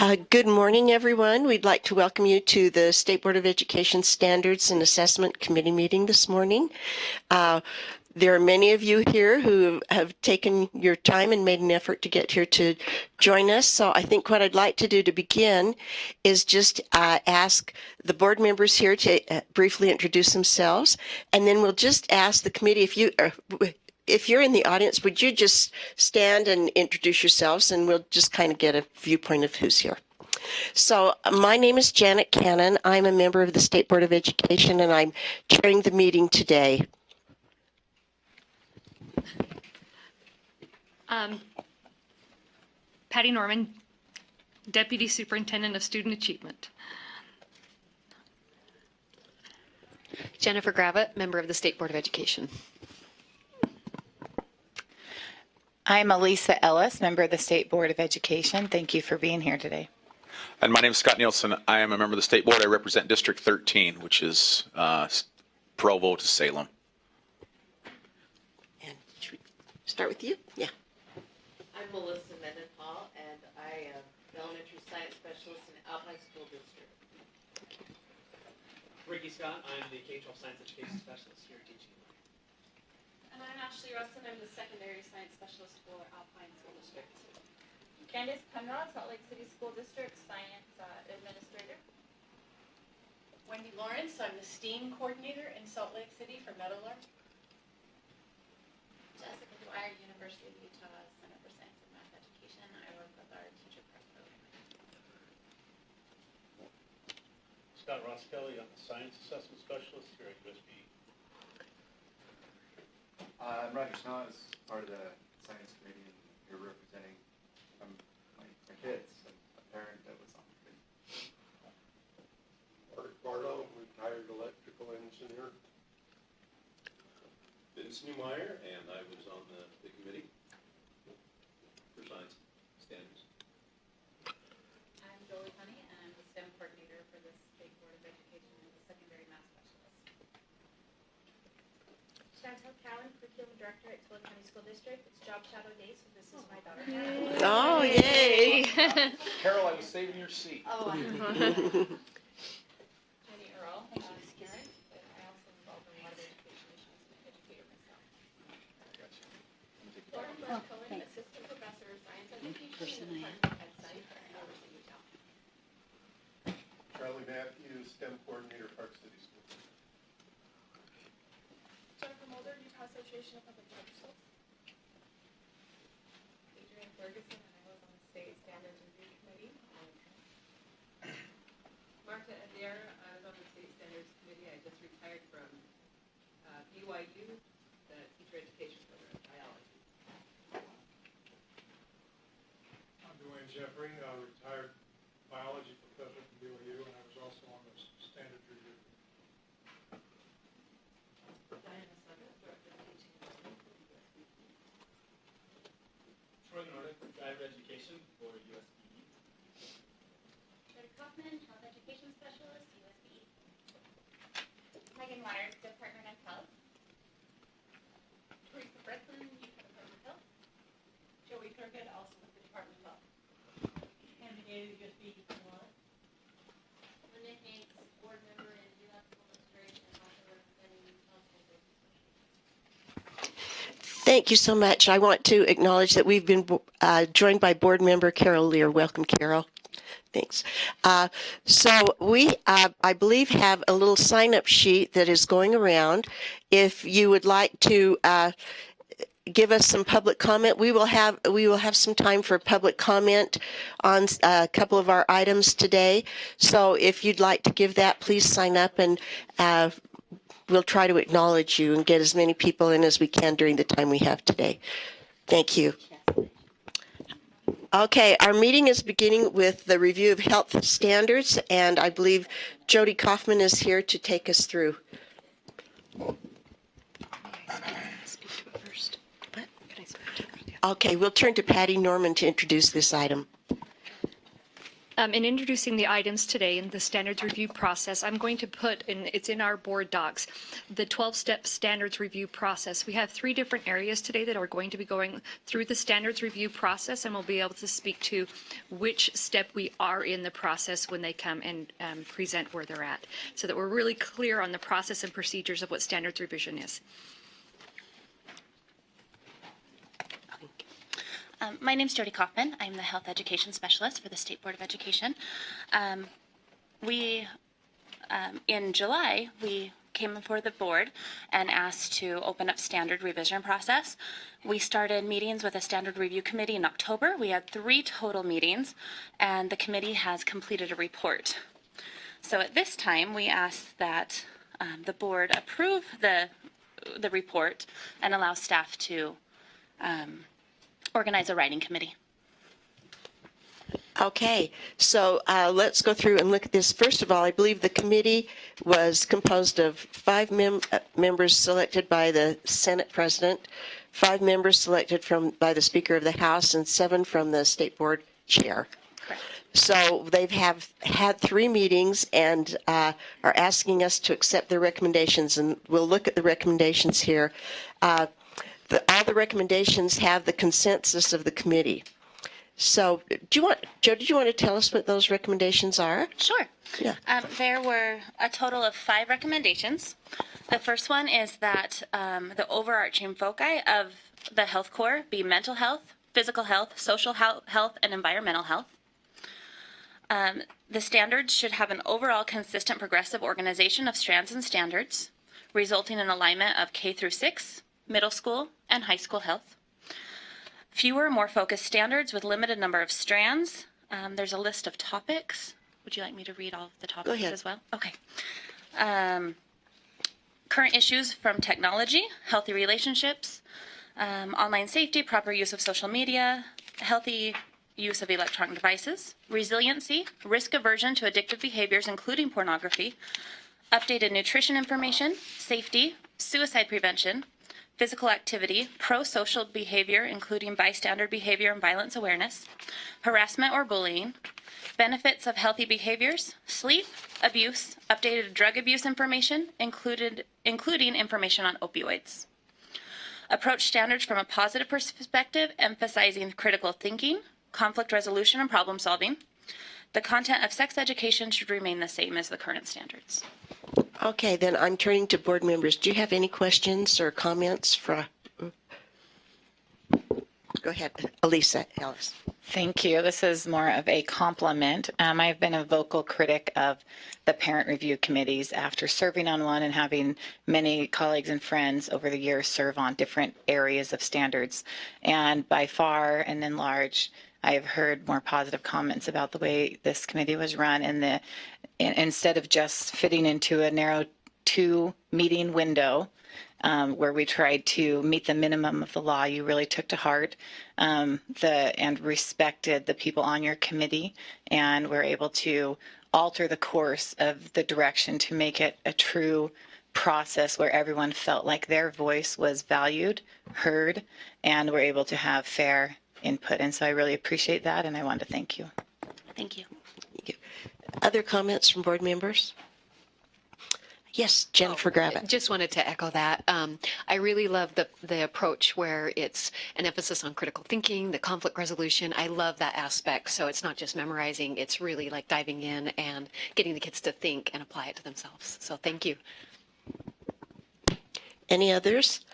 Good morning, everyone. We'd like to welcome you to the State Board of Education Standards and Assessment Committee meeting this morning. There are many of you here who have taken your time and made an effort to get here to join us. So I think what I'd like to do to begin is just ask the board members here to briefly introduce themselves, and then we'll just ask the committee if you're in the audience, would you just stand and introduce yourselves, and we'll just kind of get a viewpoint of who's here. So my name is Janet Cannon. I'm a member of the State Board of Education, and I'm chairing the meeting today. Patty Norman, Deputy Superintendent of Student Achievement. Jennifer Gravitt, member of the State Board of Education. I'm Elisa Ellis, member of the State Board of Education. Thank you for being here today. And my name is Scott Nielsen. I am a member of the State Board. I represent District 13, which is Provo to Salem. And should we start with you? Yeah. I'm Melissa Mendenhall, and I am the Elementary Science Specialist in Alpine School District. Ricky Scott, I'm the K-12 Science Education Specialist here at DG. And I'm Ashley Russin. I'm the Secondary Science Specialist for Alpine School District. Candace Penrod, Salt Lake City School District Science Administrator. Wendy Lawrence, I'm the STEAM Coordinator in Salt Lake City for Meadowlark. Jessica Dwyer, University of Utah Center for Science and Math Education. I work with our teacher prep program. Scott Ross Kelly, I'm the Science Assessment Specialist here at USB. I'm Roger Snow, as part of the Science Committee, and here representing my kids, and a parent that was on the committee. Mark Barlow, retired electrical engineer. Vince Newmeyer, and I was on the committee for science standards. I'm Jolie Honey, and I'm the STEM Coordinator for the State Board of Education and the Secondary Math Specialist. Chantel Cowan, Curriculum Director at Tulare County School District. It's job shadow day, so this is my daughter. Oh, yay! Carol, I was saving your seat. Oh, Jenny Earl, parent, but I also involved in a lot of education issues and an educator myself. Lauren Bell Cohen, Assistant Professor of Science Education in the Department of Ed Science at the University of Utah. Charlie Matthews, STEM Coordinator, Park City School. Jennifer Mulder, Utah Association of Public Officials. Adrienne Ferguson, and I was on the State Standards Review Committee. Marta Adair, I was on the State Standards Committee. I just retired from BYU, the Teacher Education Program, Biology. I'm Dwayne Jeffrey, retired biology professor from BYU, and I was also on the standards review. Diana Summers, Director of Teaching and Learning for the USB. Troy Nordic, Driver Education for USBE. Jody Kaufman, Health Education Specialist, USB. Megan Waters, Department of Health. Teresa Breslin, Utah Department of Health. Joey Thurgood, also with the Department of Health. Andy Gailey, USB. Linda Hanks, Board Member in UF School District and also representing Utah School District. Thank you so much. I want to acknowledge that we've been joined by board member Carol Lear. Welcome, Carol. Thanks. So we, I believe, have a little sign-up sheet that is going around. If you would like to give us some public comment, we will have some time for public comment on a couple of our items today. So if you'd like to give that, please sign up, and we'll try to acknowledge you and get as many people in as we can during the time we have today. Thank you. Okay, our meeting is beginning with the review of health standards, and I believe Jody Kaufman is here to take us through. Okay, we'll turn to Patty Norman to introduce this item. In introducing the items today in the standards review process, I'm going to put, it's in our board docs, the 12-step standards review process. We have 3 different areas today that are going to be going through the standards review process, and we'll be able to speak to which step we are in the process when they come and present where they're at, so that we're really clear on the process and procedures of what standards revision is. My name's Jody Kaufman. I'm the Health Education Specialist for the State Board of Education. In July, we came before the board and asked to open up standard revision process. We started meetings with a standard review committee in October. We had 3 total meetings, and the committee has completed a report. So at this time, we ask that the board approve the report and allow staff to organize a writing committee. Okay, so let's go through and look at this. First of all, I believe the committee was composed of 5 members selected by the Senate President, 5 members selected by the Speaker of the House, and 7 from the State Board Chair. Correct. So they've had 3 meetings and are asking us to accept their recommendations, and we'll look at the recommendations here. All the recommendations have the consensus of the committee. So, Joe, did you want to tell us what those recommendations are? Sure. Yeah. There were a total of 5 recommendations. The first one is that the overarching foci of the health core be mental health, physical health, social health, and environmental health. The standards should have an overall consistent progressive organization of strands and standards, resulting in alignment of K through 6, middle school, and high school health. Fewer, more focused standards with limited number of strands. There's a list of topics. Would you like me to read all of the topics Go ahead. as well? Okay. Current issues from technology, healthy relationships, online safety, proper use of social media, healthy use of electronic devices, resiliency, risk aversion to addictive behaviors, including pornography, updated nutrition information, safety, suicide prevention, physical activity, pro-social behavior, including bystander behavior and violence awareness, harassment or bullying, benefits of healthy behaviors, sleep, abuse, updated drug abuse information, including information on opioids. Approach standards from a positive perspective, emphasizing critical thinking, conflict resolution, and problem solving. The content of sex education should remain the same as the current standards. Okay, then I'm turning to board members. Do you have any questions or comments? Go ahead, Elisa Ellis. Thank you. This is more of a compliment. I've been a vocal critic of the parent review committees after serving on one and having many colleagues and friends over the years serve on different areas of standards. And by far and in large, I have heard more positive comments about the way this committee was run, and instead of just fitting into a narrow 2-meeting window where we tried to meet the minimum of the law, you really took to heart and respected the people on your committee, and were able to alter the course of the direction to make it a true process where everyone felt like their voice was valued, heard, and were able to have fair input. And so I really appreciate that, and I want to thank you. Thank you. Other comments from board members? Yes, Jennifer Gravitt. Just wanted to echo that. I really love the approach where it's an emphasis on critical thinking, the conflict resolution. I love that aspect. So it's not just memorizing, it's really like diving in and getting the kids to think and apply it to themselves. So thank you. Any others?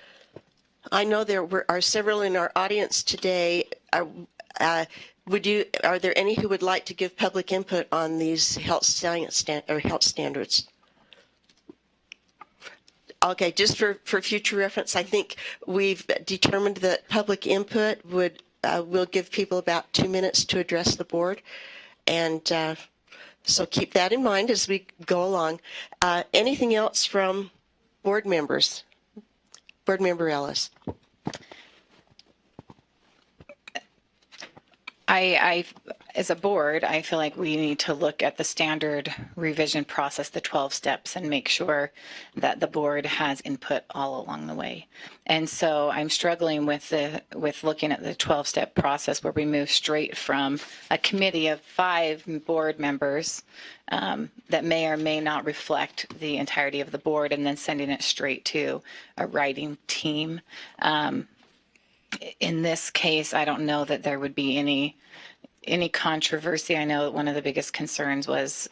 I know there are several in our audience today. Are there any who would like to give public input on these health standards? Okay, just for future reference, I think we've determined that public input will give people about 2 minutes to address the board, and so keep that in mind as we go along. Anything else from board members? Board Member Ellis. I, as a board, I feel like we need to look at the standard revision process, the 12 steps, and make sure that the board has input all along the way. And so I'm struggling with looking at the 12-step process where we move straight from a committee of 5 board members that may or may not reflect the entirety of the board, and then sending it straight to a writing team. In this case, I don't know that there would be any controversy. I know one of the biggest concerns was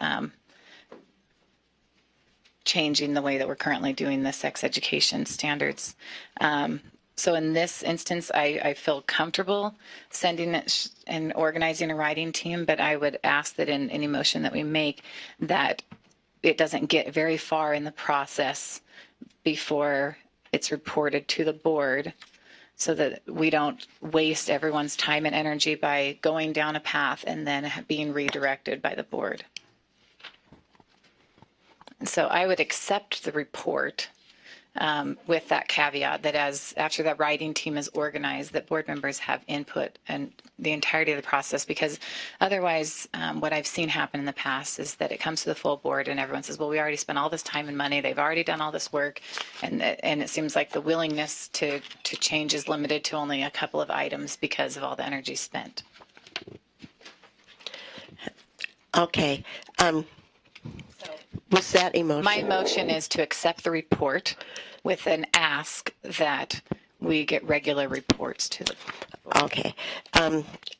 changing the way that we're currently doing the sex education standards. So in this instance, I feel comfortable sending it and organizing a writing team, but I would ask that in any motion that we make, that it doesn't get very far in the process before it's reported to the board, so that we don't waste everyone's time and energy by going down a path and then being redirected by the board. And so I would accept the report with that caveat that after that writing team is organized, that board members have input and the entirety of the process, because otherwise what I've seen happen in the past is that it comes to the full board and everyone says, well, we already spent all this time and money, they've already done all this work, and it seems like the willingness to change is limited to only a couple of items because of all the energy spent. Okay. Was that a motion? My motion is to accept the report with an ask that we get regular reports to the board. Okay.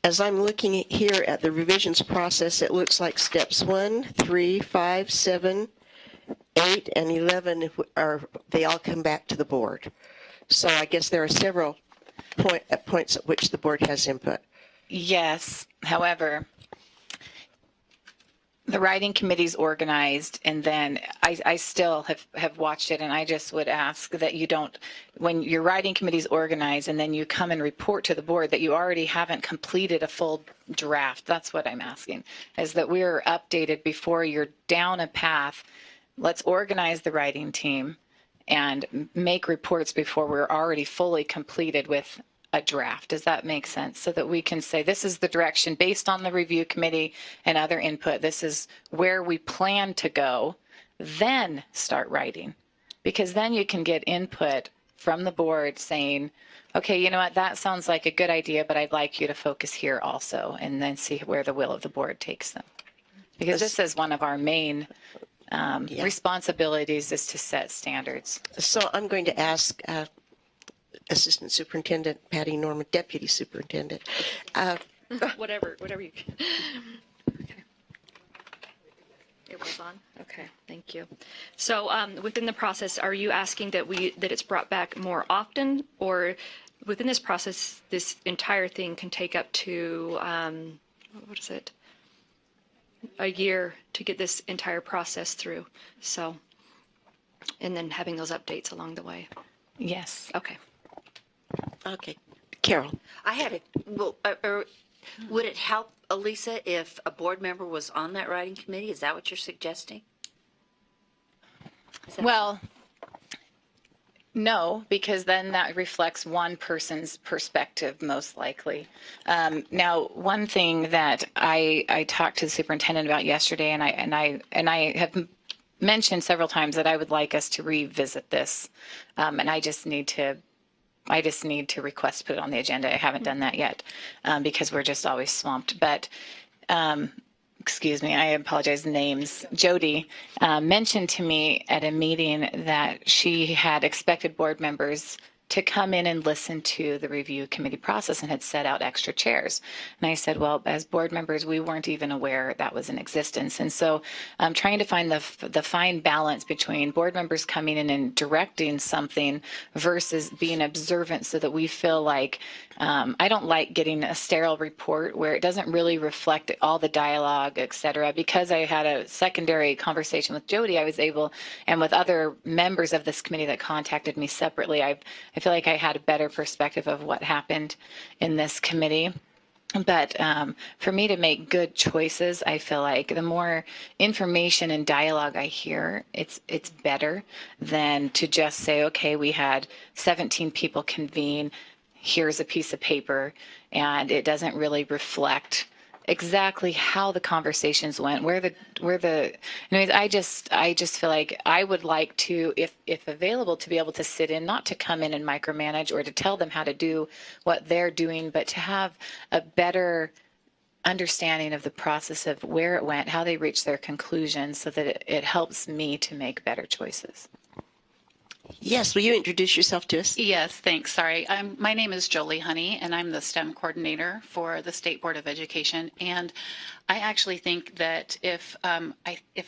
As I'm looking here at the revisions process, it looks like steps 1, 3, 5, 7, 8, and 11 they all come back to the board. So I guess there are several points at which the board has input. Yes. However, the writing committee's organized, and then I still have watched it, and I just would ask that you don't, when your writing committee's organized and then you come and report to the board, that you already haven't completed a full draft. That's what I'm asking, is that we're updated before you're down a path. Let's organize the writing team and make reports before we're already fully completed with a draft. Does that make sense? So that we can say, this is the direction based on the review committee and other input. This is where we plan to go, then start writing. Because then you can get input from the board saying, okay, you know what, that sounds like a good idea, but I'd like you to focus here also, and then see where the will of the board takes them. Because this is one of our main responsibilities, is to set standards. So I'm going to ask Assistant Superintendent Patty Norman, Deputy Superintendent. Whatever you can. Okay. It was on? Okay, thank you. So within the process, are you asking that it's brought back more often, or within this process, this entire thing can take up to, what is it? A year to get this entire process through. So, and then having those updates along the way. Yes. Okay. Okay. Carol. I had would it help, Elisa, if a board member was on that writing committee? Is that what you're suggesting? Well, no, because then that reflects one person's perspective, most likely. Now, one thing that I talked to the superintendent about yesterday, and I have mentioned several times that I would like us to revisit this, and I just need to request to put it on the agenda. I haven't done that yet because we're just always swamped. But excuse me, I apologize, names. Jody mentioned to me at a meeting that she had expected board members to come in and listen to the review committee process and had set out extra chairs. And I said, well, as board members, we weren't even aware that was in existence. And so I'm trying to find the fine balance between board members coming in and directing something versus being observant, so that we feel like, I don't like getting a sterile report where it doesn't really reflect all the dialogue, et cetera. Because I had a secondary conversation with Jody, I was able, and with other members of this committee that contacted me separately, I feel like I had a better perspective of what happened in this committee. But for me to make good choices, I feel like the more information and dialogue I hear, it's better than to just say, okay, we had 17 people convene. here's a piece of paper, and it doesn't really reflect exactly how the conversations went, anyways, I just feel like I would like to, if available, to be able to sit in, not to come in and micromanage or to tell them how to do what they're doing, but to have a better understanding of the process of where it went, how they reached their conclusions, so that it helps me to make better choices. Yes, will you introduce yourself to us? Yes, thanks. Sorry. My name is Jolie Honey, and I'm the STEM coordinator for the State Board of Education. And I actually think that if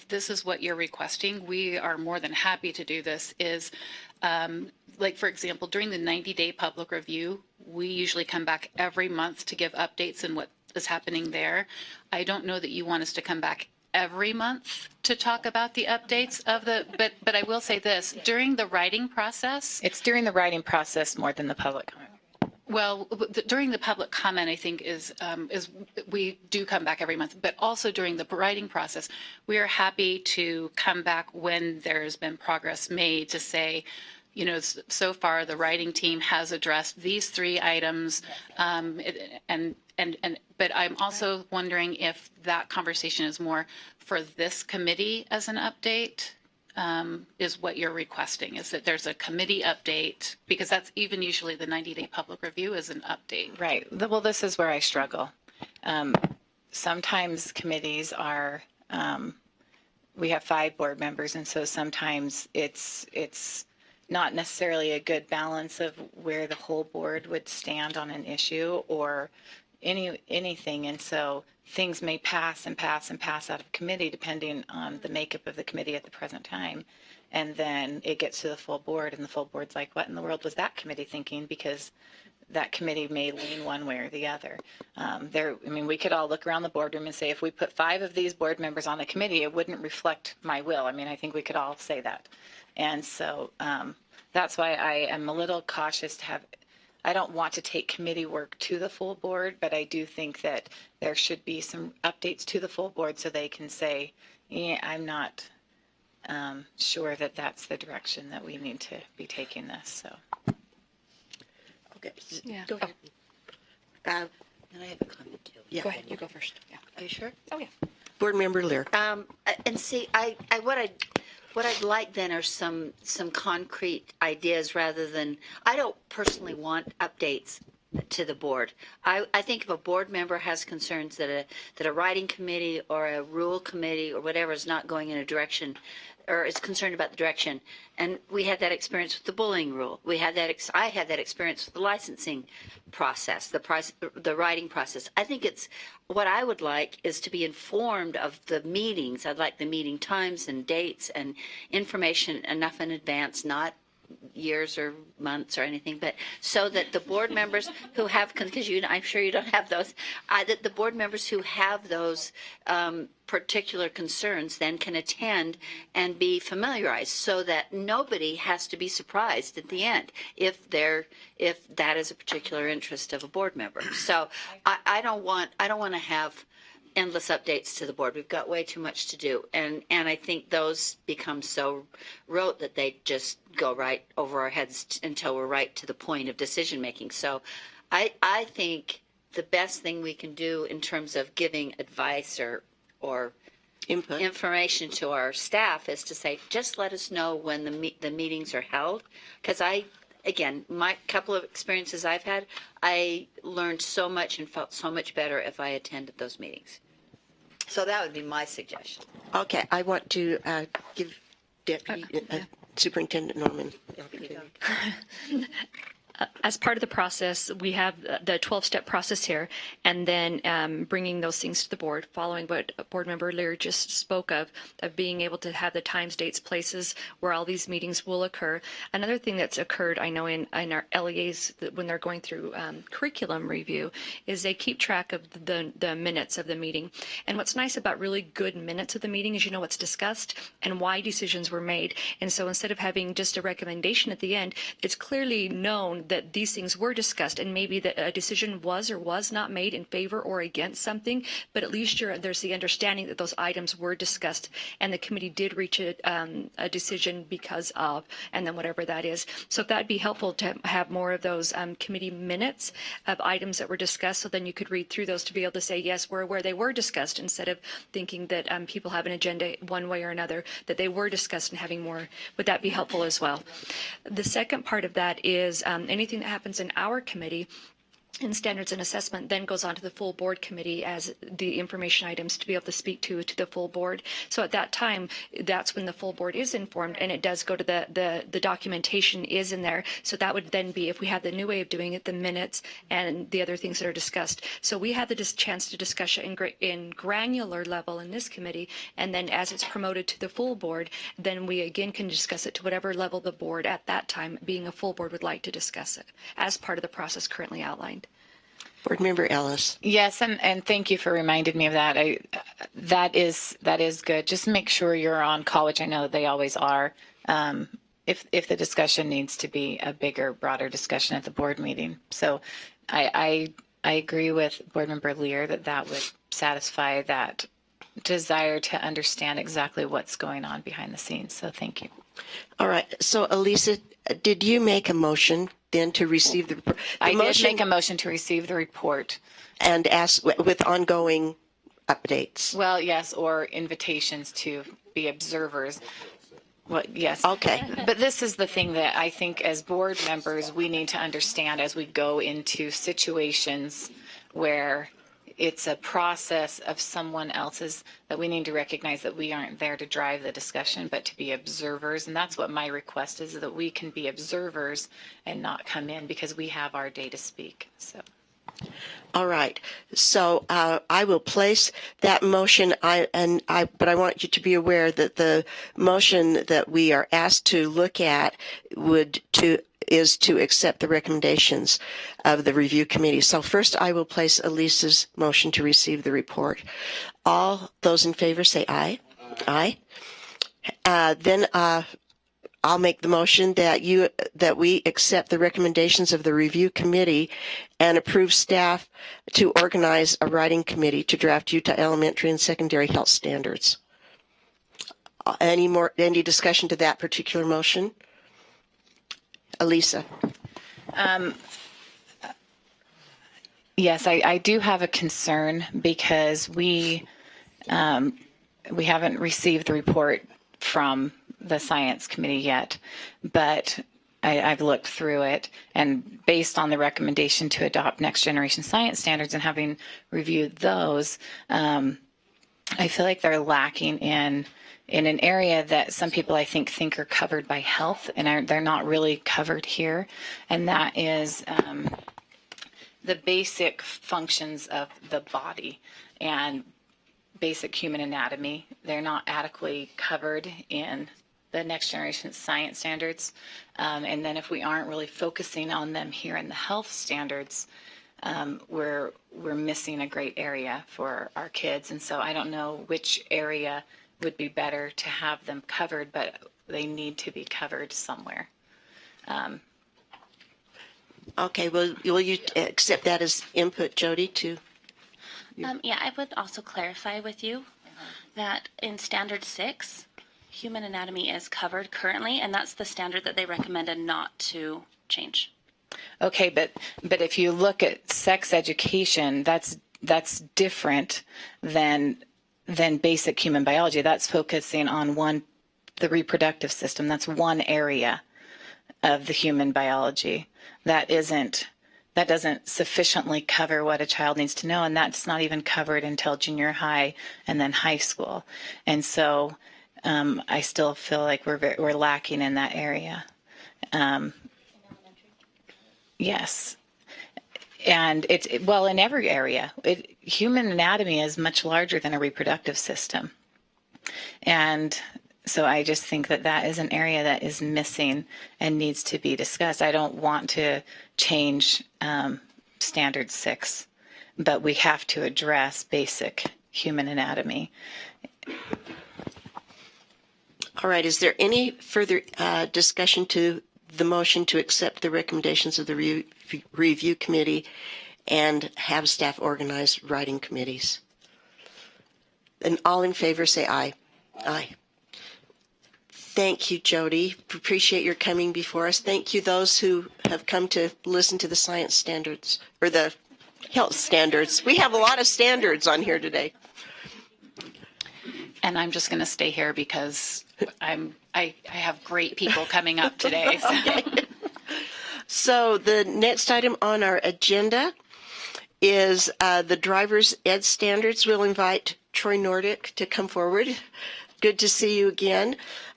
this is what you're requesting, we are more than happy to do this. Like, for example, during the 90-day public review, we usually come back every month to give updates on what is happening there. I don't know that you want us to come back every month to talk about the updates of but I will say this, during the writing process. It's during the writing process more than the public comment. Well, during the public comment, I think is we do come back every month, but also during the writing process, we are happy to come back when there's been progress made to say, you know, so far the writing team has addressed these 3 items, but I'm also wondering if that conversation is more for this committee as an update, is what you're requesting, is that there's a committee update, because that's even usually the 90-day public review is an update. Right. Well, this is where I struggle. Sometimes committees are, we have 5 board members, and so sometimes it's not necessarily a good balance of where the whole board would stand on an issue or anything. And so things may pass and pass and pass out of committee depending on the makeup of the committee at the present time. And then it gets to the full board, and the full board's like, what in the world was that committee thinking? Because that committee may lean one way or the other. We could all look around the boardroom and say, if we put 5 of these board members on the committee, it wouldn't reflect my will. I think we could all say that. And so that's why I am a little cautious I don't want to take committee work to the full board, but I do think that there should be some updates to the full board so they can say, yeah, I'm not sure that that's the direction that we need to be taking this. So. Okay. Yeah. Go ahead. And I have a comment too. Yeah. Go ahead. You go first. Yeah. Are you sure? Oh, yeah. Board Member Lear. And see, what I'd like then are some concrete ideas rather than, I don't personally want updates to the board. I think if a board member has concerns that a writing committee or a rule committee or whatever is not going in a direction, or is concerned about the direction, and we had that experience with the bullying rule. I had that experience with the licensing process, the writing process. I think what I would like is to be informed of the meetings. I'd like the meeting times and dates and information enough in advance, not years or months or anything, but so that the board members who have, because I'm sure you don't have those, that the board members who have those particular concerns then can attend and be familiarized, so that nobody has to be surprised at the end if that is a particular interest of a board member. So I don't want to have endless updates to the board. We've got way too much to do, and I think those become so rote that they just go right over our heads until we're right to the point of decision making. So I think the best thing we can do in terms of giving advice or Input. Information to our staff is to say, just let us know when the meetings are held, because again, my couple of experiences I've had, I learned so much and felt so much better if I attended those meetings. So that would be my suggestion. Okay, I want to give Deputy Superintendent Norman. As part of the process, we have the 12-step process here, and then bringing those things to the board, following what Board Member Lear just spoke of being able to have the times, dates, places where all these meetings will occur. Another thing that's occurred, I know in our LEAs, when they're going through curriculum review, is they keep track of the minutes of the meeting. And what's nice about really good minutes of the meeting is you know what's discussed and why decisions were made. And so instead of having just a recommendation at the end, it's clearly known that these things were discussed, and maybe that a decision was or was not made in favor or against something, but at least there's the understanding that those items were discussed and the committee did reach a decision because of, and then whatever that is. So if that'd be helpful to have more of those committee minutes of items that were discussed, so then you could read through those to be able to say, yes, we're where they were discussed, instead of thinking that people have an agenda one way or another, that they were discussed and having more. Would that be helpful as well? The second part of that is anything that happens in our committee in standards and assessment then goes on to the full board committee as the information items to be able to speak to the full board. So at that time, that's when the full board is informed, and it does go to the documentation is in there. So that would then be, if we had the new way of doing it, the minutes and the other things that are discussed. So we had the chance to discuss it in granular level in this committee, and then as it's promoted to the full board, then we again can discuss it to whatever level the board at that time, being a full board, would like to discuss it as part of the process currently outlined. Board Member Ellis. Yes, and thank you for reminding me of that. That is good. Just make sure you're on call, which I know they always are. If the discussion needs to be a bigger, broader discussion at the board meeting. So I agree with Board Member Lear that would satisfy that desire to understand exactly what's going on behind the scenes. So thank you. All right. So Elisa, did you make a motion then to receive the report? I did make a motion to receive the report. And ask with ongoing updates. Well, yes, or invitations to be observers. Well, yes. Okay. But this is the thing that I think as board members, we need to understand as we go into situations where it's a process of someone else's, that we need to recognize that we aren't there to drive the discussion, but to be observers. And that's what my request is, that we can be observers and not come in, because we have our day to speak. So. All right. So I will place that motion. But I want you to be aware that the motion that we are asked to look at is to accept the recommendations of the review committee. So first, I will place Elisa's motion to receive the report. All those in favor say aye. Aye. Then I'll make the motion that we accept the recommendations of the review committee and approve staff to organize a writing committee to draft Utah elementary and secondary health standards. Any discussion to that particular motion? Elisa. Yes, I do have a concern because we haven't received the report from the science committee yet, but I've looked through it, and based on the recommendation to adopt next generation science standards and having reviewed those, I feel like they're lacking in an area that some people I think are covered by health, and they're not really covered here, and that is the basic functions of the body and basic human anatomy. They're not adequately covered in the next generation science standards, and then if we aren't really focusing on them here in the health standards, we're missing a great area for our kids. And so I don't know which area would be better to have them covered, but they need to be covered somewhere. Okay, will you accept that as input, Jody, too? Yeah, I would also clarify with you that in Standard 6, human anatomy is covered currently, and that's the standard that they recommended not to change. Okay, but if you look at sex education, that's different than basic human biology. That's focusing on the reproductive system. That's one area of the human biology. That doesn't sufficiently cover what a child needs to know, and that's not even covered until junior high and then high school. And so I still feel like we're lacking in that area. Yes. And in every area. Human anatomy is much larger than a reproductive system. And so I just think that is an area that is missing and needs to be discussed. I don't want to change Standard 6, but we have to address basic human anatomy. All right. Is there any further discussion to the motion to accept the recommendations of the review committee and have staff organize writing committees? And all in favor say aye. Aye. Thank you, Jody. Appreciate your coming before us. Thank you, those who have come to listen to the science standards or the health standards. We have a lot of standards on here today. And I'm just going to stay here because I have great people coming up today. So. Okay. So the next item on our agenda is the driver's ed standards. We'll invite Troy Nordick to come forward. Good to see you again.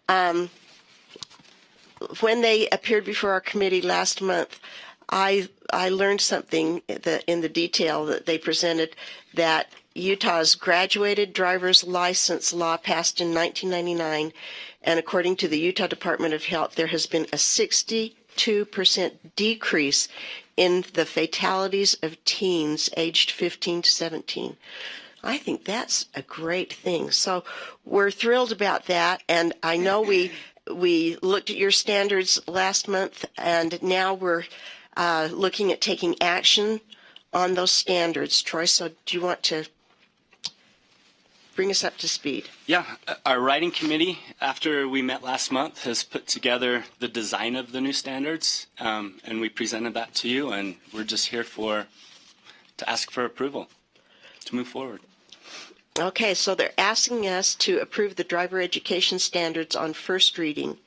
When they appeared before our committee last month, I learned something in the detail that they presented, that Utah's graduated driver's license law passed in 1999, and according to the Utah Department of Health, there has been a 62% decrease in the fatalities of teens aged 15 to 17. I think that's a great thing. So we're thrilled about that, and I know we looked at your standards last month, and now we're looking at taking action on those standards. Troy, so do you want to bring us up to speed? Yeah, our writing committee, after we met last month, has put together the design of the new standards, and we presented that to you, and we're just here to ask for approval to move forward. Okay, so they're asking us to approve the driver education standards on first reading,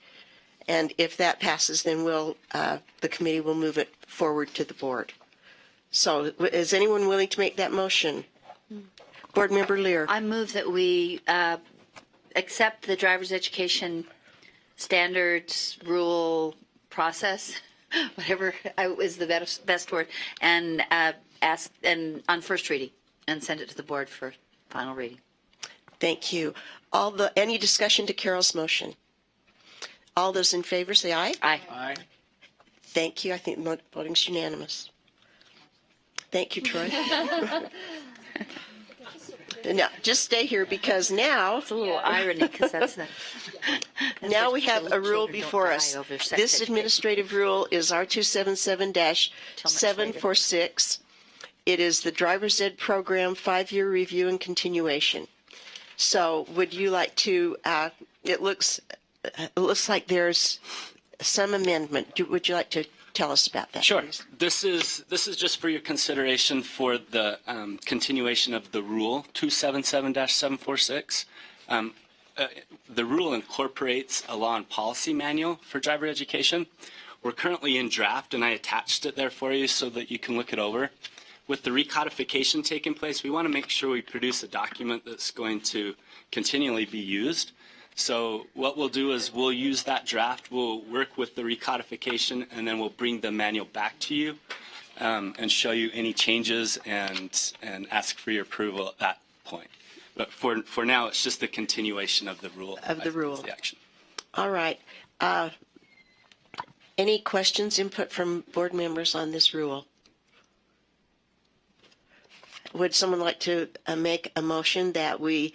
and if that passes, then the committee will move it forward to the board. So is anyone willing to make that motion? Board Member Lear. I move that we accept the driver's education standards rule process, whatever is the best word, and on first reading, and send it to the board for final reading. Thank you. Any discussion to Carol's motion? All those in favor say aye. Aye. Aye. Thank you. I think voting's unanimous. Thank you, Troy. Now, just stay here because now It's a little irony because that's the. now we have a rule before us. This administrative rule is R277-746. It is the driver's ed program 5-year review and continuation. So would you like to, it looks like there's some amendment. Would you like to tell us about that? Sure. Please? This is just for your consideration for the continuation of the rule 277-746. The rule incorporates a law and policy manual for driver education. We're currently in draft, and I attached it there for you so that you can look it over. With the recodification taking place, we want to make sure we produce a document that's going to continually be used. So what we'll do is we'll use that draft, we'll work with the recodification, and then we'll bring the manual back to you and show you any changes and ask for your approval at that point. But for now, it's just the continuation of the rule. The action. All right. Any questions, input from board members on this rule? Would someone like to make a motion that we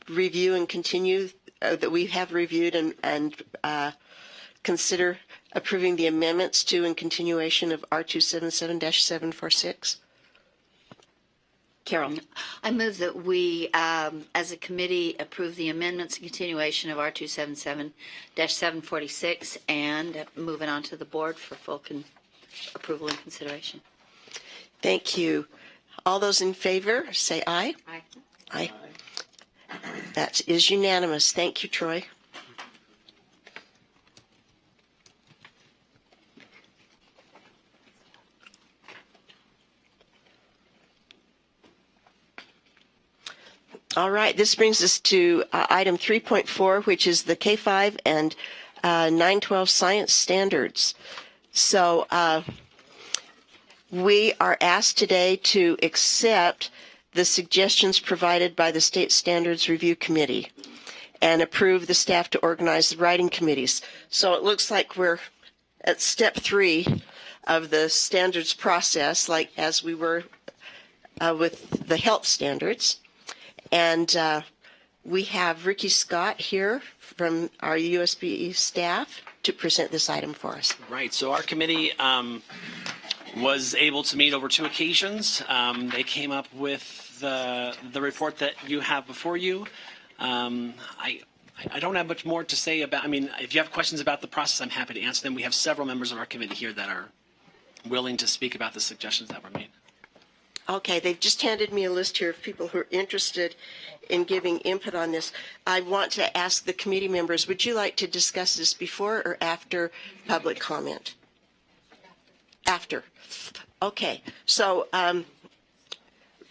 review and continue, that we have reviewed and consider approving the amendments to and continuation of R277-746? Carol. I move that we, as a committee, approve the amendments and continuation of R277-746 and move it on to the board for full approval and consideration. Thank you. All those in favor, say aye. Aye. Aye. That is unanimous. Thank you, Troy. All right, this brings us to item 3.4, which is the K-5 and 912 science standards. So we are asked today to accept the suggestions provided by the State Standards Review Committee and approve the staff to organize the writing committees. So it looks like we're at step 3 of the standards process, like as we were with the health standards. And we have Ricky Scott here from our USBE staff. to present this item for us. Right. So our committee was able to meet over 2 occasions. They came up with the report that you have before you. I don't have much more to say about. I mean, if you have questions about the process, I'm happy to answer them. We have several members of our committee here that are willing to speak about the suggestions that were made. Okay, they've just handed me a list here of people who are interested in giving input on this. I want to ask the committee members, would you like to discuss this before or after public comment? After. Okay, so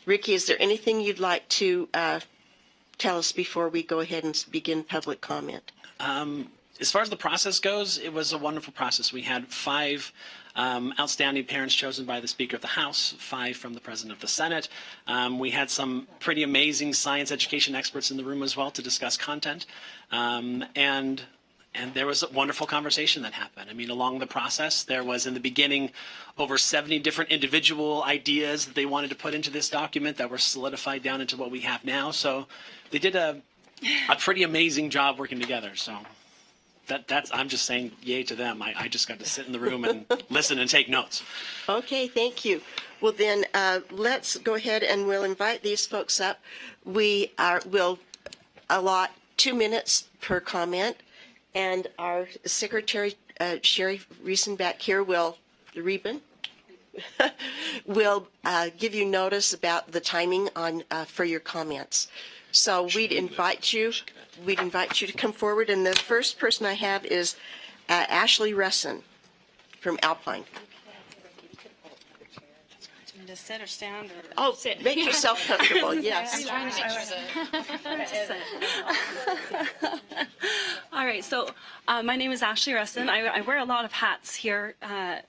Ricky, is there anything you'd like to tell us before we go ahead and begin public comment? As far as the process goes, it was a wonderful process. We had 5 outstanding parents chosen by the Speaker of the House, 5 from the President of the Senate. We had some pretty amazing science education experts in the room as well to discuss content. And there was a wonderful conversation that happened. I mean, along the process, there was in the beginning over 70 different individual ideas that they wanted to put into this document that were solidified down into what we have now. So they did a pretty amazing job working together. So that's I'm just saying yay to them. I just got to sit in the room and listen and take notes. Okay, thank you. Well, then let's go ahead and we'll invite these folks up. We'll allot 2 minutes per comment, and our secretary, Sherry Riesenbach here, will give you notice about the timing on for your comments. So we'd invite you to come forward, and the first person I have is Ashley Russin from Alpine. To sit or stand? Or... Oh, make yourself comfortable, yes. All right, so my name is Ashley Russin. I wear a lot of hats here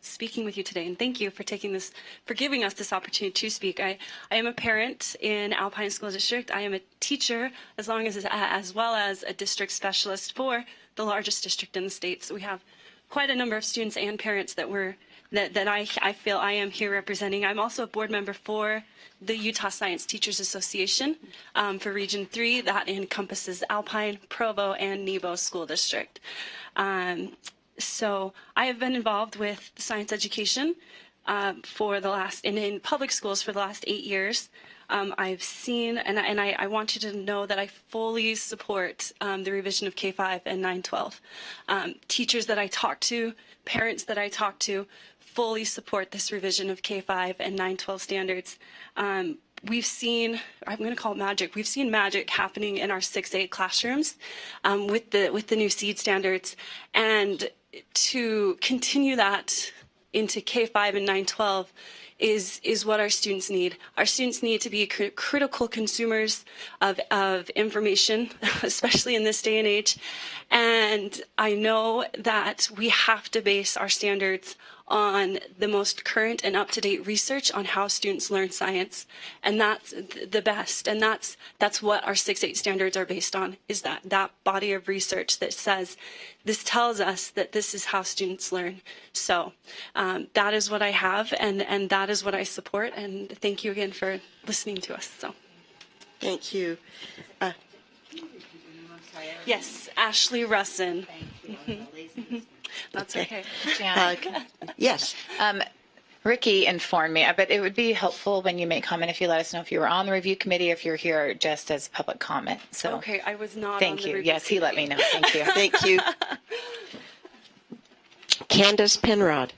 speaking with you today, and thank you for giving us this opportunity to speak. I am a parent in Alpine School District. I am a teacher as well as a district specialist for the largest district in the state. So we have quite a number of students and parents that I feel I am here representing. I'm also a board member for the Utah Science Teachers Association for Region 3. That encompasses Alpine, Provo, and Nebo School District. So I have been involved with science education in public schools for the last 8 years. I've seen, and I want you to know that I fully support the revision of K-5 and 912. Teachers that I talk to, parents that I talk to, fully support this revision of K-5 and 912 standards. We've seen, I'm going to call it magic. We've seen magic happening in our 6-8 classrooms with the new SEED standards, and to continue that into K-5 and 912 is what our students need. Our students need to be critical consumers of information, especially in this day and age. And I know that we have to base our standards on the most current and up-to-date research on how students learn science, and that's the best. And that's what our 6-8 standards are based on, is that body of research that says this tells us that this is how students learn. So that is what I have, and that is what I support. And thank you again for listening to us. So, thank you. Yes, Ashley Russin. That's okay. Yes. Ricky informed me, but it would be helpful when you make comment if you let us know if you were on the review committee, if you're here just as public comment. So okay, I was not. Thank on the you. review Yes, he let me know. Thank you. Thank you. Candace Penrod.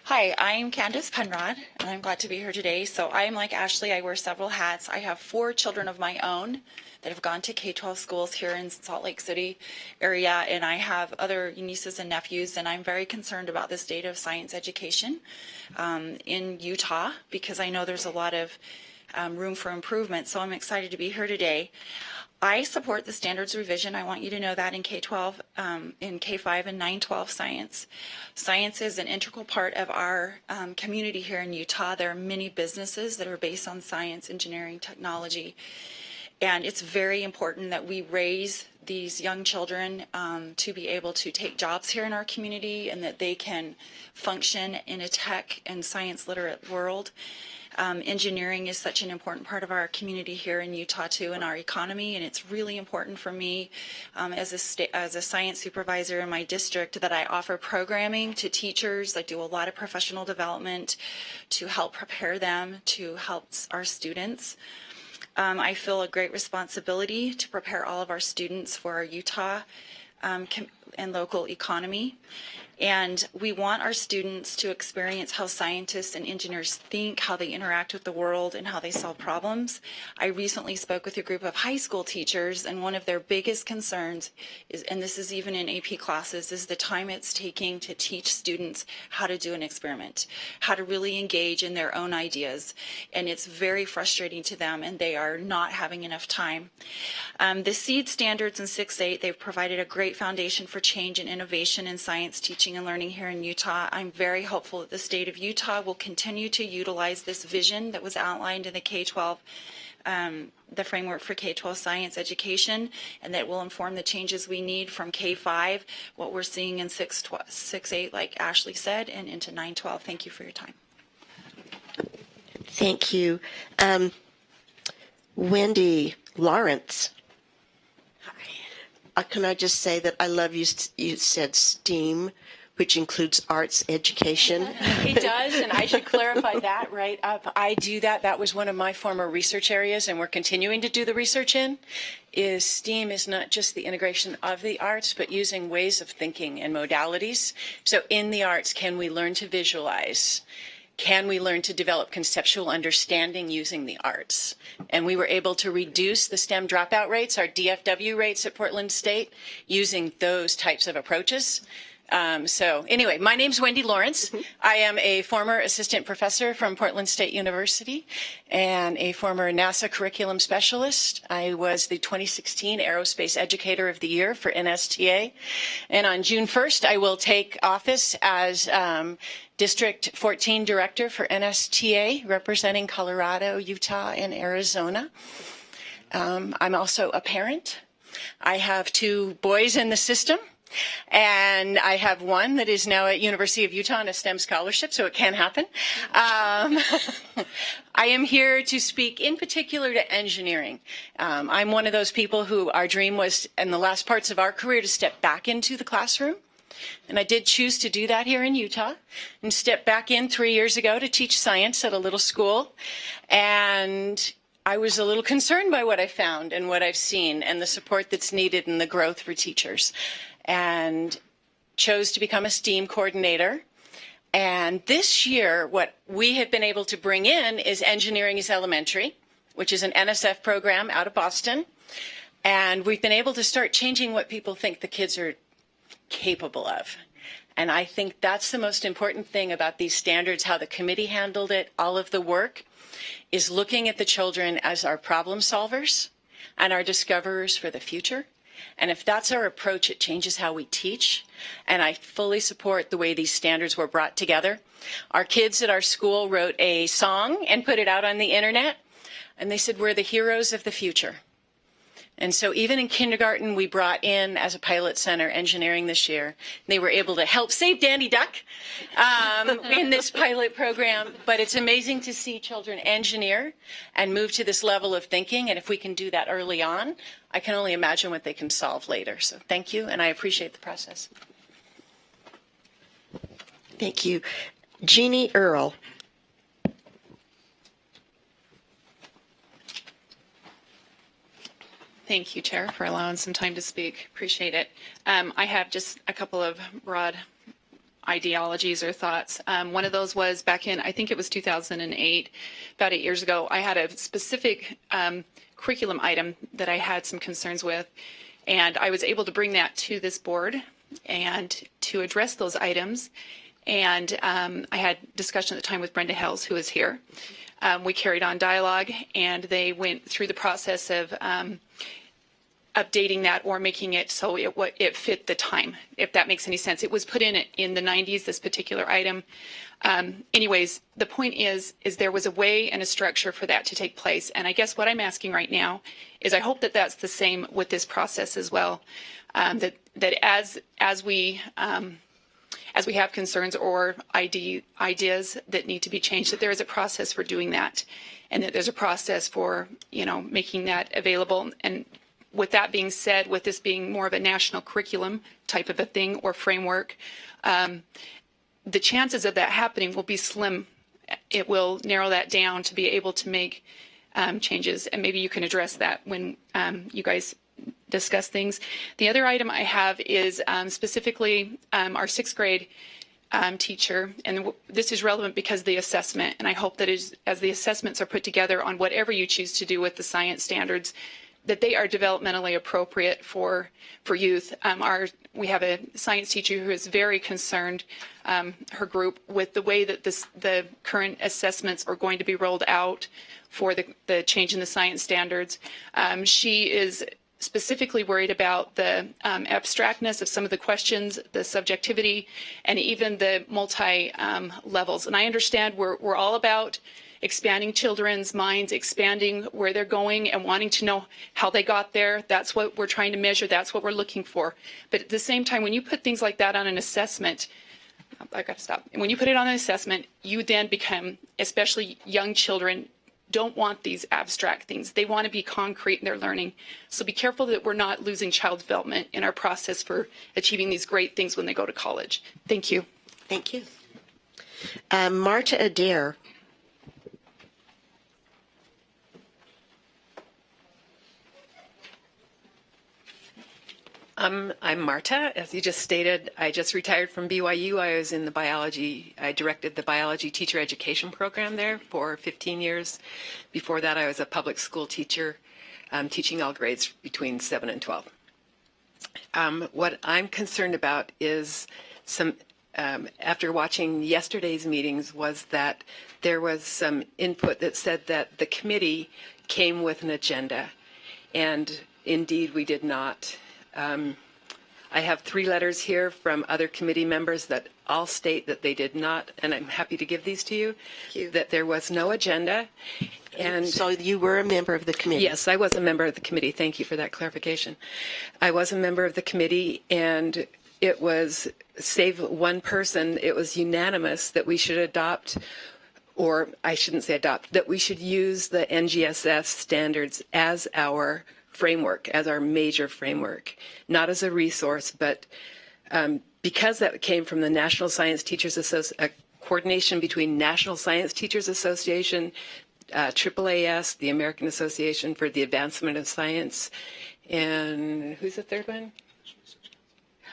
Hi, I'm Candace Penrod, and I'm glad to be here today. So I'm like Ashley, I wear several hats. I have 4 children of my own that have gone to K-12 schools here in Salt Lake City area, and I have other nieces and nephews, and I'm very concerned about the state of science education in Utah, because I know there's a lot of room for improvement. So I'm excited to be here today. I support the standards revision. I want you to know that in K-12, in K-5 and 912 science. Science is an integral part of our community here in Utah. There are many businesses that are based on science, engineering, technology, and it's very important that we raise these young children to be able to take jobs here in our community, and that they can function in a tech and science literate world. Engineering is such an important part of our community here in Utah too, and our economy, and it's really important for me as a science supervisor in my district that I offer programming to teachers. I do a lot of professional development to help prepare them to help our students. I feel a great responsibility to prepare all of our students for our Utah and local economy. And we want our students to experience how scientists and engineers think, how they interact with the world, and how they solve problems. I recently spoke with a group of high school teachers, and one of their biggest concerns is, and this is even in AP classes, is the time it's taking to teach students how to do an experiment, how to really engage in their own ideas. And it's very frustrating to them, and they are not having enough time. The SEED standards in 6-8, they've provided a great foundation for change and innovation in science teaching and learning here in Utah. I'm very hopeful that the state of Utah will continue to utilize this vision that was outlined in the K-12, the framework for K-12 science education, and that will inform the changes we need from K-5, what we're seeing in 6-8, like Ashley said, and into 9-12. Thank you for your time. Thank you. Wendy Lawrence. Hi. Can I just say that I love you said STEAM, which includes arts education. It does, and I should clarify that right up. I do that. That was one of my former research areas, and we're continuing to do the research in. Is STEAM is not just the integration of the arts, but using ways of thinking and modalities. So in the arts, can we learn to visualize? Can we learn to develop conceptual understanding using the arts? And we were able to reduce the STEM dropout rates, our DFW rates at Portland State, using those types of approaches. So anyway, my name's Wendy Lawrence. I am a former assistant professor from Portland State University and a former NASA curriculum specialist. I was the 2016 Aerospace Educator of the Year for NSTA. And on June 1st, I will take office as District 14 Director for NSTA, representing Colorado, Utah, and Arizona. I'm also a parent. I have 2 boys in the system. And I have one that is now at University of Utah on a STEM scholarship, so it can happen. I am here to speak in particular to engineering. I'm one of those people who our dream was in the last parts of our career to step back into the classroom. And I did choose to do that here in Utah and step back in 3 years ago to teach science at a little school. And I was a little concerned by what I found and what I've seen and the support that's needed and the growth for teachers, and chose to become a STEAM coordinator. And this year, what we have been able to bring in is Engineering is Elementary, which is an NSF program out of Boston. And we've been able to start changing what people think the kids are capable of. And I think that's the most important thing about these standards, how the committee handled it, all of the work, is looking at the children as our problem solvers and our discoverers for the future. And if that's our approach, it changes how we teach. And I fully support the way these standards were brought together. Our kids at our school wrote a song and put it out on the internet. And they said, we're the heroes of the future. And so even in kindergarten, we brought in, as a pilot center, engineering this year. They were able to help save Danny Duck in this pilot program. But it's amazing to see children engineer and move to this level of thinking. And if we can do that early on, I can only imagine what they can solve later. So thank you, and I appreciate the process. Thank you. Jeannie Earl. Thank you, Chair, for allowing some time to speak. Appreciate it. I have just a couple of broad ideologies or thoughts. One of those was back in, I think it was 2008, about 8 years ago, I had a specific curriculum item that I had some concerns with, and I was able to bring that to this board and to address those items. And I had discussion at the time with Brenda Hells, who is here. We carried on dialogue, and they went through the process of updating that or making it so it fit the time, if that makes any sense. It was put in the 90s, this particular item. Anyways, the point is there was a way and a structure for that to take place. And I guess what I'm asking right now is I hope that that's the same with this process as well. That as we as we have concerns or ideas that need to be changed, that there is a process for doing that, and that there's a process for, making that available. And with that being said, with this being more of a national curriculum type of a thing or framework, the chances of that happening will be slim. It will narrow that down to be able to make changes, and maybe you can address that when you guys discuss things. The other item I have is specifically our 6th grade teacher, and this is relevant because of the assessment, and I hope that as the assessments are put together on whatever you choose to do with the science standards, that they are developmentally appropriate for youth. We have a science teacher who is very concerned, her group, with the way that the current assessments are going to be rolled out for the change in the science standards. She is specifically worried about the abstractness of some of the questions, the subjectivity, and even the multi-levels. And I understand we're all about expanding children's minds, expanding where they're going and wanting to know how they got there. That's what we're trying to measure. That's what we're looking for. But at the same time, when you put things like that on an assessment, I've got to stop. When you put it on an assessment, you then become, especially young children, don't want these abstract things. They want to be concrete in their learning. So be careful that we're not losing child development in our process for achieving these great things when they go to college. Thank you. Thank you. Marta Adair. I'm Marta. As you just stated, I just retired from BYU. I was in I directed the biology teacher education program there for 15 years. Before that, I was a public school teacher, teaching all grades between 7 and 12. What I'm concerned about is after watching yesterday's meetings, was that there was some input that said that the committee came with an agenda, and indeed we did not. I have 3 letters here from other committee members that all state that they did not, and I'm happy to give these to you, that there was no agenda. And so you were a member of the committee? Yes, I was a member of the committee. Thank you for that clarification. I was a member of the committee, and it was, save one person, it was unanimous that we should adopt, or I shouldn't say adopt, that we should use the NGSS standards as our framework, as our major framework, not as a resource, but because that came from the National Science Teachers Association, a coordination between National Science Teachers Association, AAAS, the American Association for the Advancement of Science, and who's the third one?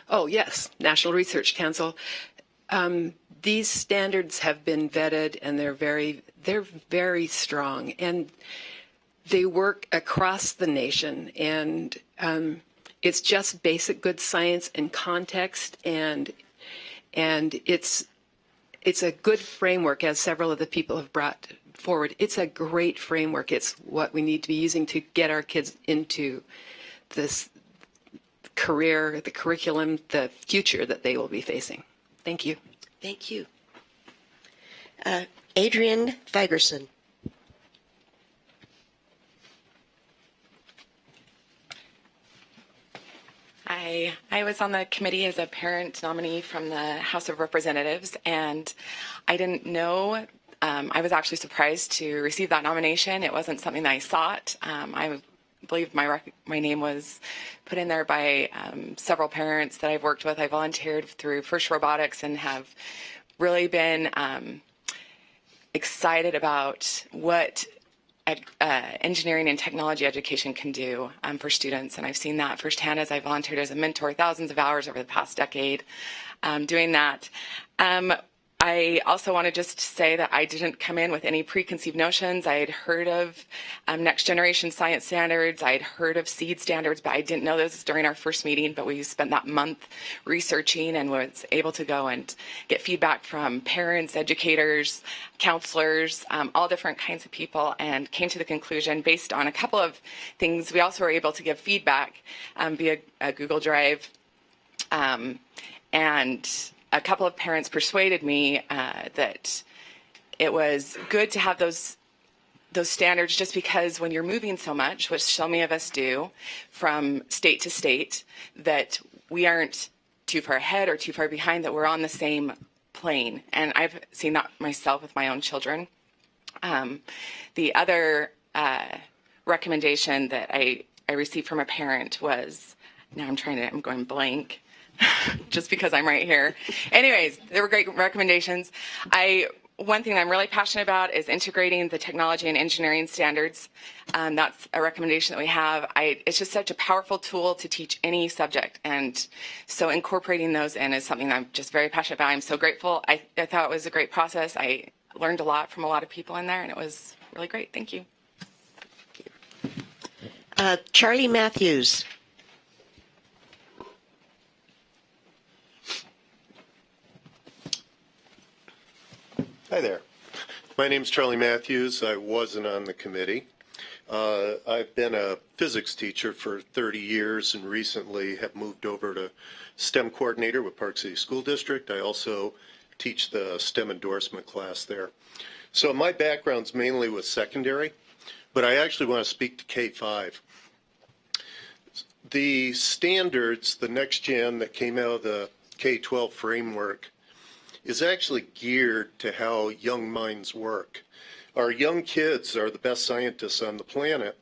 Oh, yes, National Research Council. These standards have been vetted, and they're very strong, and they work across the nation, and it's just basic good science and context, and it's a good framework, as several of the people have brought forward. It's a great framework. It's what we need to be using to get our kids into this career, the curriculum, the future that they will be facing. Thank you. Thank you. Adrienne Figerson. I was on the committee as a parent nominee from the House of Representatives, and I didn't know. I was actually surprised to receive that nomination. It wasn't something that I sought. I believe my name was put in there by several parents that I've worked with. I volunteered through FIRST Robotics and have really been excited about what engineering and technology education can do for students. And I've seen that firsthand as I volunteered as a mentor thousands of hours over the past decade doing that. I also want to just say that I didn't come in with any preconceived notions. I had heard of next generation science standards. I had heard of SEED standards, but I didn't know those during our first meeting. But we spent that month researching and was able to go and get feedback from parents, educators, counselors, all different kinds of people, and came to the conclusion based on a couple of things. We also were able to give feedback via a Google Drive, and a couple of parents persuaded me that it was good to have those standards, just because when you're moving so much, which so many of us do, from state to state, that we aren't too far ahead or too far behind, that we're on the same plane. And I've seen that myself with my own children. The other recommendation that I received from a parent was, now I'm going blank just because I'm right here. Anyways, there were great recommendations. One thing I'm really passionate about is integrating the technology and engineering standards. That's a recommendation that we have. It's just such a powerful tool to teach any subject. And so incorporating those in is something I'm just very passionate about. I'm so grateful. I thought it was a great process. I learned a lot from a lot of people in there, and it was really great. Thank you. Charlie Matthews. Hi there. My name's Charlie Matthews. I wasn't on the committee. I've been a physics teacher for 30 years and recently have moved over to STEM coordinator with Park City School District. I also teach the STEM endorsement class there. So my background's mainly with secondary, but I actually want to speak to K-5. The standards, the next gen that came out of the K-12 framework, is actually geared to how young minds work. Our young kids are the best scientists on the planet,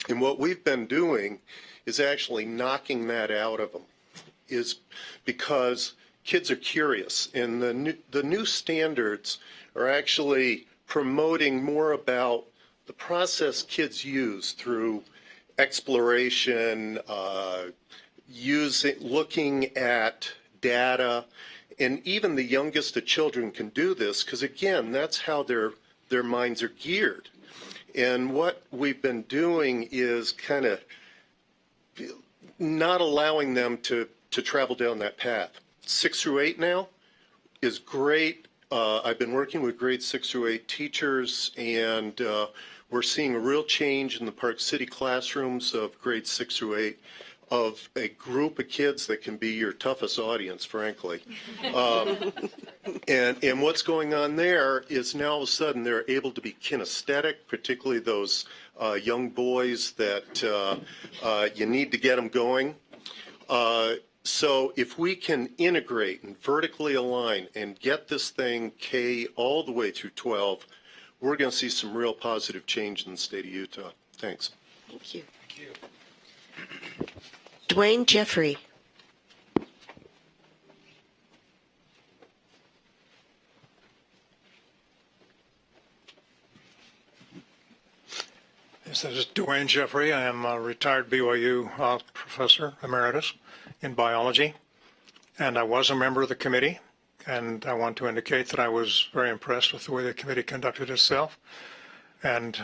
and what we've been doing is actually knocking that out of them, is because kids are curious, and the new standards are actually promoting more about the process kids use through exploration, looking at data. And even the youngest of children can do this because, again, that's how their minds are geared. And what we've been doing is kind of not allowing them to travel down that path. 6 through 8 now is great. I've been working with grades 6 through 8 teachers, and we're seeing a real change in the Park City classrooms of grades 6 through 8. Of a group of kids that can be your toughest audience, frankly. And what's going on there is now all of a sudden they're able to be kinesthetic, particularly those young boys that you need to get them going. So if we can integrate and vertically align and get this thing K all the way through 12, we're going to see some real positive change in the state of Utah. Thanks. Thank you. Thank you. Dwayne Jeffrey. Yes, this is Dwayne Jeffrey. I am a retired BYU professor emeritus in biology, and I was a member of the committee, and I want to indicate that I was very impressed with the way the committee conducted itself and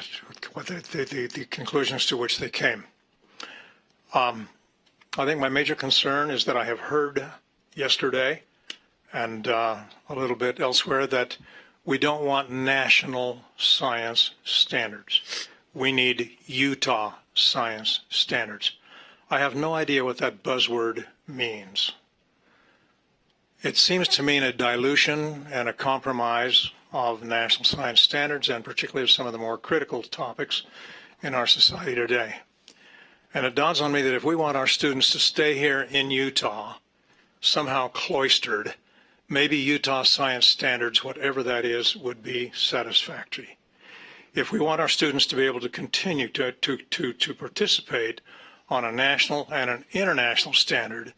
what the conclusions to which they came. I think my major concern is that I have heard yesterday and a little bit elsewhere that we don't want national science standards. We need Utah science standards. I have no idea what that buzzword means. It seems to mean a dilution and a compromise of national science standards, and particularly of some of the more critical topics in our society today. And it dawns on me that if we want our students to stay here in Utah, somehow cloistered, maybe Utah science standards, whatever that is, would be satisfactory. If we want our students to be able to continue to participate on a national and an international standard,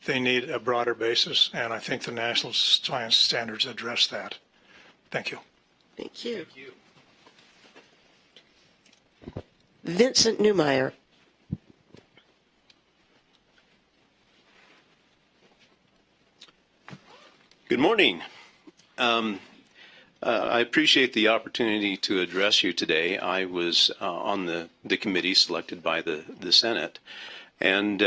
they need a broader basis, and I think the national science standards address that. Thank you. Thank you. Thank you. Vincent Newmeyer. Good morning. I appreciate the opportunity to address you today. I was on the committee selected by the Senate, and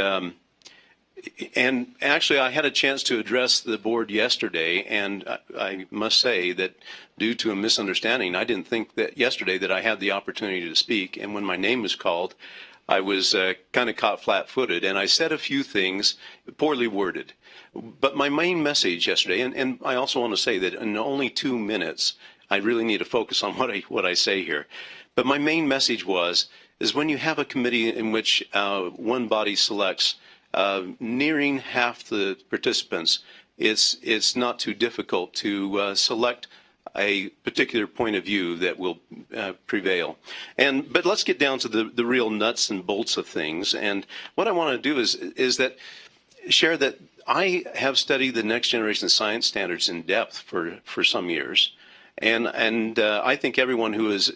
actually I had a chance to address the board yesterday, and I must say that due to a misunderstanding, I didn't think that yesterday that I had the opportunity to speak, and when my name was called, I was kind of caught flat-footed, and I said a few things poorly worded. But my main message yesterday, and I also want to say that in only 2 minutes, I really need to focus on what I say here. But my main message is when you have a committee in which one body selects nearing half the participants, it's not too difficult to select a particular point of view that will prevail. But let's get down to the real nuts and bolts of things. And what I want to do is share that I have studied the next generation science standards in depth for some years. And I think everyone who is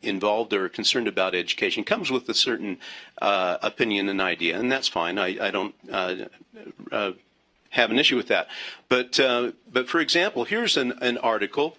involved or concerned about education comes with a certain opinion and idea, and that's fine. I don't have an issue with that. But for example, here's an article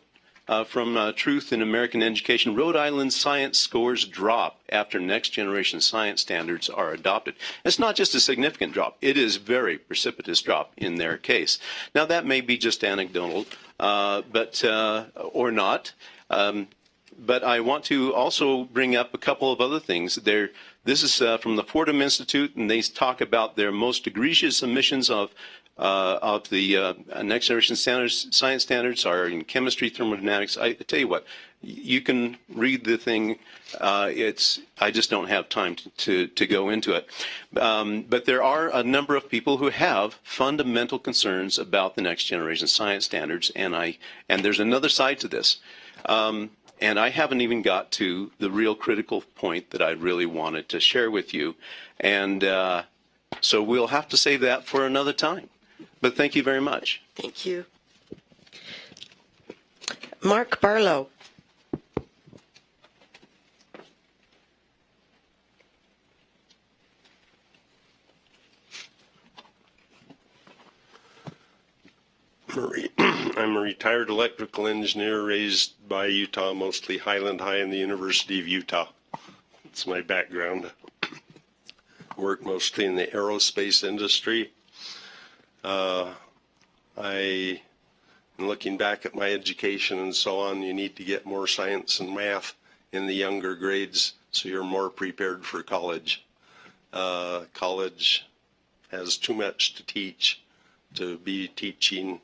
from Truth in American Education. Rhode Island science scores drop after next generation science standards are adopted. It's not just a significant drop. It is a very precipitous drop in their case. Now, that may be just anecdotal, or not. But I want to also bring up a couple of other things. This is from the Fordham Institute, and they talk about their most egregious omissions of the next generation science standards are in chemistry, thermodynamics. I tell you what, you can read the thing. I just don't have time to go into it. But there are a number of people who have fundamental concerns about the next generation science standards, and there's another side to this. And I haven't even got to the real critical point that I really wanted to share with you. And so we'll have to save that for another time. But thank you very much. Thank you. Mark Barlow. I'm a retired electrical engineer raised by Utah, mostly Highland High and the University of Utah. That's my background. Work mostly in the aerospace industry. Looking back at my education and so on, you need to get more science and math in the younger grades so you're more prepared for college. College has too much to teach to be teaching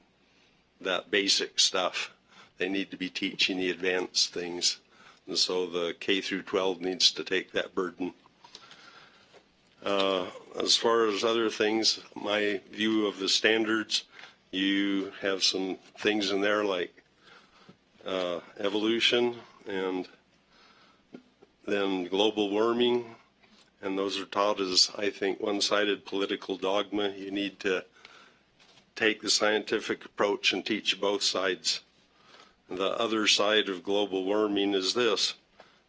that basic stuff. They need to be teaching the advanced things. And so the K through 12 needs to take that burden. As far as other things, my view of the standards, you have some things in there like evolution and then global warming, and those are taught as, I think, one-sided political dogma. You need to take the scientific approach and teach both sides. The other side of global warming is this: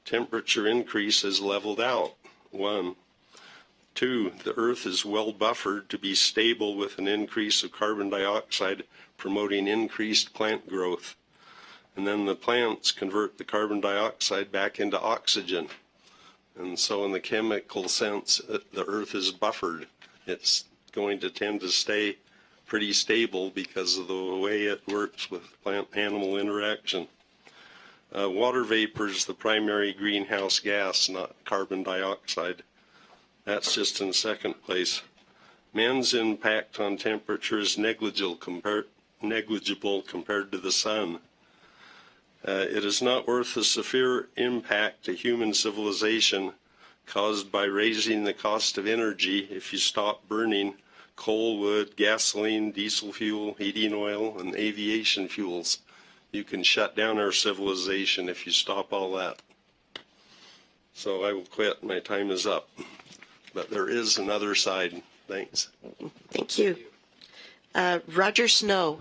temperature increase is leveled out, 1. 2, the Earth is well buffered to be stable with an increase of carbon dioxide, promoting increased plant growth. And then the plants convert the carbon dioxide back into oxygen. And so in the chemical sense, the Earth is buffered. It's going to tend to stay pretty stable because of the way it works with plant-animal interaction. Water vapor is the primary greenhouse gas, not carbon dioxide. That's just in second place. Man's impact on temperature is negligible compared to the sun. It is not worth the severe impact to human civilization caused by raising the cost of energy if you stop burning coal, wood, gasoline, diesel fuel, heating oil, and aviation fuels. You can shut down our civilization if you stop all that. So I will quit. My time is up. But there is another side. Thanks. Thank you. Roger Snow.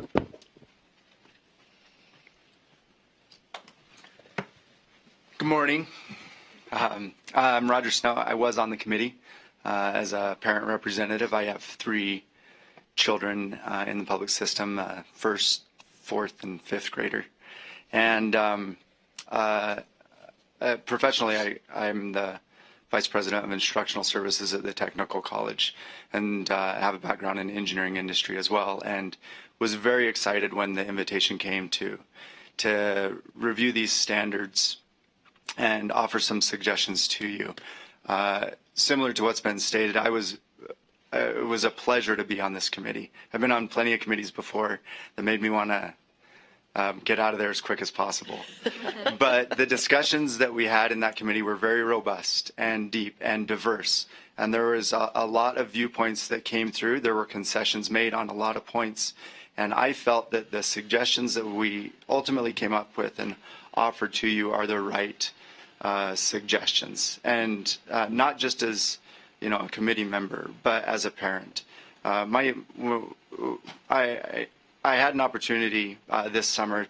Good morning. I'm Roger Snow. I was on the committee as a parent representative. I have 3 children in the public system, first, fourth, and fifth grader. And professionally, I'm the Vice President of Instructional Services at the Technical College, and have a background in the engineering industry as well, and was very excited when the invitation came to review these standards and offer some suggestions to you. Similar to what's been stated, it was a pleasure to be on this committee. I've been on plenty of committees before that made me want to get out of there as quick as possible. But the discussions that we had in that committee were very robust and deep and diverse. And there was a lot of viewpoints that came through. There were concessions made on a lot of points. And I felt that the suggestions that we ultimately came up with and offered to you are the right suggestions. And not just as, a committee member, but as a parent. I had an opportunity this summer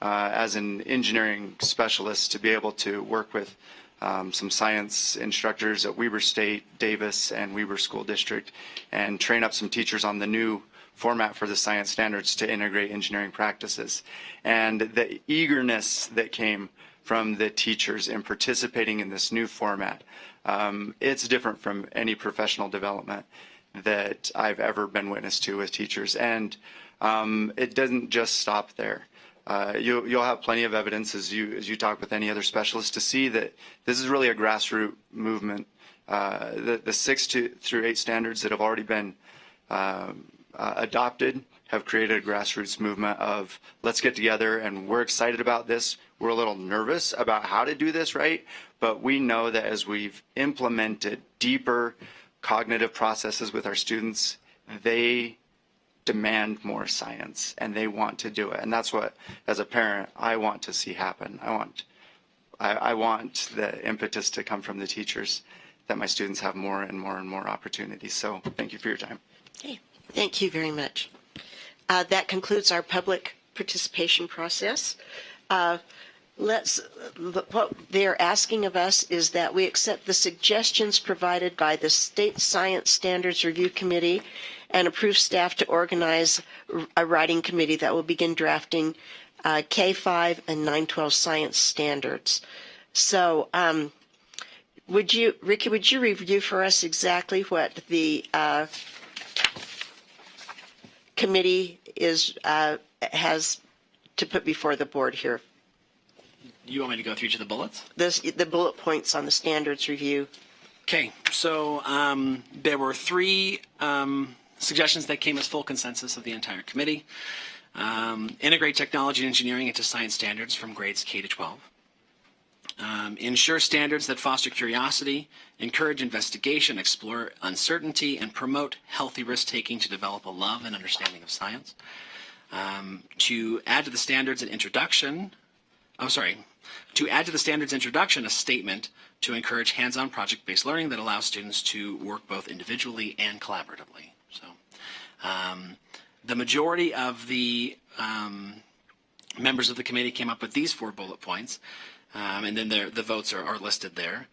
as an engineering specialist to be able to work with some science instructors at Weber State, Davis, and Weber School District, and train up some teachers on the new format for the science standards to integrate engineering practices. And the eagerness that came from the teachers in participating in this new format, it's different from any professional development that I've ever been witness to with teachers. And it doesn't just stop there. You'll have plenty of evidence as you talk with any other specialist to see that this is really a grassroots movement. The 6 through 8 standards that have already been adopted have created a grassroots movement of let's get together, and we're excited about this. We're a little nervous about how to do this right, but we know that as we've implemented deeper cognitive processes with our students, they demand more science and they want to do it. And that's what, as a parent, I want to see happen. I want the impetus to come from the teachers that my students have more and more and more opportunities. So thank you for your time. Okay, thank you very much. That concludes our public participation process. What they're asking of us is that we accept the suggestions provided by the State Science Standards Review Committee and approve staff to organize a writing committee that will begin drafting K-5 and 9-12 science standards. So Ricky, would you review for us exactly what the committee has to put before the board here? You want me to go through each of the bullets? The bullet points on the standards review. Okay, so there were 3 suggestions that came as full consensus of the entire committee. Integrate technology and engineering into science standards from grades K to 12. Ensure standards that foster curiosity, encourage investigation, explore uncertainty, and promote healthy risk-taking to develop a love and understanding of science. To add to the standards an introduction, to add to the standards introduction a statement to encourage hands-on project-based learning that allows students to work both individually and collaboratively. So the majority of the members of the committee came up with these 4 bullet points, and then the votes are listed there.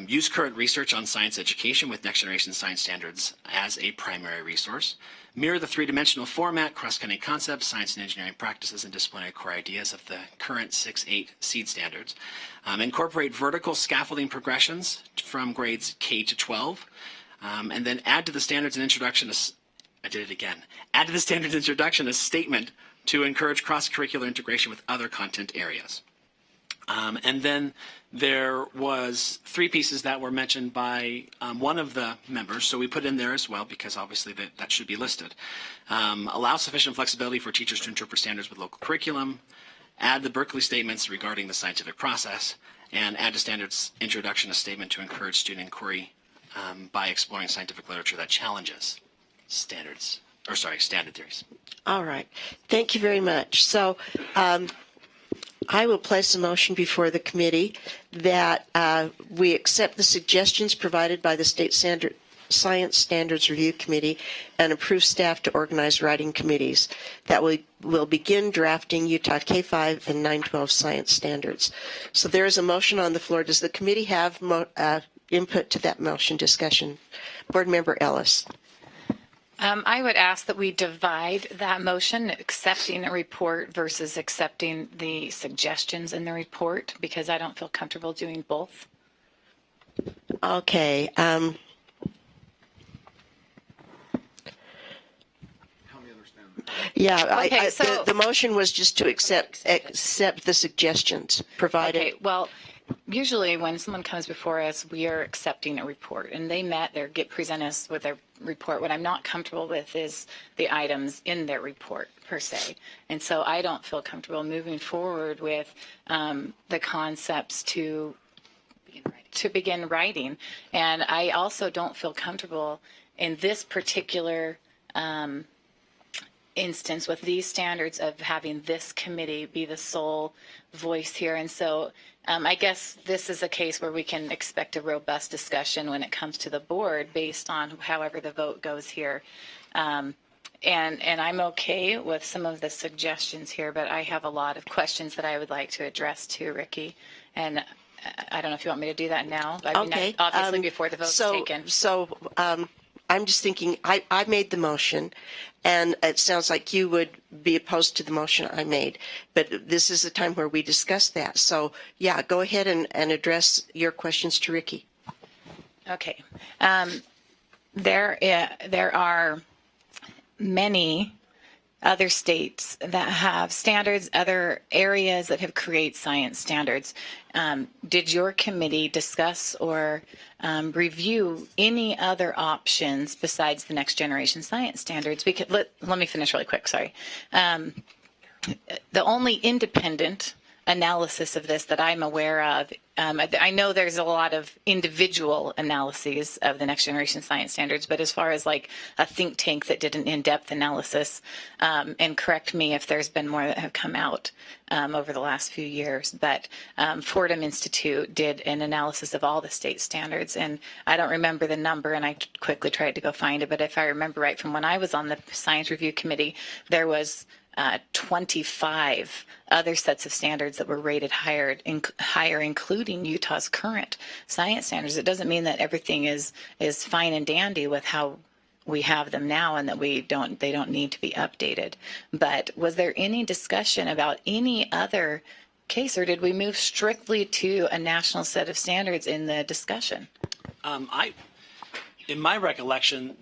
Use current research on science education with next generation science standards as a primary resource. Mirror the 3-dimensional format, cross-cutting concepts, science and engineering practices, and disciplinary core ideas of the current 6-8 seed standards. Incorporate vertical scaffolding progressions from grades K to 12. And then add to the standards and introduction, add to the standards introduction a statement to encourage cross-curricular integration with other content areas. And then there was 3 pieces that were mentioned by one of the members, so we put in there as well because obviously that should be listed. Allow sufficient flexibility for teachers to interpret standards with local curriculum, add the Berkeley statements regarding the scientific process, and add to standards introduction a statement to encourage student inquiry by exploring scientific literature that challenges standard theories. All right. Thank you very much. So I will place a motion before the committee that we accept the suggestions provided by the State Science Standards Review Committee and approve staff to organize writing committees that will begin drafting Utah K-5 and 9-12 science standards. So there is a motion on the floor. Does the committee have input to that motion discussion? Board Member Ellis. I would ask that we divide that motion, accepting a report versus accepting the suggestions in the report, because I don't feel comfortable doing both. Okay. Yeah, Okay, so the motion was just to accept the suggestions provided. Okay, well, usually when someone comes before us, we are accepting a report, and they present us with their report. What I'm not comfortable with is the items in their report per se, and so I don't feel comfortable moving forward with the concepts to to begin writing. And I also don't feel comfortable in this particular instance with these standards of having this committee be the sole voice here. And so I guess this is a case where we can expect a robust discussion when it comes to the board based on however the vote goes here. And I'm okay with some of the suggestions here, but I have a lot of questions that I would like to address to Ricky. And I don't know if you want me to do that now. I mean, Okay. obviously before the vote's taken. So I'm just thinking, I made the motion, and it sounds like you would be opposed to the motion I made. But this is the time where we discuss that. So, yeah, go ahead and address your questions to Ricky. Okay. There are many other states that have standards, other areas that have created science standards. Did your committee discuss or review any other options besides the next generation science standards? Because let me finish really quick, sorry. The only independent analysis of this that I'm aware of, I know there's a lot of individual analyses of the next generation science standards, but as far as like a think tank that did an in-depth analysis, and correct me if there's been more that have come out over the last few years, but Fordham Institute did an analysis of all the state standards, and I don't remember the number, and I quickly tried to go find it, but if I remember right from when I was on the Science Review Committee, there was 25 other sets of standards that were rated higher, including Utah's current science standards. It doesn't mean that everything is fine and dandy with how we have them now and that they don't need to be updated. But was there any discussion about any other case, or did we move strictly to a national set of standards in the discussion? In my recollection,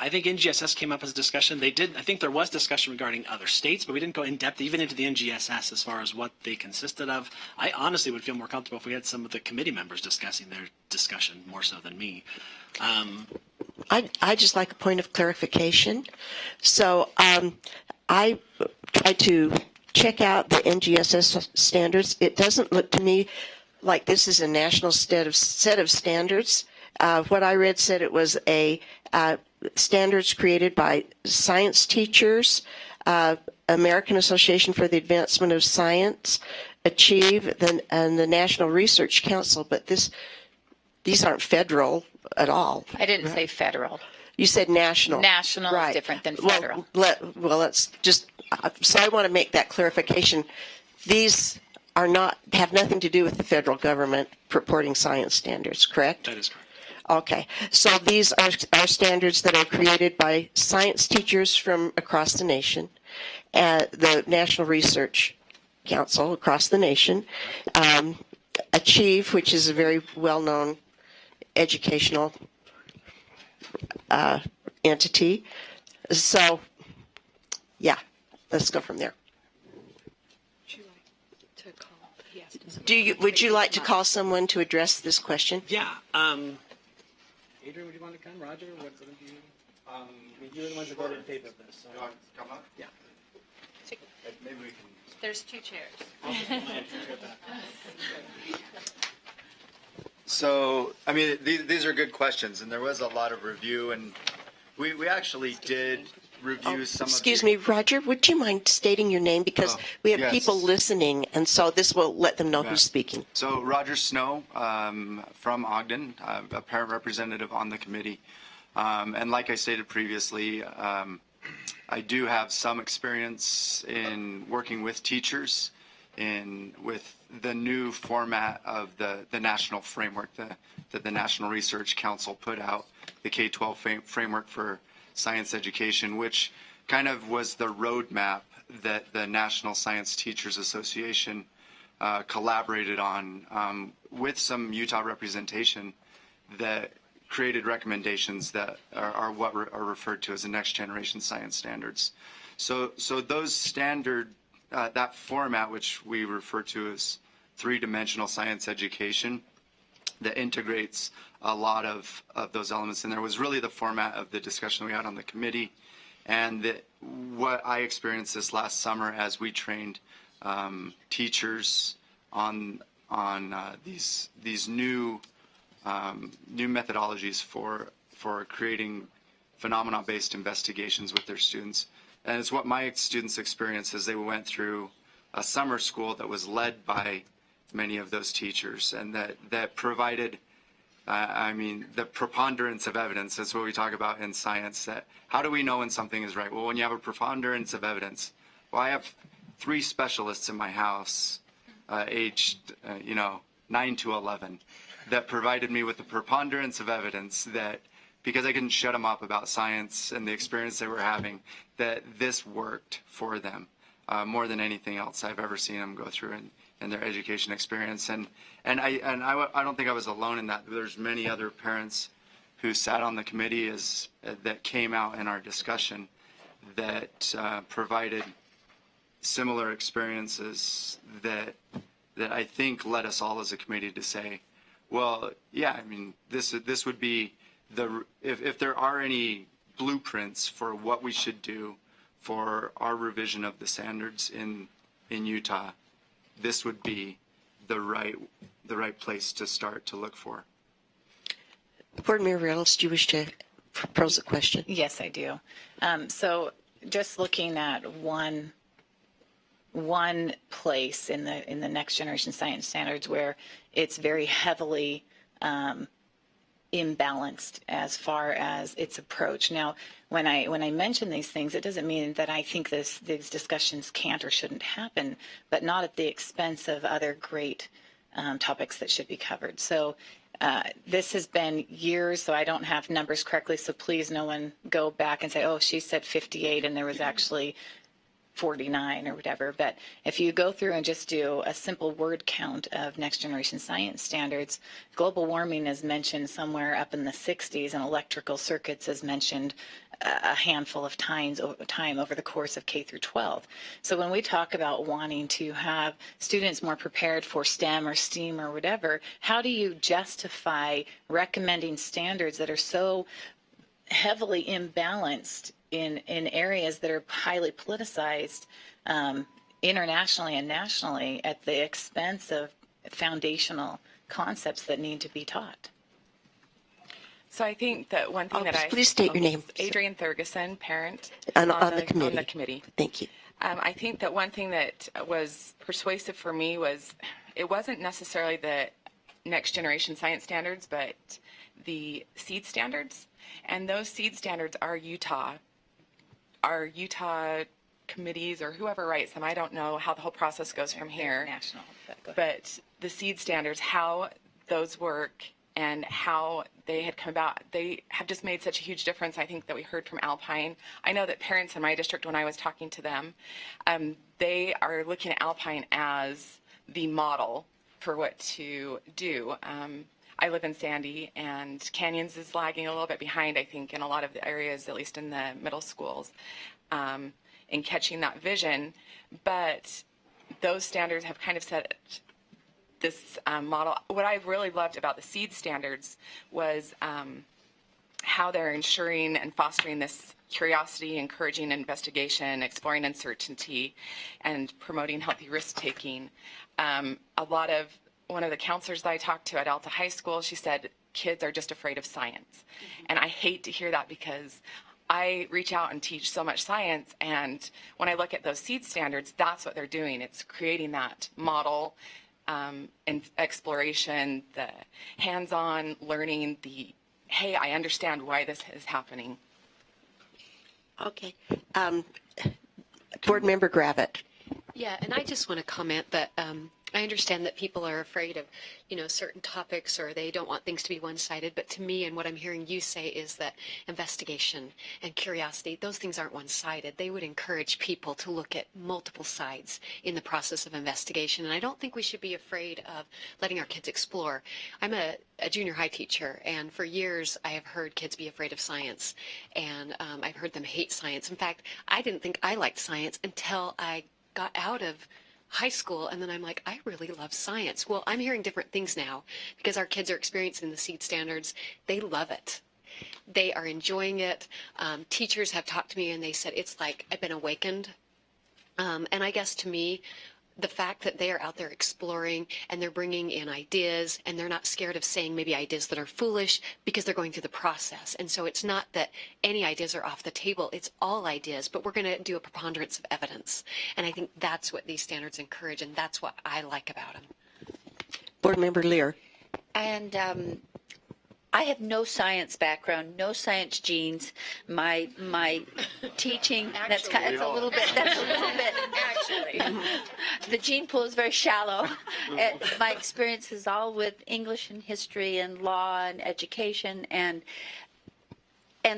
I think NGSS came up as a discussion. I think there was discussion regarding other states, but we didn't go in depth even into the NGSS as far as what they consisted of. I honestly would feel more comfortable if we had some of the committee members discussing their discussion more so than me. I just like a point of clarification. So I tried to check out the NGSS standards. It doesn't look to me like this is a national set of standards. What I read said it was a standards created by science teachers, American Association for the Advancement of Science, Achieve, and the National Research Council. But these aren't federal at all. I didn't say federal. You said national. National is different than federal. Well, let's just. So I want to make that clarification. These have nothing to do with the federal government purporting science standards, correct? That is correct. Okay, so these are standards that are created by science teachers from across the nation, the National Research Council across the nation, Achieve, which is a very well-known educational entity. So, yeah, let's go from there. Would you like to call someone to address this question? Yeah. Adrian, would you want to come? Roger, what's it to you? You're the ones that voted in favor of this. So. You want to come up? Yeah. Maybe we can. There's two chairs. So, I mean, these are good questions, and there was a lot of review, and we actually did review some of Excuse me, Roger, would you mind stating your name? Because we have people listening, and so this will let them know who's speaking. So Roger Snow from Ogden, a parent representative on the committee. And like I stated previously, I do have some experience in working with teachers with the new format of the national framework that the National Research Council put out, the K-12 framework for science education, which kind of was the roadmap that the National Science Teachers Association collaborated on with some Utah representation that created recommendations that are what are referred to as the next generation science standards. So those standard, that format, which we refer to as three-dimensional science education, that integrates a lot of those elements in there, was really the format of the discussion we had on the committee. And what I experienced this last summer as we trained teachers on on these new methodologies for creating phenomena-based investigations with their students. And it's what my students experienced as they went through a summer school that was led by many of those teachers, and that provided, the preponderance of evidence. That's what we talk about in science. That how do we know when something is right? Well, when you have a preponderance of evidence. Well, I have 3 specialists in my house, aged 9 to 11, that provided me with the preponderance of evidence that, because I couldn't shut them up about science and the experience they were having, that this worked for them more than anything else I've ever seen them go through in their education experience. And I don't think I was alone in that. There's many other parents who sat on the committee that came out in our discussion that provided similar experiences that I think led us all as a committee to say, well, yeah, this would be if there are any blueprints for what we should do for our revision of the standards in Utah, this would be the right place to start to look for. Board Member Reynolds, do you wish to propose a question? Yes, I do. So just looking at one place in the next generation science standards where it's very heavily imbalanced as far as its approach. Now, when I mention these things, it doesn't mean that I think these discussions can't or shouldn't happen, but not at the expense of other great topics that should be covered. So this has been years, so I don't have numbers correctly, so please no one go back and say, oh, she said 58 and there was actually 49 or whatever. But if you go through and just do a simple word count of next generation science standards, global warming is mentioned somewhere up in the 60s, and electrical circuits is mentioned a handful of times over the course of K through 12. So when we talk about wanting to have students more prepared for STEM or STEAM or whatever, how do you justify recommending standards that are so heavily imbalanced in areas that are highly politicized internationally and nationally at the expense of foundational concepts that need to be taught? So I think that one thing please state your name. Adrienne Thurgeson, parent on the committee. On the committee. Thank you. I think that one thing that was persuasive for me was it wasn't necessarily the next generation science standards, but the SEED standards. And those SEED standards are Utah committees or whoever writes them. I don't know how the whole process goes from here. National. But the SEED standards, how those work and how they had come about, they have just made such a huge difference, I think, that we heard from Alpine. I know that parents in my district, when I was talking to them, they are looking at Alpine as the model for what to do. I live in Sandy, and Canyons is lagging a little bit behind, I think, in a lot of the areas, at least in the middle schools, in catching that vision. But those standards have kind of set this model. What I really loved about the SEED standards was how they're ensuring and fostering this curiosity, encouraging investigation, exploring uncertainty, and promoting healthy risk-taking. One of the counselors that I talked to at Alta High School, she said, kids are just afraid of science. And I hate to hear that because I reach out and teach so much science, and when I look at those SEED standards, that's what they're doing. It's creating that model and exploration, the hands-on learning, the, hey, I understand why this is happening. Okay. Board Member Gravitt. Yeah, and I just want to comment that I understand that people are afraid of, certain topics, or they don't want things to be one-sided. But to me, and what I'm hearing you say, is that investigation and curiosity, those things aren't one-sided. They would encourage people to look at multiple sides in the process of investigation. And I don't think we should be afraid of letting our kids explore. I'm a junior high teacher, and for years I have heard kids be afraid of science, and I've heard them hate science. In fact, I didn't think I liked science until I got out of high school, and then I'm like, I really love science. Well, I'm hearing different things now because our kids are experiencing the SEED standards. They love it. They are enjoying it. Teachers have talked to me and they said, it's like I've been awakened. And I guess to me, the fact that they are out there exploring and they're bringing in ideas and they're not scared of saying maybe ideas that are foolish because they're going through the process. And so it's not that any ideas are off the table. It's all ideas, but we're going to do a preponderance of evidence. And I think that's what these standards encourage, and that's what I like about them. Board Member Lear. And I have no science background, no science genes. My teaching that's a little bit actually. The gene pool is very shallow. My experience is all with English and history and law and education, and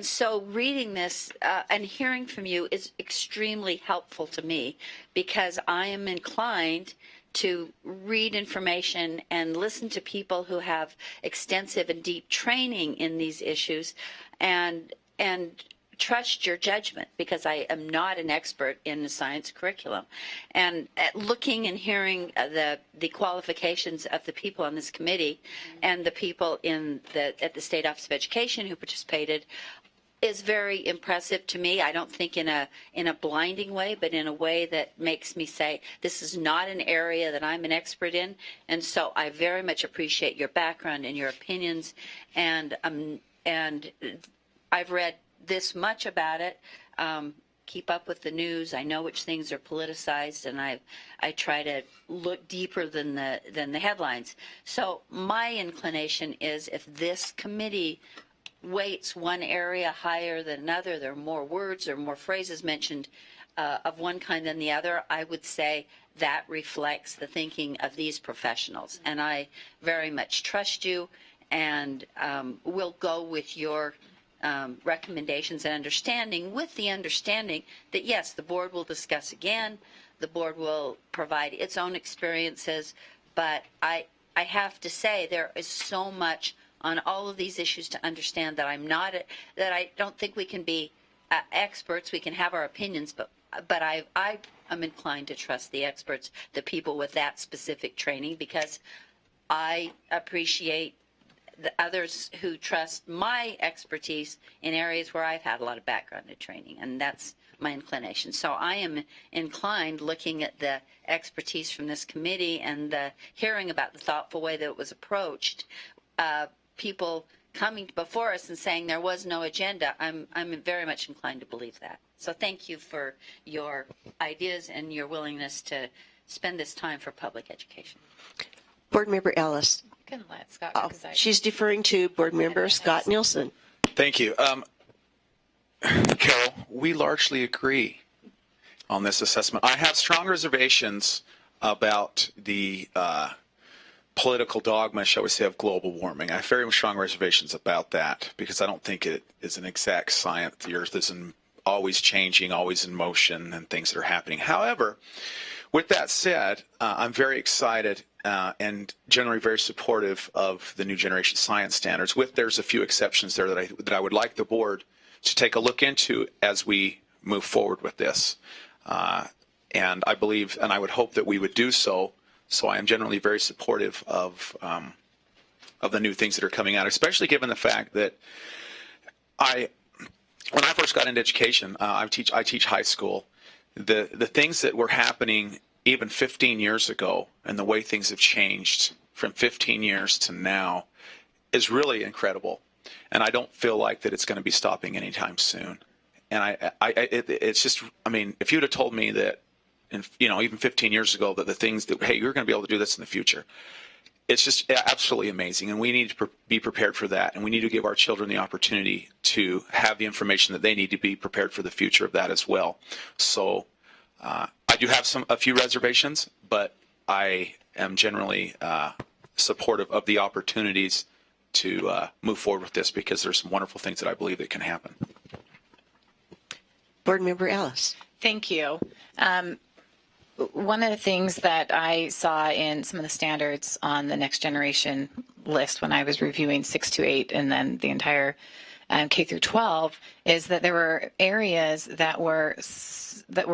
so reading this and hearing from you is extremely helpful to me, because I am inclined to read information and listen to people who have extensive and deep training in these issues, and trust your judgment, because I am not an expert in the science curriculum. And looking and hearing the qualifications of the people on this committee and the people at the State Office of Education who participated is very impressive to me. I don't think in a blinding way, but in a way that makes me say, this is not an area that I'm an expert in. And so I very much appreciate your background and your opinions. And I've read this much about it. Keep up with the news. I know which things are politicized, and I try to look deeper than the headlines. So my inclination is, if this committee weights one area higher than another, there are more words or more phrases mentioned of one kind than the other, I would say that reflects the thinking of these professionals. And I very much trust you, and will go with your recommendations and understanding, with the understanding that, yes, the board will discuss again, the board will provide its own experiences, but I have to say there is so much on all of these issues to understand that that I don't think we can be experts. We can have our opinions, but I am inclined to trust the experts, the people with that specific training, because I appreciate the others who trust my expertise in areas where I've had a lot of background and training, and that's my inclination. So I am inclined, looking at the expertise from this committee and the hearing about the thoughtful way that it was approached, people coming before us and saying there was no agenda, I'm very much inclined to believe that. So thank you for your ideas and your willingness to spend this time for public education. Board Member Ellis. You can let Scott, She's deferring to Board Member Scott Nielsen. Thank you. Carol, we largely agree on this assessment. I have strong reservations about the political dogma, shall we say, of global warming. I have very strong reservations about that, because I don't think it is an exact science. The Earth is always changing, always in motion, and things that are happening. However, with that said, I'm very excited and generally very supportive of the new generation science standards. There's a few exceptions there that I would like the board to take a look into as we move forward with this. And I believe, and I would hope that we would do so. So I am generally very supportive of the new things that are coming out, especially given the fact that when I first got into education, I teach high school. The things that were happening even 15 years ago, and the way things have changed from 15 years to now, is really incredible. And I don't feel like that it's going to be stopping anytime soon. And it's just, I mean, if you'd have told me that, even 15 years ago, that the things that, hey, you're going to be able to do this in the future, it's just absolutely amazing. And we need to be prepared for that. And we need to give our children the opportunity to have the information that they need to be prepared for the future of that as well. So I do have a few reservations, but I am generally supportive of the opportunities to move forward with this, because there's some wonderful things that I believe that can happen. Board Member Ellis. Thank you. One of the things that I saw in some of the standards on the next generation list when I was reviewing 6 to 8 and then the entire K through 12 is that there were areas that were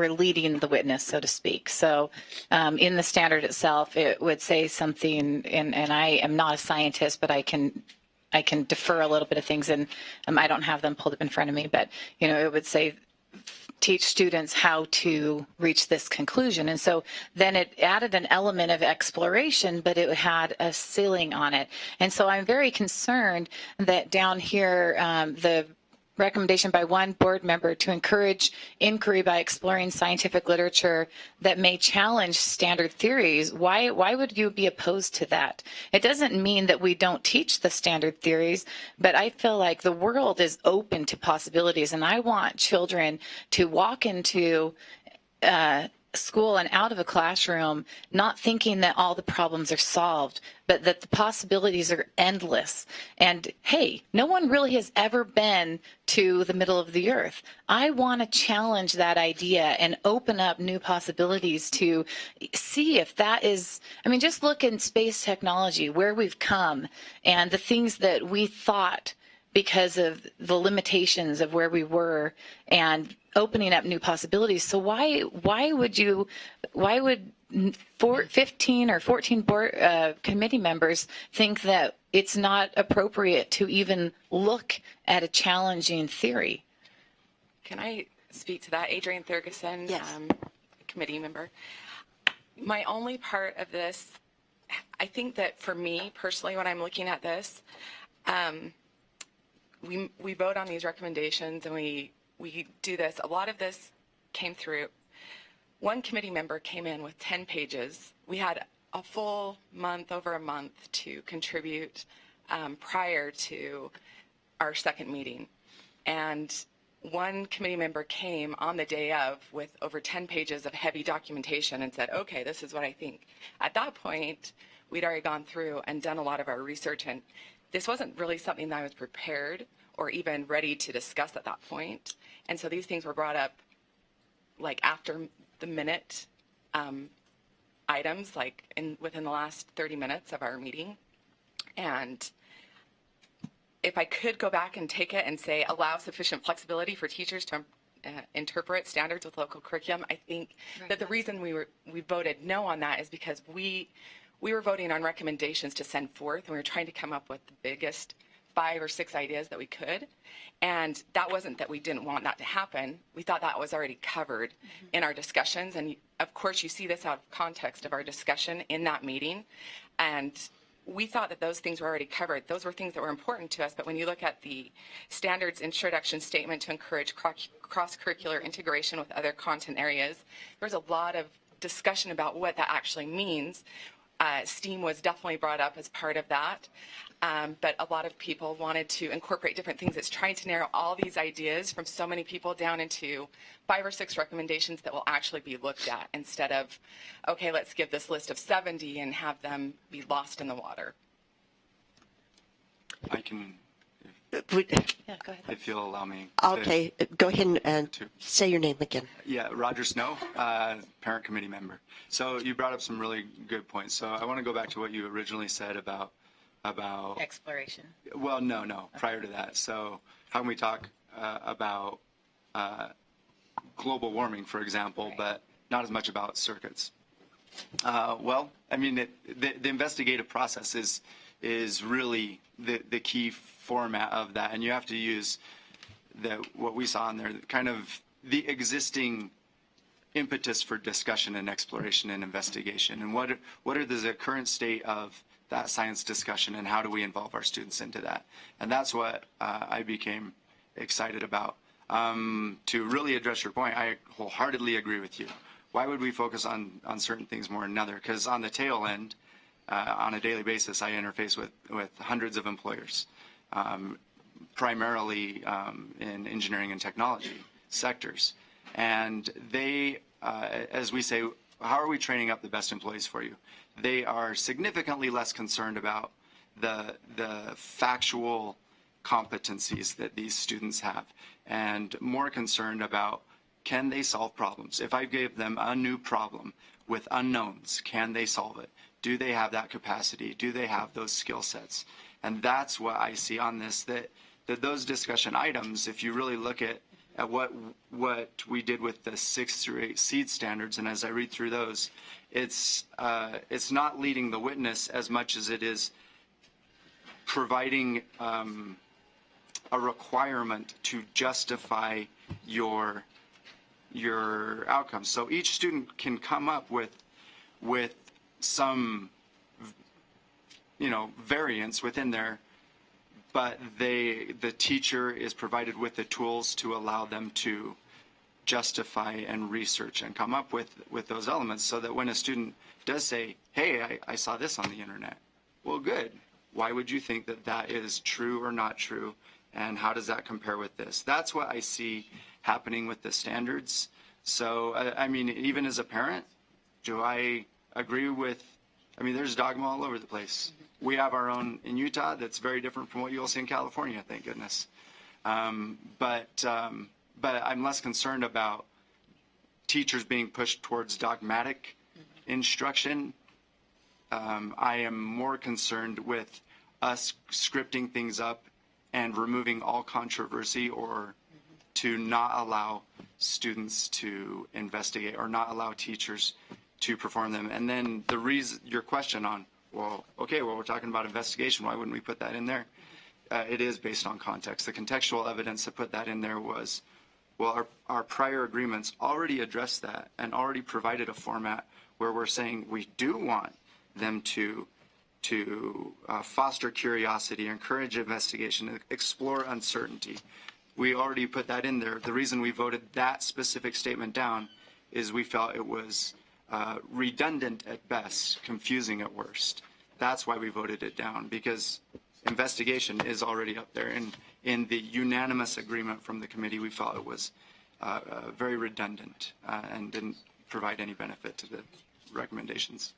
leading the witness, so to speak. So in the standard itself, it would say something, and I am not a scientist, but I can defer a little bit of things, and I don't have them pulled up in front of me, but it would say teach students how to reach this conclusion. And so then it added an element of exploration, but it had a ceiling on it. And so I'm very concerned that down here, the recommendation by one board member to encourage inquiry by exploring scientific literature that may challenge standard theories. Why would you be opposed to that? It doesn't mean that we don't teach the standard theories, but I feel like the world is open to possibilities, and I want children to walk into school and out of a classroom not thinking that all the problems are solved, but that the possibilities are endless. And hey, no one really has ever been to the middle of the earth. I want to challenge that idea and open up new possibilities to see if that is, I mean, just look in space technology, where we've come and the things that we thought because of the limitations of where we were and opening up new possibilities. So why would 15 or 14 board committee members think that it's not appropriate to even look at a challenging theory? Can I speak to that? Adrienne Thurgeson, committee member. My only part of this, I think that for me personally, when I'm looking at this, we vote on these recommendations and we do this. A lot of this came through. One committee member came in with 10 pages. We had a full month, over a month, to contribute prior to our second meeting. And one committee member came on the day of with over 10 pages of heavy documentation and said, okay, this is what I think. At that point, we'd already gone through and done a lot of our research, and this wasn't really something that I was prepared or even ready to discuss at that point. And so these things were brought up like after the minute items, like within the last 30 minutes of our meeting. And if I could go back and take it and say, allow sufficient flexibility for teachers to interpret standards with local curriculum, I think that the reason we voted no on that is because we were voting on recommendations to send forth, and we were trying to come up with the biggest 5 or 6 ideas that we could. And that wasn't that we didn't want that to happen. We thought that was already covered in our discussions. And of course, you see this out of context of our discussion in that meeting. And we thought that those things were already covered. Those were things that were important to us. But when you look at the standards introduction statement to encourage cross-curricular integration with other content areas, there's a lot of discussion about what that actually means. STEAM was definitely brought up as part of that, but a lot of people wanted to incorporate different things. It's trying to narrow all these ideas from so many people down into 5 or 6 recommendations that will actually be looked at, instead of, okay, let's give this list of 70 and have them be lost in the water. I can, Yeah, go ahead. if you'll allow me. Okay, go ahead and say your name again. Yeah, Roger Snow, parent committee member. So you brought up some really good points. So I want to go back to what you originally said about Exploration. Well, no, prior to that. So how can we talk about global warming, for example, but not as much about circuits? Well, I mean, the investigative process is really the key format of that, and you have to use what we saw in there, kind of the existing impetus for discussion and exploration and investigation, and what are the current state of that science discussion, and how do we involve our students into that? And that's what I became excited about. To really address your point, I wholeheartedly agree with you. Why would we focus on certain things more than another? Because on the tail end, on a daily basis, I interface with hundreds of employers, primarily in engineering and technology sectors. And they, as we say, how are we training up the best employees for you? They are significantly less concerned about the factual competencies that these students have, and more concerned about, can they solve problems? If I gave them a new problem with unknowns, can they solve it? Do they have that capacity? Do they have those skill sets? And that's what I see on this, that those discussion items, if you really look at what we did with the 6 through 8 SEED standards, and as I read through those, it's not leading the witness as much as it is providing a requirement to justify your your outcomes. So each student can come up with some, variance within there, but the teacher is provided with the tools to allow them to justify and research and come up with those elements, so that when a student does say, hey, I saw this on the internet, well, good. Why would you think that is true or not true? And how does that compare with this? That's what I see happening with the standards. So, even as a parent, do I agree with, there's dogma all over the place. We have our own in Utah that's very different from what you'll see in California, thank goodness. But I'm less concerned about teachers being pushed towards dogmatic instruction. I am more concerned with us scripting things up and removing all controversy, or to not allow students to investigate or not allow teachers to perform them. And then your question on, we're talking about investigation, why wouldn't we put that in there? It is based on context. The contextual evidence to put that in there was, our prior agreements already addressed that and already provided a format where we're saying we do want them to foster curiosity, encourage investigation, explore uncertainty. We already put that in there. The reason we voted that specific statement down is we felt it was redundant at best, confusing at worst. That's why we voted it down, because investigation is already up there. And in the unanimous agreement from the committee, we felt it was very redundant and didn't provide any benefit to the recommendations.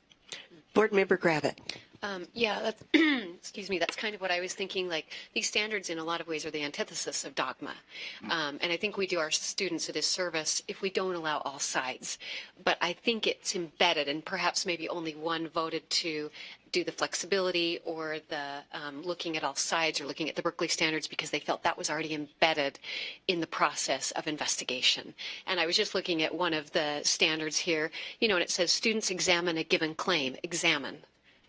Board Member Gravitt. That's, excuse me, that's kind of what I was thinking. Like, these standards in a lot of ways are the antithesis of dogma. And I think we do our students a disservice if we don't allow all sides. But I think it's embedded, and perhaps maybe only one voted to do the flexibility or the looking at all sides or looking at the Berkeley standards because they felt that was already embedded in the process of investigation. And I was just looking at one of the standards here, and it says students examine a given claim, examine,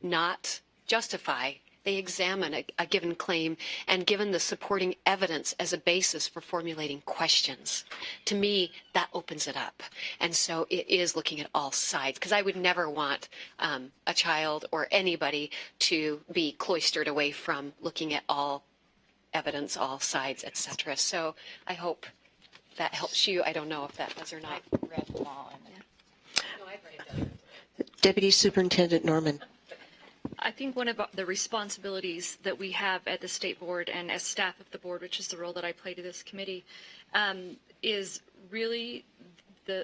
not justify. They examine a given claim and given the supporting evidence as a basis for formulating questions. To me, that opens it up. And so it is looking at all sides, because I would never want a child or anybody to be cloistered away from looking at all evidence, all sides, etc. So I hope that helps you. I don't know if that does or not. I've read them all. No, I've read it. Deputy Superintendent Norman. I think one of the responsibilities that we have at the state board and as staff of the board, which is the role that I play to this committee, is really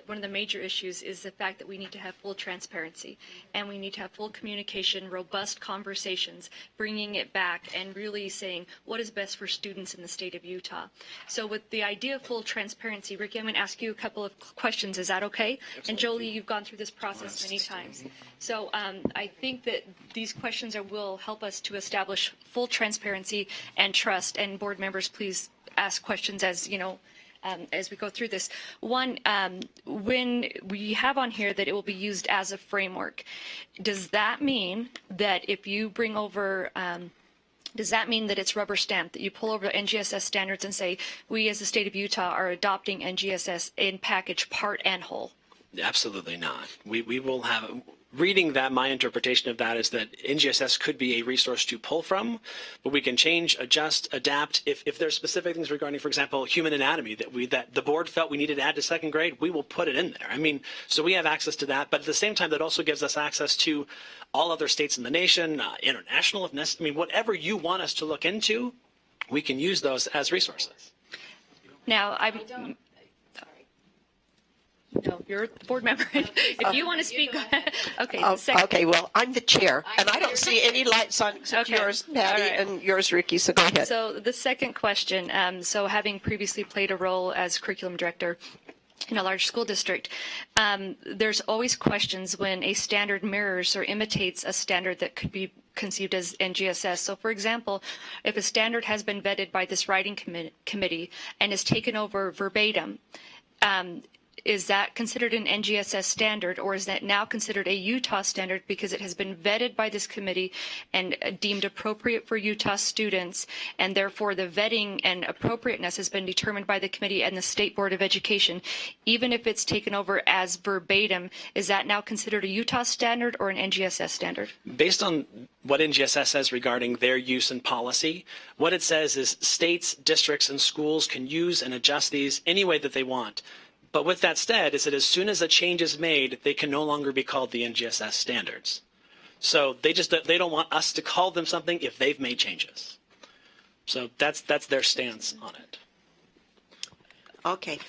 one of the major issues is the fact that we need to have full transparency and we need to have full communication, robust conversations, bringing it back and really saying what is best for students in the state of Utah. So with the idea of full transparency, Ricky, I'm going to ask you a couple of questions. Is that okay? Absolutely. And Jolie, you've gone through this process many times. So I think that these questions will help us to establish full transparency and trust. And board members, please ask questions as we go through this. One, when we have on here that it will be used as a framework, does that mean that if you bring over, does that mean that it's rubber stamped, that you pull over NGSS standards and say, we as the state of Utah are adopting NGSS in package part and whole? Absolutely not. We will have, reading that, my interpretation of that is that NGSS could be a resource to pull from, but we can change, adjust, adapt. If there's specific things regarding, for example, human anatomy that the board felt we needed to add to second grade, we will put it in there. So we have access to that, but at the same time, that also gives us access to all other states in the nation, international, if necessary. Whatever you want us to look into, we can use those as resources. Now, No, you're the board member. If you want to speak, okay. Okay, well, I'm the chair, and I don't see any lights on except yours, Patty, and yours, Ricky, so go ahead. So the second question, so having previously played a role as curriculum director in a large school district, there's always questions when a standard mirrors or imitates a standard that could be conceived as NGSS. So, for example, if a standard has been vetted by this writing committee and is taken over verbatim, is that considered an NGSS standard, or is that now considered a Utah standard because it has been vetted by this committee and deemed appropriate for Utah students, and therefore the vetting and appropriateness has been determined by the committee and the State Board of Education? Even if it's taken over as verbatim, is that now considered a Utah standard or an NGSS standard? Based on what NGSS says regarding their use and policy, what it says is states, districts, and schools can use and adjust these any way that they want. But with that said, is that as soon as a change is made, they can no longer be called the NGSS standards. So they don't want us to call them something if they've made changes. So that's their stance on it. Okay.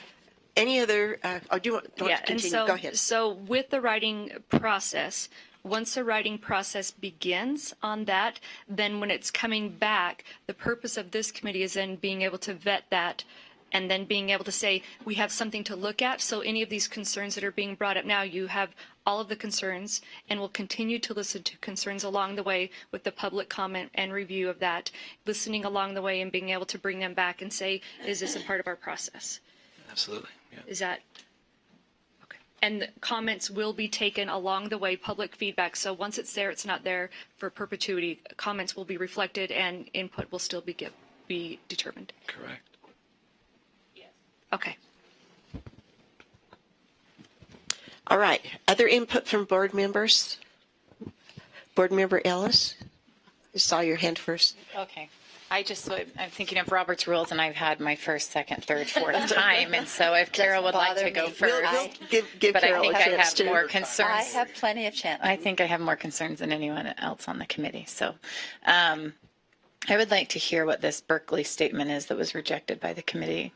Any other, do you want to continue? And so, Go ahead. So with the writing process, once the writing process begins on that, then when it's coming back, the purpose of this committee is then being able to vet that and then being able to say, we have something to look at. So any of these concerns that are being brought up now, you have all of the concerns, and we'll continue to listen to concerns along the way with the public comment and review of that, listening along the way and being able to bring them back and say, is this a part of our process? Absolutely. Yeah. Is that okay? And the comments will be taken along the way, public feedback. So once it's there, it's not there for perpetuity. Comments will be reflected and input will still be determined. Correct. Okay. All right. Other input from board members? Board Member Ellis? I saw your hand first. Okay. I'm thinking of Robert's rules, and I've had my first, second, third, fourth time. And so if Carol would like to go first, give but I Carol think a I chance have to. more concerns. I have plenty of chance. I think I have more concerns than anyone else on the committee. So I would like to hear what this Berkeley statement is that was rejected by the committee.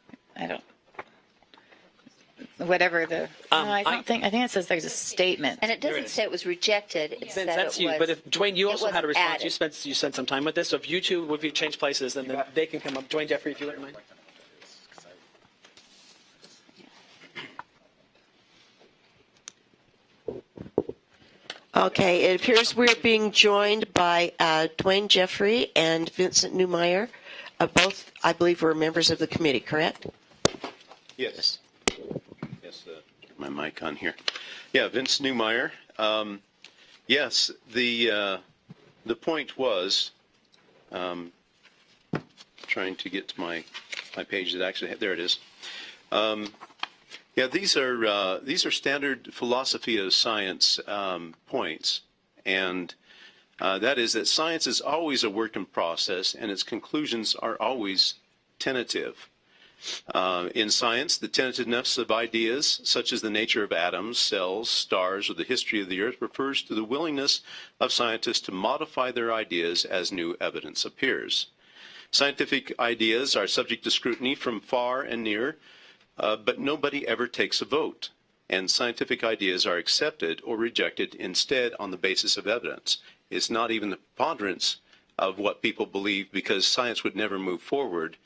Whatever the, I think it says there's a statement. And it doesn't say it was rejected. It said it was. But if Dwayne, you also had a response. added. You spent some time with this. So if you two, if you change places, then they can come up. Dwayne, Jeffrey, if you wouldn't mind. Okay. It appears we're being joined by Dwayne Jeffrey and Vincent Newmeyer. Both, I believe, were members of the committee, correct? Yes. Yes, my mic on here. Yeah, Vince Newmeyer. Yes, the point was, trying to get to my page that actually, there it is. Yeah, these are standard philosophy of science points, and that is that science is always a work in process, and its conclusions are always tentative. In science, the tentativeness of ideas, such as the nature of atoms, cells, stars, or the history of the Earth, refers to the willingness of scientists to modify their ideas as new evidence appears. Scientific ideas are subject to scrutiny from far and near, but nobody ever takes a vote, and scientific ideas are accepted or rejected instead on the basis of evidence. It's not even the preponderance of what people believe, because science would never move forward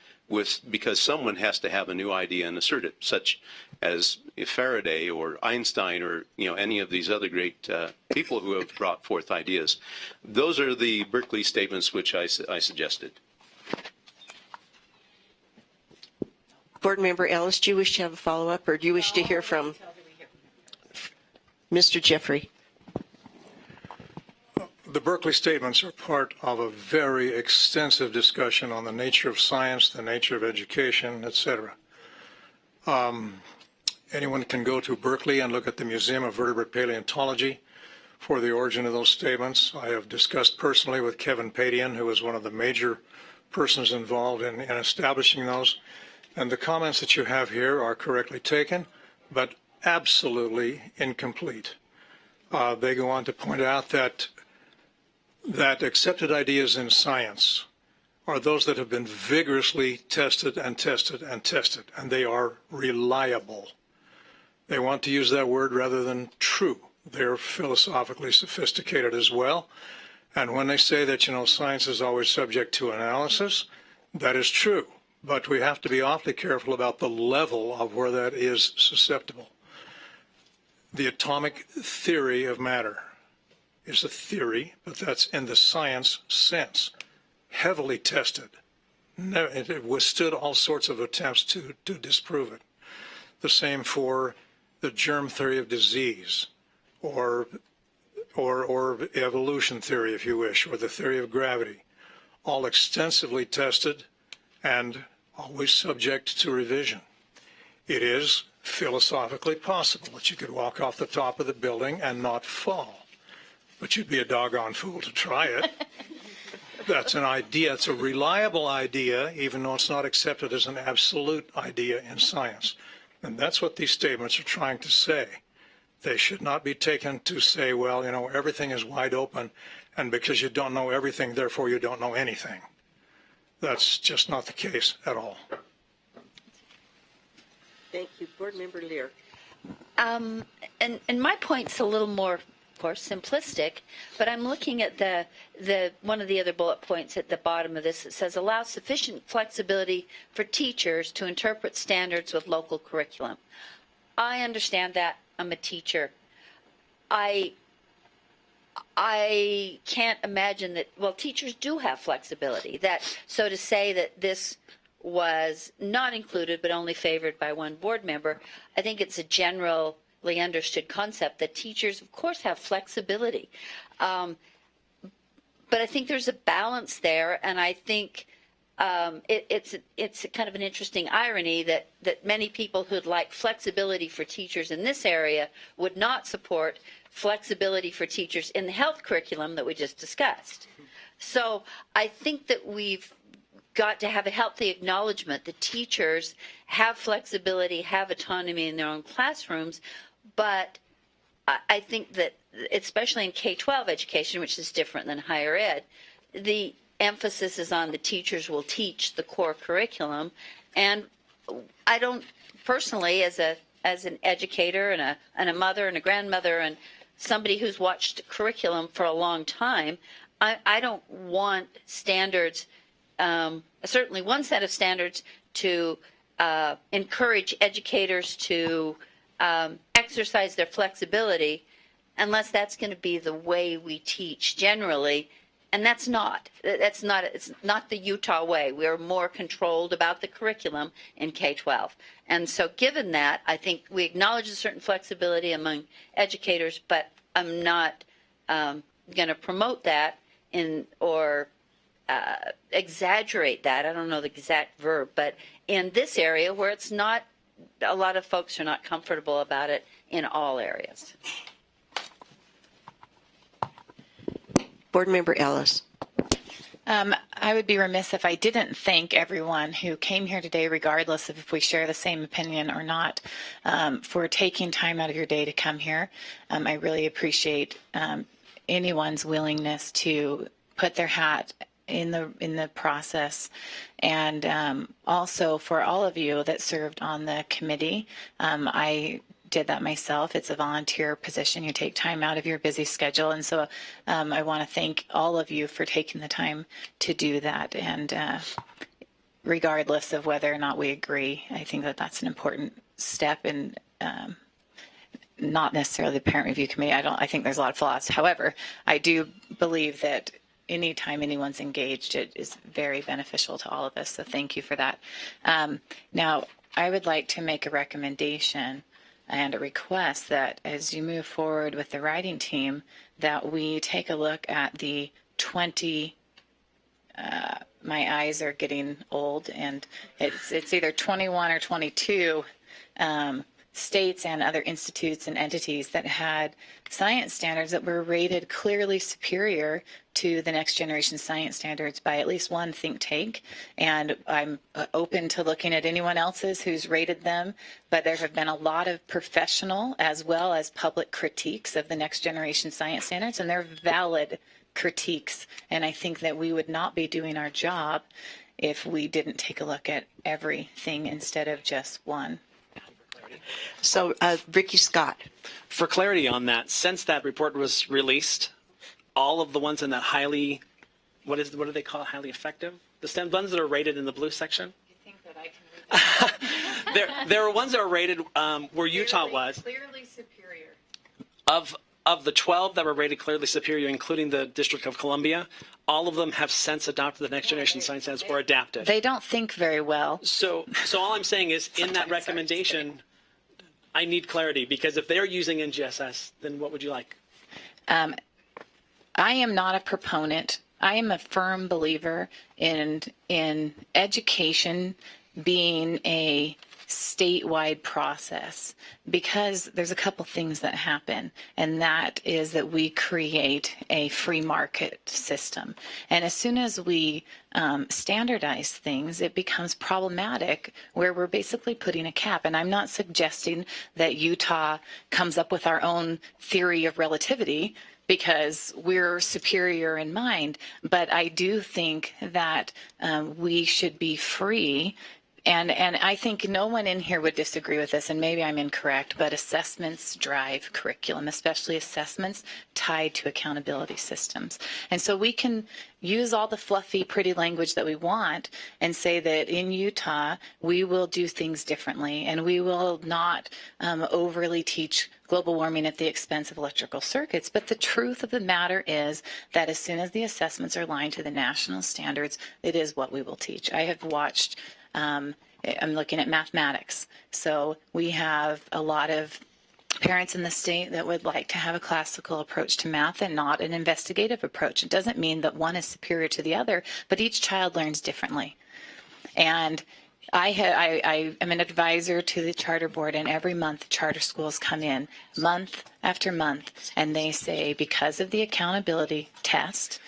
because someone has to have a new idea and assert it, such as Faraday or Einstein or any of these other great people who have brought forth ideas. Those are the Berkeley statements which I suggested. Board Member Ellis, do you wish to have a follow-up, or do you wish to hear from Mr. Jeffrey? The Berkeley statements are part of a very extensive discussion on the nature of science, the nature of education, etc. Anyone can go to Berkeley and look at the Museum of Vertebrate Paleontology for the origin of those statements. I have discussed personally with Kevin Padian, who was one of the major persons involved in establishing those. And the comments that you have here are correctly taken, but absolutely incomplete. They go on to point out that accepted ideas in science are those that have been vigorously tested and tested and tested, and they are reliable. They want to use that word rather than true. They're philosophically sophisticated as well. And when they say that, science is always subject to analysis, that is true. But we have to be awfully careful about the level of where that is susceptible. The atomic theory of matter is a theory, but that's in the science sense, heavily tested. It withstood all sorts of attempts to disprove it. The same for the germ theory of disease, or evolution theory, if you wish, or the theory of gravity, all extensively tested and always subject to revision. It is philosophically possible that you could walk off the top of the building and not fall, but you'd be a doggone fool to try it. That's an idea. It's a reliable idea, even though it's not accepted as an absolute idea in science. And that's what these statements are trying to say. They should not be taken to say, well, you know, everything is wide open, and because you don't know everything, therefore you don't know anything. That's just not the case at all. Thank you. Board Member Lear. And my point's a little more, of course, simplistic, but I'm looking at the one of the other bullet points at the bottom of this. It says, allow sufficient flexibility for teachers to interpret standards with local curriculum. I understand that. I'm a teacher. I can't imagine that, well, teachers do have flexibility. That, so to say that this was not included but only favored by one board member, I think it's a generally understood concept that teachers, of course, have flexibility. But I think there's a balance there, and I think it's kind of an interesting irony that many people who'd like flexibility for teachers in this area would not support flexibility for teachers in the health curriculum that we just discussed. So I think that we've got to have a healthy acknowledgement that teachers have flexibility, have autonomy in their own classrooms, but I think that especially in K-12 education, which is different than higher ed, the emphasis is on the teachers will teach the core curriculum. And I don't personally, as an educator and a mother and a grandmother and somebody who's watched curriculum for a long time, I don't want standards, certainly one set of standards to encourage educators to exercise their flexibility unless that's going to be the way we teach generally. And it's not the Utah way. We are more controlled about the curriculum in K-12. And so given that, I think we acknowledge a certain flexibility among educators, but I'm not going to promote that or exaggerate that. I don't know the exact verb, but in this area where it's not, a lot of folks are not comfortable about it in all areas. Board Member Ellis. I would be remiss if I didn't thank everyone who came here today, regardless of if we share the same opinion or not, for taking time out of your day to come here. I really appreciate anyone's willingness to put their hat in the process, and also for all of you that served on the committee. I did that myself. It's a volunteer position. You take time out of your busy schedule. And so I want to thank all of you for taking the time to do that. And regardless of whether or not we agree, I think that that's an important step in not necessarily the parent review committee. I think there's a lot of flaws. However, I do believe that anytime anyone's engaged, it is very beneficial to all of us. So thank you for that. Now, I would like to make a recommendation and a request that as you move forward with the writing team, that we take a look at the 20, my eyes are getting old, and it's either 21 or 22 states and other institutes and entities that had science standards that were rated clearly superior to the next generation science standards by at least one think tank. And I'm open to looking at anyone else's who's rated them, but there have been a lot of professional as well as public critiques of the next generation science standards, and they're valid critiques. And I think that we would not be doing our job if we didn't take a look at everything instead of just one. So, Ricky Scott. For clarity on that, since that report was released, all of the ones in that highly, what do they call it, highly effective? The ones that are rated in the blue section? You think that I can there were ones that were rated where Utah was. Clearly superior. Of the 12 that were rated clearly superior, including the District of Columbia, all of them have since adopted the next generation science standards or adapted. They don't think very well. So all I'm saying is in that recommendation, I need clarity, because if they're using NGSS, then what would you like? I am not a proponent. I am a firm believer in education being a statewide process, because there's a couple things that happen, and that is that we create a free market system. And as soon as we standardize things, it becomes problematic, where we're basically putting a cap. And I'm not suggesting that Utah comes up with our own theory of relativity, because we're superior in mind, but I do think that we should be free. And I think no one in here would disagree with this, and maybe I'm incorrect, but assessments drive curriculum, especially assessments tied to accountability systems. And so we can use all the fluffy, pretty language that we want and say that in Utah, we will do things differently, and we will not overly teach global warming at the expense of electrical circuits. But the truth of the matter is that as soon as the assessments are aligned to the national standards, it is what we will teach. I have watched I'm looking at mathematics. So we have a lot of parents in the state that would like to have a classical approach to math and not an investigative approach. It doesn't mean that one is superior to the other, but each child learns differently. And I am an advisor to the charter board, and every month charter schools come in month after month, and they say, because of the accountability test,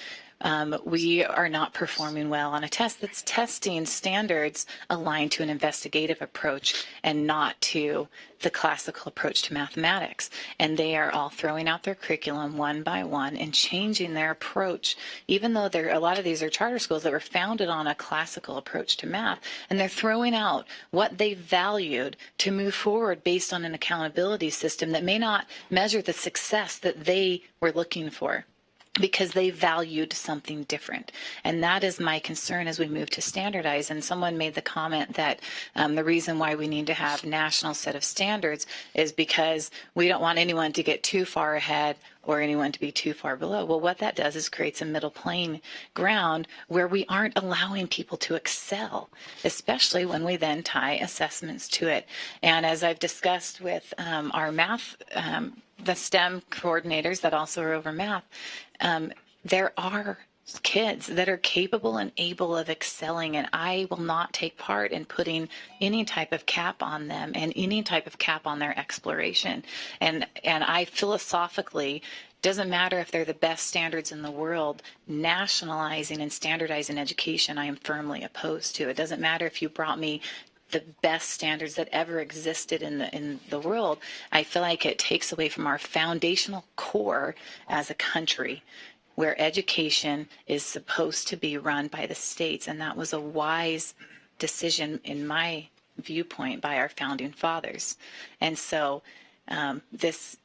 we are not performing well on a test that's testing standards aligned to an investigative approach and not to the classical approach to mathematics. And they are all throwing out their curriculum one by one and changing their approach, even though a lot of these are charter schools that were founded on a classical approach to math. And they're throwing out what they valued to move forward based on an accountability system that may not measure the success that they were looking for, because they valued something different. And that is my concern as we move to standardize. And someone made the comment that the reason why we need to have national set of standards is because we don't want anyone to get too far ahead or anyone to be too far below. Well, what that does is creates a middle playing ground where we aren't allowing people to excel, especially when we then tie assessments to it. And as I've discussed with our math, the STEM coordinators that also are over math, there are kids that are capable and able of excelling, and I will not take part in putting any type of cap on them and any type of cap on their exploration. And I philosophically, doesn't matter if they're the best standards in the world, nationalizing and standardizing education, I am firmly opposed to. It doesn't matter if you brought me the best standards that ever existed in the world. I feel like it takes away from our foundational core as a country, where education is supposed to be run by the states. And that was a wise decision, in my viewpoint, by our founding fathers. And so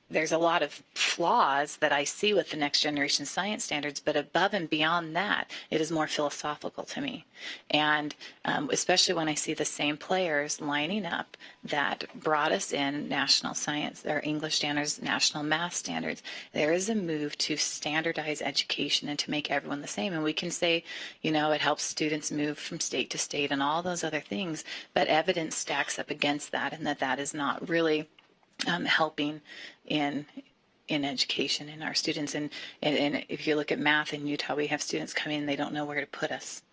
there's a lot of flaws that I see with the next generation science standards, but above and beyond that, it is more philosophical to me. And especially when I see the same players lining up that brought us in national science, or English standards, national math standards, there is a move to standardize education and to make everyone the same. And we can say, it helps students move from state to state and all those other things, but evidence stacks up against that, and that is not really helping in education in our students. And if you look at math in Utah, we have students coming and they don't know where to put us.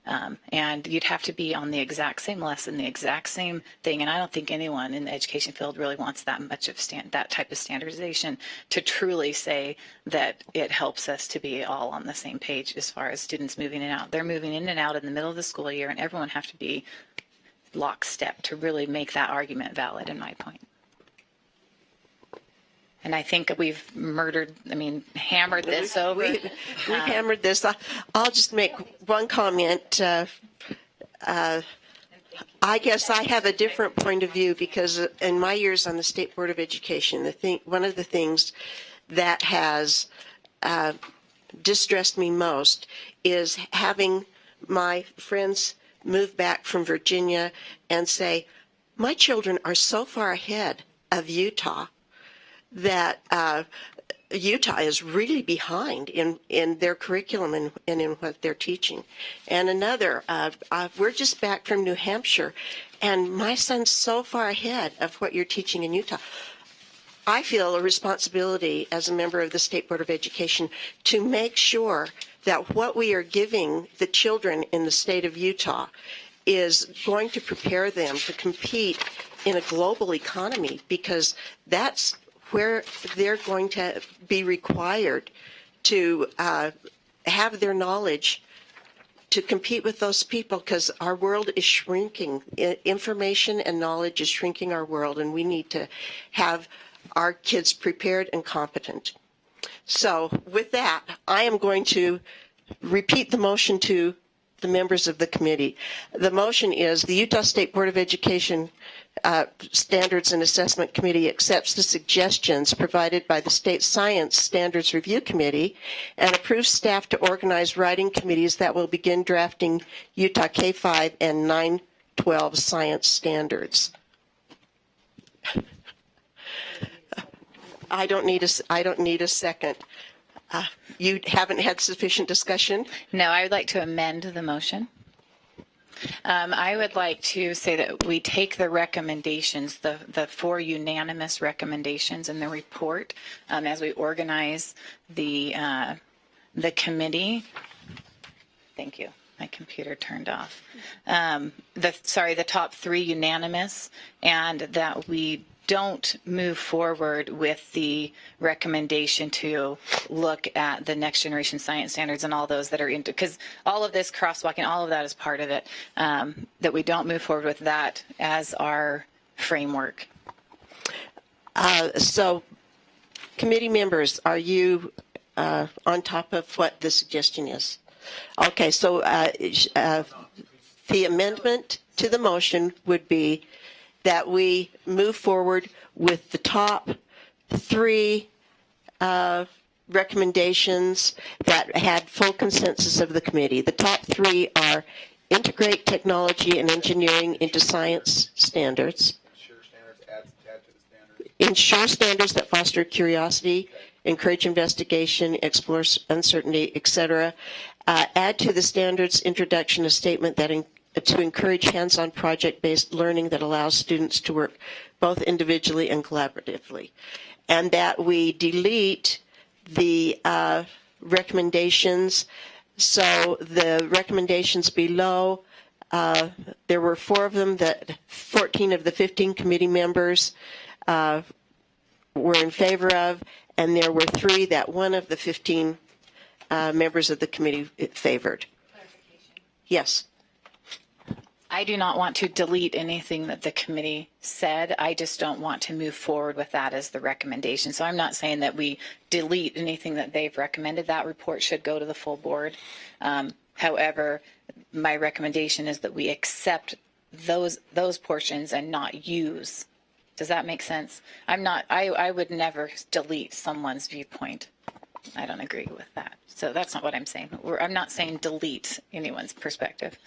And you'd have to be on the exact same lesson, the exact same thing. And I don't think anyone in the education field really wants that much of that type of standardization to truly say that it helps us to be all on the same page as far as students moving in and out. They're moving in and out in the middle of the school year, and everyone have to be lockstep to really make that argument valid, in my point. And I think we've hammered this over. We've hammered this. I'll just make one comment. I guess I have a different point of view, because in my years on the State Board of Education, one of the things that has distressed me most is having my friends move back from Virginia and say, my children are so far ahead of Utah that Utah is really behind in their curriculum and in what they're teaching. And another, we're just back from New Hampshire, and my son's so far ahead of what you're teaching in Utah. I feel a responsibility as a member of the State Board of Education to make sure that what we are giving the children in the state of Utah is going to prepare them to compete in a global economy, because that's where they're going to be required to have their knowledge to compete with those people, because our world is shrinking. Information and knowledge is shrinking our world, and we need to have our kids prepared and competent. So with that, I am going to repeat the motion to the members of the committee. The motion is the Utah State Board of Education Standards and Assessment Committee accepts the suggestions provided by the State Science Standards Review Committee and approves staff to organize writing committees that will begin drafting Utah K-5 and 9-12 science standards. I don't need a second. You haven't had sufficient discussion? No, I would like to amend the motion. I would like to say that we take the recommendations, the 4 unanimous recommendations in the report as we organize the committee. Thank you. My computer turned off. The top 3 unanimous, and that we don't move forward with the recommendation to look at the next generation science standards and all those that are into, because all of this crosswalking, all of that is part of it, that we don't move forward with that as our framework. So committee members, are you on top of what the suggestion is? Okay, so the amendment to the motion would be that we move forward with the top 3 recommendations that had full consensus of the committee. The top 3 are integrate technology and engineering into science standards, ensure standards that foster curiosity, encourage investigation, explore uncertainty, etc. Add to the standards introduction a statement that to encourage hands-on project-based learning that allows students to work both individually and collaboratively. And that we delete the recommendations. So the recommendations below, there were 4 of them that 14 of the 15 committee members were in favor of, and there were 3 that 1 of the 15 members of the committee favored. Yes. I do not want to delete anything that the committee said. I just don't want to move forward with that as the recommendation. So I'm not saying that we delete anything that they've recommended. That report should go to the full board. However, my recommendation is that we accept those portions and not use. Does that make sense? I would never delete someone's viewpoint. I don't agree with that. So that's not what I'm saying. I'm not saying delete anyone's perspective.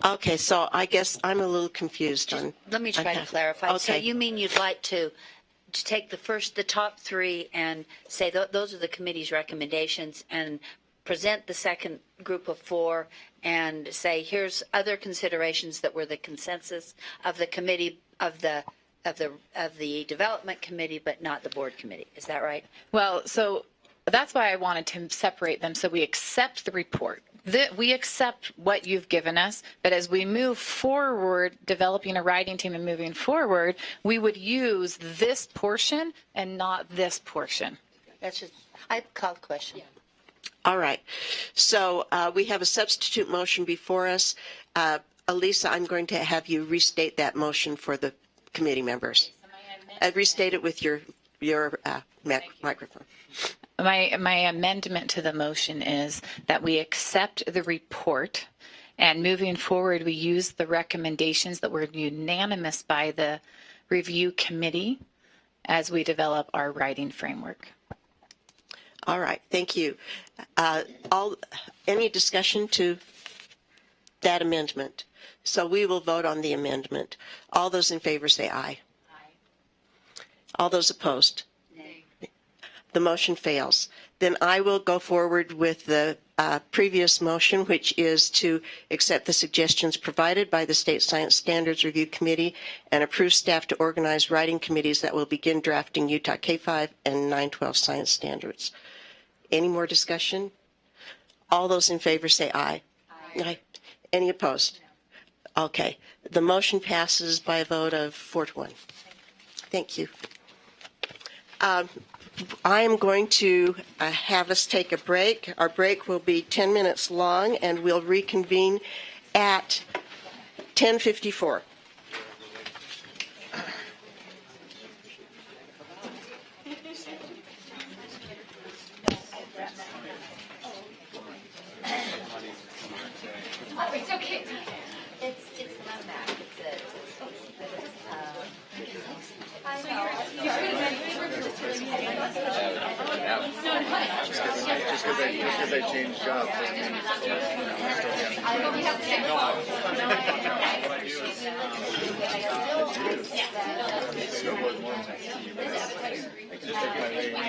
Okay, so I guess I'm a little confused on. Let me try to clarify. Okay. So you mean you'd like to take the top 3 and say those are the committee's recommendations, and present the second group of 4 and say here's other considerations that were the consensus of the committee of the development committee, but not the board committee. Is that right? Well, so that's why I wanted to separate them, so we accept the report. We accept what you've given us, but as we move forward, developing a writing team and moving forward, we would use this portion and not this portion. That's just, I called the question. Yeah. All right. So we have a substitute motion before us. Elisa, I'm going to have you restate that motion for the committee members. Restate it with your microphone. My amendment to the motion is that we accept the report, and moving forward, we use the recommendations that were unanimous by the review committee as we develop our writing framework. All right. Thank you. Any discussion to that amendment? So we will vote on the amendment. All those in favor say aye. Aye. All those opposed? The motion fails. Then I will go forward with the previous motion, which is to accept the suggestions provided by the State Science Standards Review Committee and approve staff to organize writing committees that will begin drafting Utah K-5 and 912 science standards. Any more discussion? All those in favor say aye. Aye. Any opposed? Okay. The motion passes by a vote of 4-1. Thank you. I am going to have us take a break. Our break will be 10 minutes long, and we'll reconvene at 10:54. It's okay. It's not that. Just because I changed jobs doesn't mean it's still, snowboard more than I can just take my lady on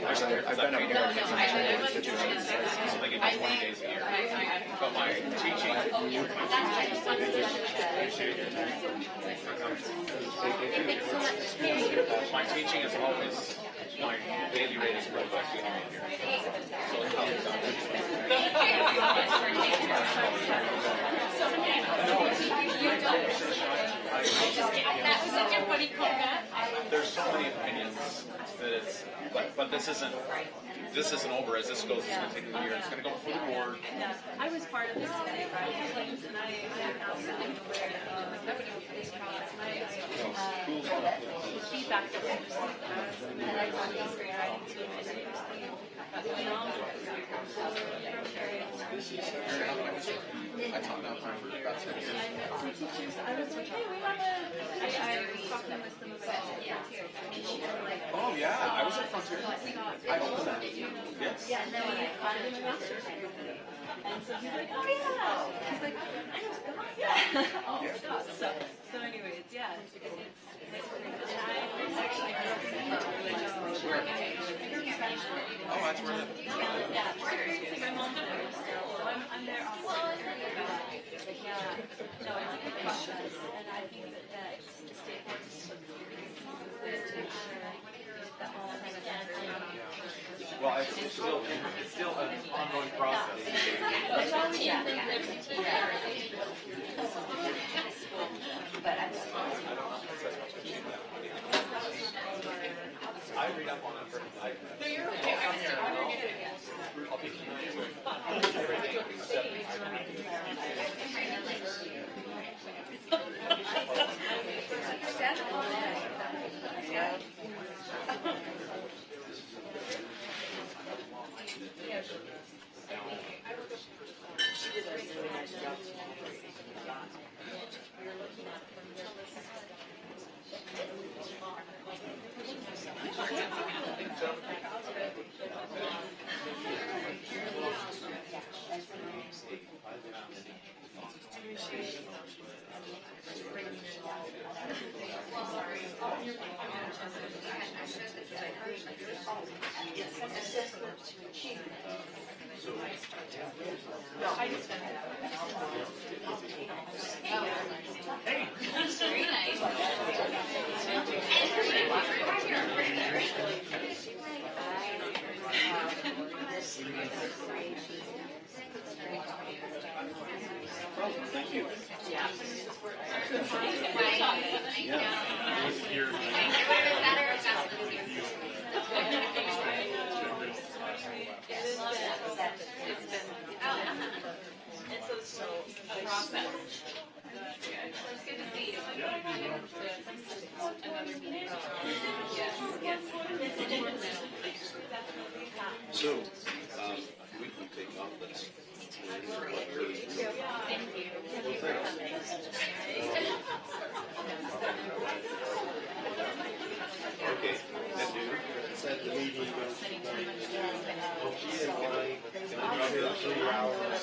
I've been up there and But my teaching, my teaching is always my daily rate is right back behind here. So it comes There's so many opinions that it's, but this isn't over. As this goes, it's going to take a year. It's going to go before the board. I was part of this plans, and I am absolutely aware of this process. And feedback that we received and I thought it was great. I need to I taught that for about 10 years. I was like, hey, we want to. I was talking with some of the Oh yeah, I was at Frontier. I opened that. Yes. Yeah, and then we found him a master's program. And so he's like, oh yeah. He's like, I know stuff. Yeah. All stuff. So anyways, yeah. I actually grew up in Oh, that's where the... Yeah. My mom's there. So I'm there often. But yeah, no, it's a good process. And I think that the state board is to make sure that all of us Well, it's still an ongoing process. There's always But I read up on it. No, you're okay. I'll be Thank you. So, we can take off this. Okay, and do set the meeting. She and Mike, and we got 3 hours.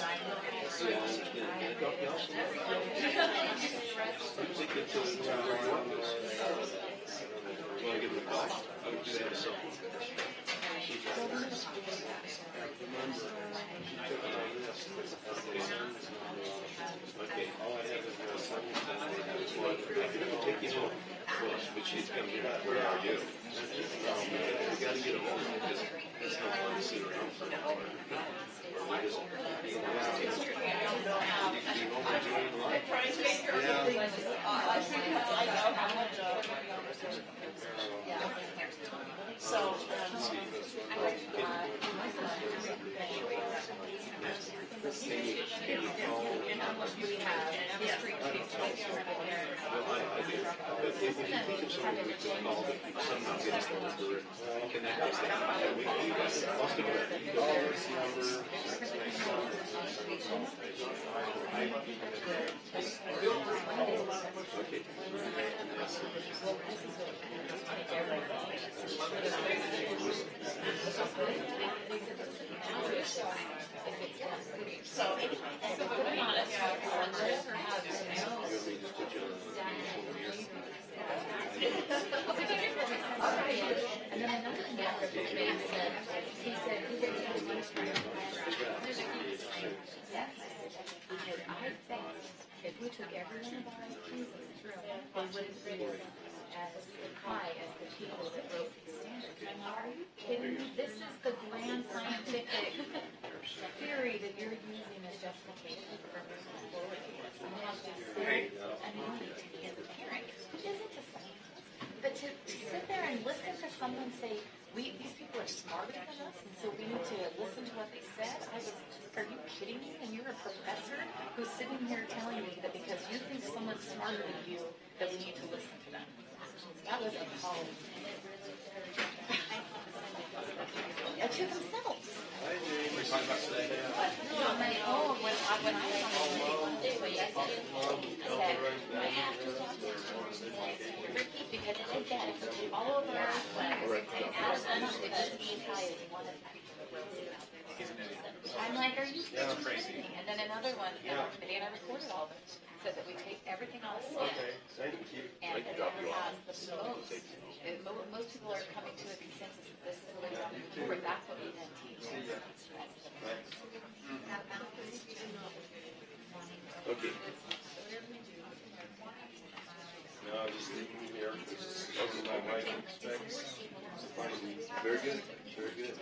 If we took every one of our accusers through, they wouldn't rate us as high as the people that wrote these standards. I'm like, are you kidding me? This is the grand scientific theory that you're using as justification for moving forward. I mean, it's just so annoying to me as a parent. It isn't a science. But to sit there and listen to someone say, these people are smarter than us, and so we need to listen to what they said. Are you kidding me? And you're a professor who's sitting here telling me that because you think someone's smarter than you, that we need to listen to them. That was appalling. To themselves. When I was on the committee one day, when I said, I have to talk to Ricky because I did that all over our flags and asked them to digitize one of the people that wrote it out. I'm like, are you kidding me? And then another one in our committee, and I recorded all of it, said that we take everything on a snap. And whoever has the most people are coming to a consensus that this is the way we're going to move forward. That's what we then teach. Okay. No, just leaving here. That's what my wife expects. Very good. Very good.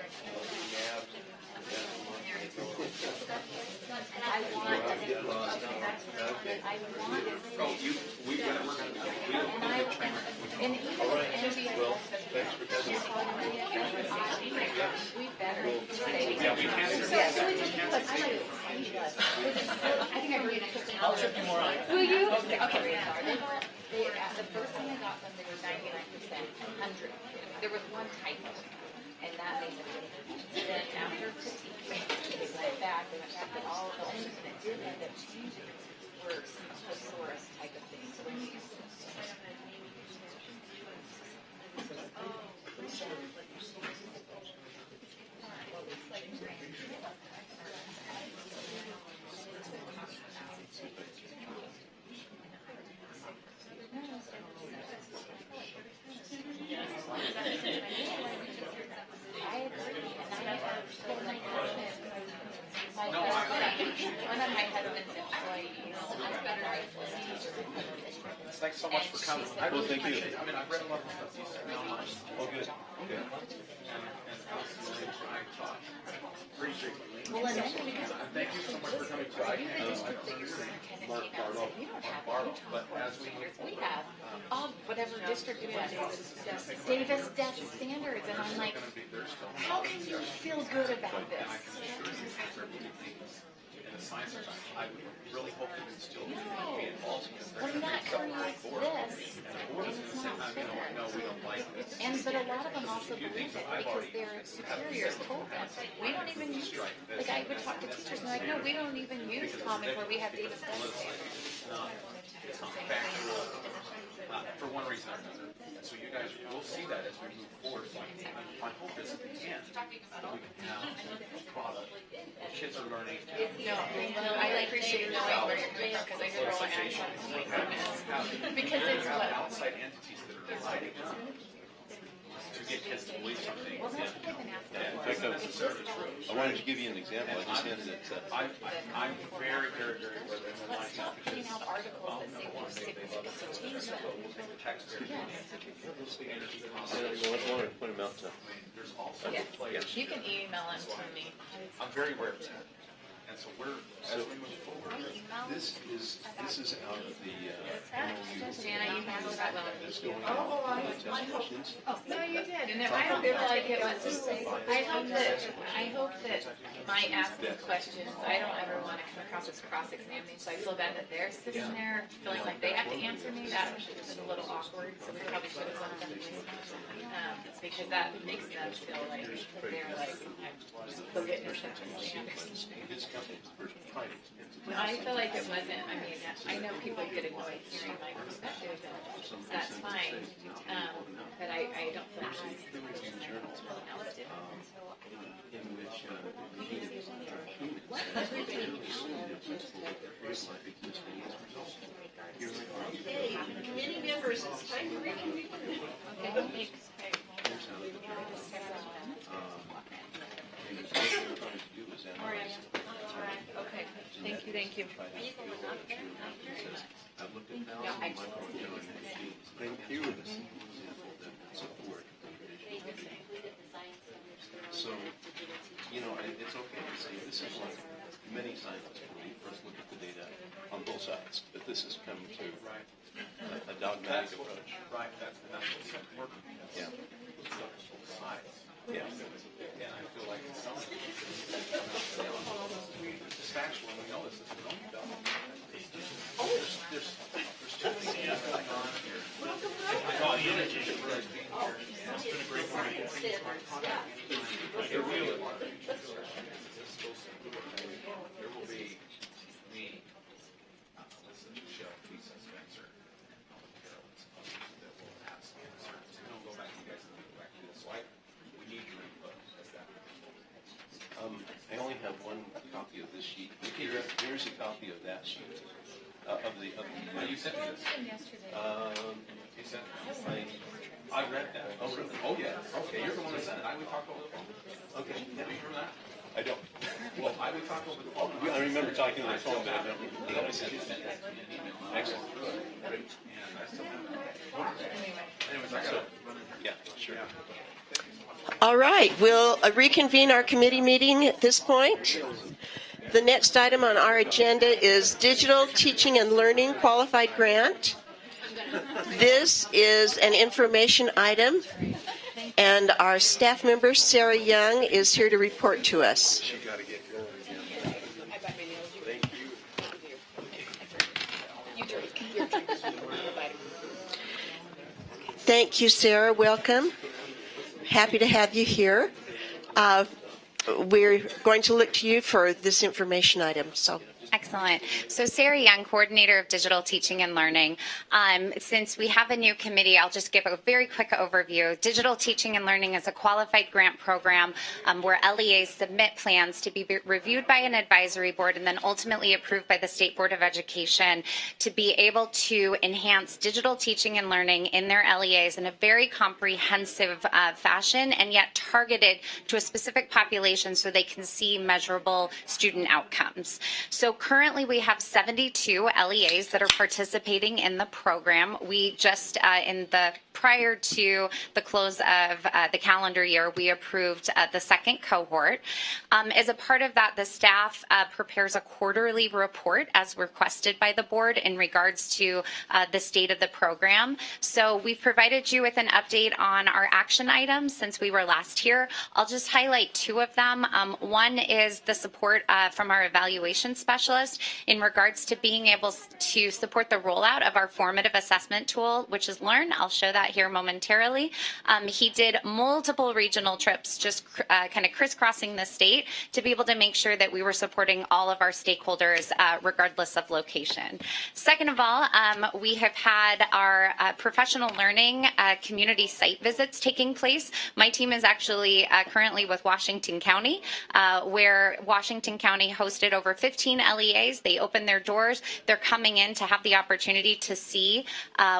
Will you? Okay. The first time I got them, they were 99%, 100. There was one typo, and that made it. Then after critique, they went back to all of the only thing that did end up changing were some thesaurus type of things. So when you use one of my husband's employees. Thanks so much for coming. I really appreciate it. I mean, I've read a lot of stuff. Oh, good. Okay. Pretty frequently. Well, and then thank you so much for coming to Mark Barlow. But as we have all whatever district it is, Davis Death Standards, and I'm like, how can you feel good about this? in the science section, I would really hope that it's still involved. Well, that creates this, and it's not fair. No, we don't like this. But a lot of them also believe it because their superiors told them. We don't even use, like I would talk to teachers and they're like, no, we don't even use Common where we have Davis Death Standards. It's not factual, for one reason or another. And so you guys will see that as we move forward. My hope is that we can have a product where kids are learning. No, I appreciate knowing where you're coming from because I hear all answers. Because it's what outside entities that are deciding get kids to believe something. In fact, I wanted to give you an example. I just handed it to. I'm very, very, very aware that my Putting out articles that say we've changed that. Point them out to. You can email them to me. I'm very aware of that. And so as we move forward, this is out of the Jana, you handled that well. No, you did, and I don't feel like it was. I hope that my asking questions, I don't ever want to come across as cross-examining, so I feel bad that they're sitting there feeling like they have to answer me. That was a little awkward, so we probably should have done that. Because that makes them feel like they're like the witness that I feel like it wasn't. I mean, I know people get annoyed hearing my perspective, and that's fine. But I don't feel like someone else did. Hey, committee members, it's time to reconvene. Okay. Okay, thank you, thank you. Thank you. So, it's okay to say this is like many scientists when we first look at the data on both sides, but this has come to a dogmatic approach. Right, that's what's important. Yeah. Yeah. And I feel like it's something. It's factual, and we know this is wrong. There's too many things going on here. It's been a great morning. There will be me, listen to Michelle, Lisa, Spencer, and Carolyn, that will have some concerns. We don't go back to you guys and go back to this. So we need your input as that. I only have one copy of this sheet. Here's a copy of that sheet. You sent me this. You sent I read that. Oh, really? Oh, yeah. Okay, you're the one that sent it. I would talk over the phone. Okay. Do you remember that? I don't. Well, I would talk over the phone. I remember talking on the phone, but I don't remember. Excellent. Great. Anyways, I got to run in. Yeah, sure. All right, we'll reconvene our committee meeting at this point. The next item on our agenda is Digital Teaching and Learning Qualified Grant. This is an information item, and our staff member, Sarah Young, is here to report to us. Thank you, Sarah. Welcome. Happy to have you here. We're going to look to you for this information item. Excellent. So Sarah Young, Coordinator of Digital Teaching and Learning. Since we have a new committee, I'll just give a very quick overview. Digital Teaching and Learning is a qualified grant program where LEAs submit plans to be reviewed by an advisory board and then ultimately approved by the State Board of Education to be able to enhance digital teaching and learning in their LEAs in a very comprehensive fashion and yet targeted to a specific population so they can see measurable student outcomes. So currently we have 72 LEAs that are participating in the program. We just, prior to the close of the calendar year, we approved the second cohort. As a part of that, the staff prepares a quarterly report as requested by the board in regards to the state of the program. So we've provided you with an update on our action items since we were last here. I'll just highlight two of them. One is the support from our evaluation specialist in regards to being able to support the rollout of our formative assessment tool, which is Learn. I'll show that here momentarily. He did multiple regional trips, just kind of crisscrossing the state to be able to make sure that we were supporting all of our stakeholders regardless of location. Second of all, we have had our professional learning community site visits taking place. My team is actually currently with Washington County, where Washington County hosted over 15 LEAs LEAs. They open their doors. They're coming in to have the opportunity to see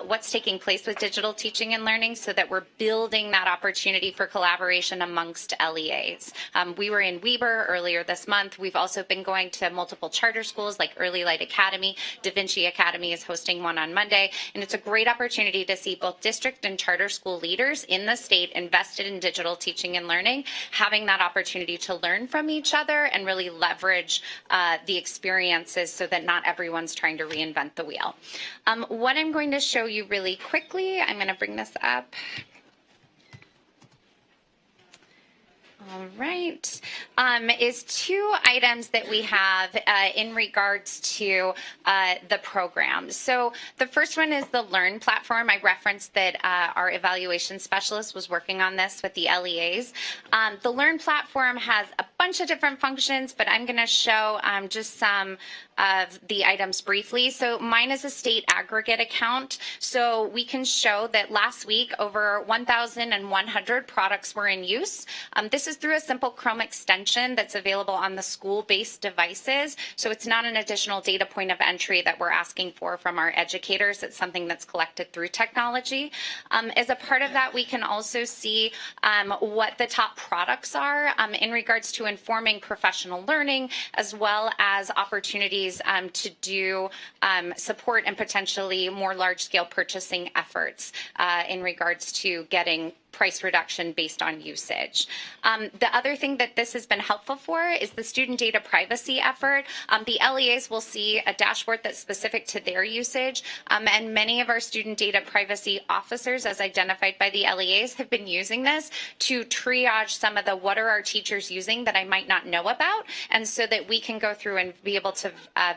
what's taking place with digital teaching and learning so that we're building that opportunity for collaboration amongst LEAs. We were in Weber earlier this month. We've also been going to multiple charter schools like Early Light Academy. Da Vinci Academy is hosting one on Monday. And it's a great opportunity to see both district and charter school leaders in the state invested in digital teaching and learning, having that opportunity to learn from each other and really leverage the experiences so that not everyone's trying to reinvent the wheel. What I'm going to show you really quickly, I'm going to bring this up. All right, is two items that we have in regards to the program. So the first one is the Learn platform. I referenced that our evaluation specialist was working on this with the LEAs. The Learn platform has a bunch of different functions, but I'm going to show just some of the items briefly. So mine is a state aggregate account. So we can show that last week over 1,100 products were in use. This is through a simple Chrome extension that's available on the school-based devices. So it's not an additional data point of entry that we're asking for from our educators. It's something that's collected through technology. As a part of that, we can also see what the top products are in regards to informing professional learning, as well as opportunities to do support and potentially more large-scale purchasing efforts in regards to getting price reduction based on usage. The other thing that this has been helpful for is the student data privacy effort. The LEAs will see a dashboard that's specific to their usage, and many of our student data privacy officers, as identified by the LEAs, have been using this to triage some of the what are our teachers using that I might not know about, and so that we can go through and be able to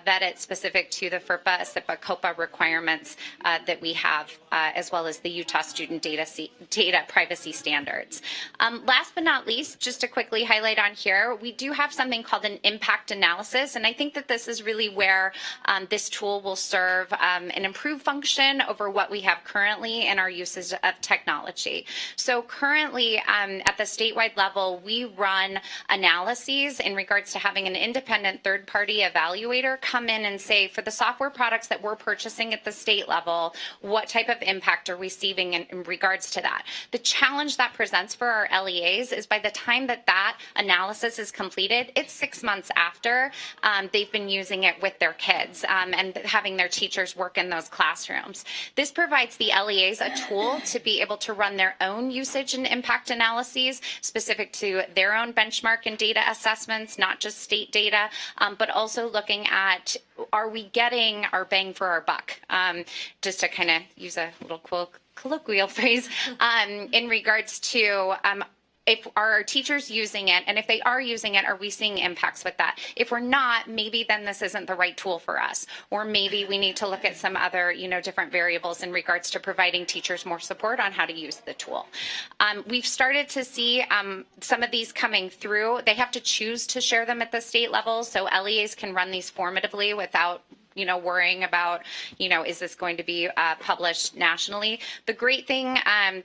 vet it specific to the FERPA, SIPA, COPA requirements that we have, as well as the Utah student data privacy standards. Last but not least, just to quickly highlight on here, we do have something called an impact analysis, and I think that this is really where this tool will serve an improved function over what we have currently in our uses of technology. So currently at the statewide level, we run analyses in regards to having an independent third-party evaluator come in and say, for the software products that we're purchasing at the state level, what type of impact are we receiving in regards to that? The challenge that presents for our LEAs is by the time that that analysis is completed, it's 6 months after they've been using it with their kids and having their teachers work in those classrooms. This provides the LEAs a tool to be able to run their own usage and impact analyses specific to their own benchmark and data assessments, not just state data, but also looking at, are we getting our bang for our buck? Just to kind of use a little colloquial phrase in regards to if our teachers using it, and if they are using it, are we seeing impacts with that? If we're not, maybe then this isn't the right tool for us, or maybe we need to look at some other, different variables in regards to providing teachers more support on how to use the tool. We've started to see some of these coming through. They have to choose to share them at the state level, so LEAs can run these formatively without worrying about, is this going to be published nationally? The great thing,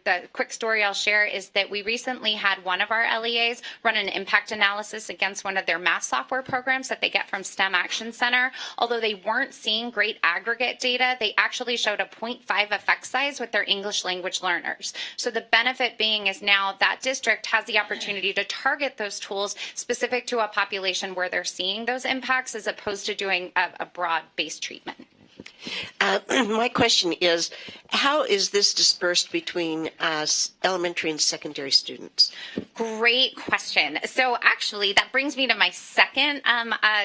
the quick story I'll share is that we recently had one of our LEAs run an impact analysis against one of their math software programs that they get from STEM Action Center. Although they weren't seeing great aggregate data, they actually showed a 0.5 effect size with their English language learners. So the benefit being is now that district has the opportunity to target those tools specific to a population where they're seeing those impacts, as opposed to doing a broad-based treatment. My question is, how is this dispersed between elementary and secondary students? Great question. So actually, that brings me to my second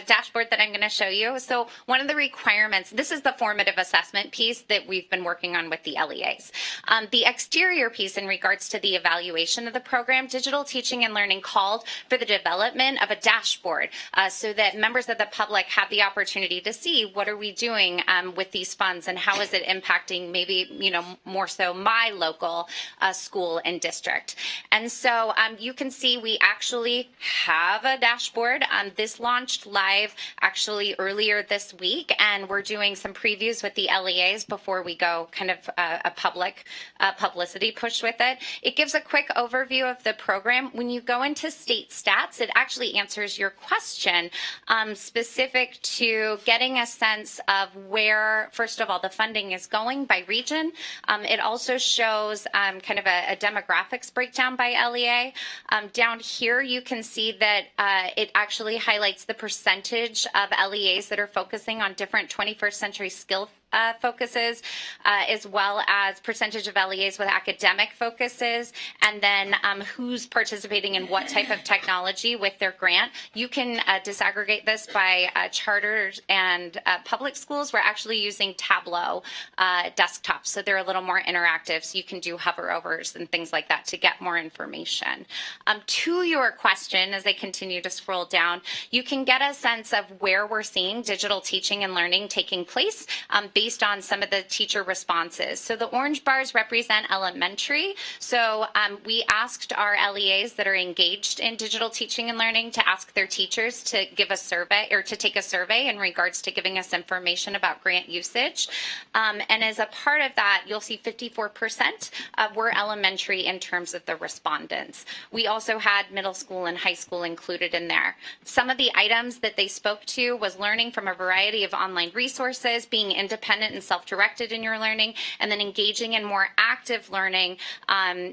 dashboard that I'm going to show you. So one of the requirements, this is the formative assessment piece that we've been working on with the LEAs. The exterior piece in regards to the evaluation of the program, Digital Teaching and Learning called for the development of a dashboard so that members of the public have the opportunity to see what are we doing with these funds and how is it impacting maybe, more so my local school and district. And so You can see we actually have a dashboard. This launched live actually earlier this week, and we're doing some previews with the LEAs before we go kind of a public publicity push with it. It gives a quick overview of the program. When you go into state stats, it actually answers your question specific to getting a sense of where, first of all, the funding is going by region. It also shows kind of a demographics breakdown by LEA. Down here, you can see that it actually highlights the percentage of LEAs that are focusing on different 21st century skill focuses, as well as percentage of LEAs with academic focuses, and then who's participating in what type of technology with their grant. You can disaggregate this by charters and public schools. We're actually using Tableau desktops, so they're a little more interactive, so you can do hover-overs and things like that to get more information. To your question, as I continue to scroll down, you can get a sense of where we're seeing digital teaching and learning taking place based on some of the teacher responses. So the orange bars represent elementary. So we asked our LEAs that are engaged in digital teaching and learning to ask their teachers to give a survey or to take a survey in regards to giving us information about grant usage. And as a part of that, you'll see 54% were elementary in terms of the respondents. We also had middle school and high school included in there. Some of the items that they spoke to was learning from a variety of online resources, being independent and self-directed in your learning, and then engaging in more active learning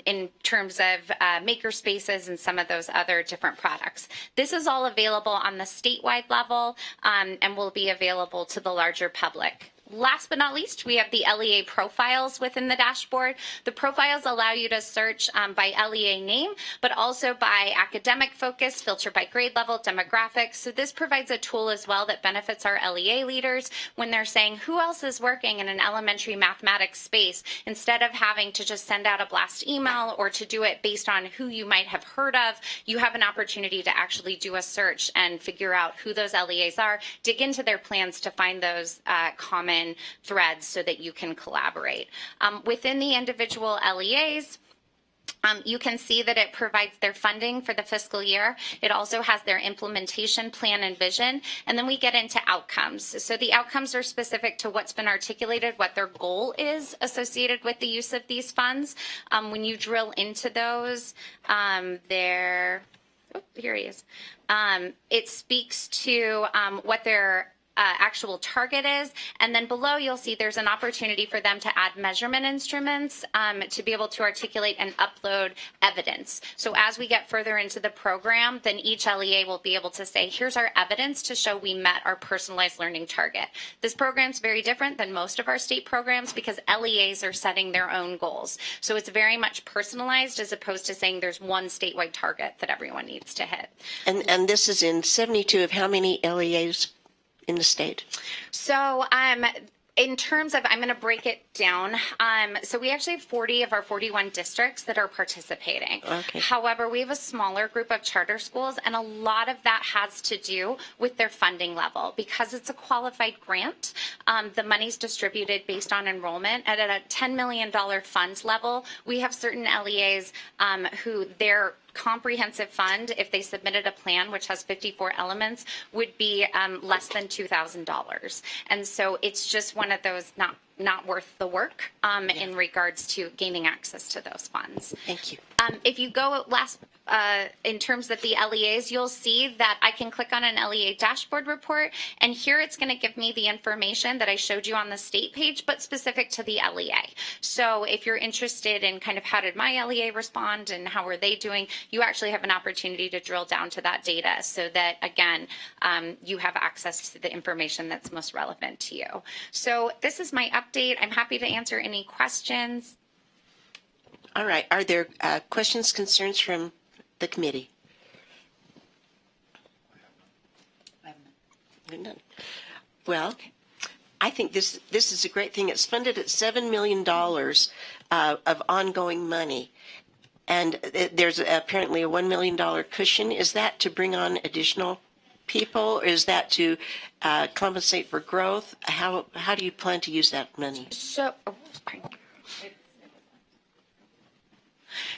in terms of maker spaces and some of those other different products. This is all available on the statewide level and will be available to the larger public. Last but not least, we have the LEA profiles within the dashboard. The profiles allow you to search by LEA name, but also by academic focus, filter by grade level, demographics. So this provides a tool as well that benefits our LEA leaders when they're saying who else is working in an elementary mathematics space, instead of having to just send out a blast email or to do it based on who you might have heard of. You have an opportunity to actually do a search and figure out who those LEAs are, dig into their plans to find those common threads so that you can collaborate. Within the individual LEAs, you can see that it provides their funding for the fiscal year. It also has their implementation plan and vision. And then we get into outcomes. So the outcomes are specific to what's been articulated, what their goal is associated with the use of these funds. When you drill into those, here he is. It speaks to what their actual target is, and then below you'll see there's an opportunity for them to add measurement instruments to be able to articulate and upload evidence. So as we get further into the program, then each LEA will be able to say, here's our evidence to show we met our personalized learning target. This program's very different than most of our state programs because LEAs are setting their own goals. So it's very much personalized as opposed to saying there's one statewide target that everyone needs to hit. And this is in 72 of how many LEAs in the state? So in terms of, I'm going to break it down. So we actually have 40 of our 41 districts that are participating. Okay. However, we have a smaller group of charter schools, and a lot of that has to do with their funding level. Because it's a qualified grant, the money's distributed based on enrollment. At a $10 million funds level, we have certain LEAs who their comprehensive fund, if they submitted a plan which has 54 elements, would be less than $2,000. And so it's just one of those not worth the work in regards to gaining access to those funds. Thank you. If you go in terms of the LEAs, you'll see that I can click on an LEA dashboard report, and here it's going to give me the information that I showed you on the state page, but specific to the LEA. So if you're interested in kind of how did my LEA respond and how are they doing, you actually have an opportunity to drill down to that data so that, again, you have access to the information that's most relevant to you. So this is my update. I'm happy to answer any questions. All right. Are there questions, concerns from the committee? None. Well, I think this is a great thing. It's funded at $7 million of ongoing money. And there's apparently a $1 million cushion. Is that to bring on additional people? Or is that to compensate for growth? How do you plan to use that money?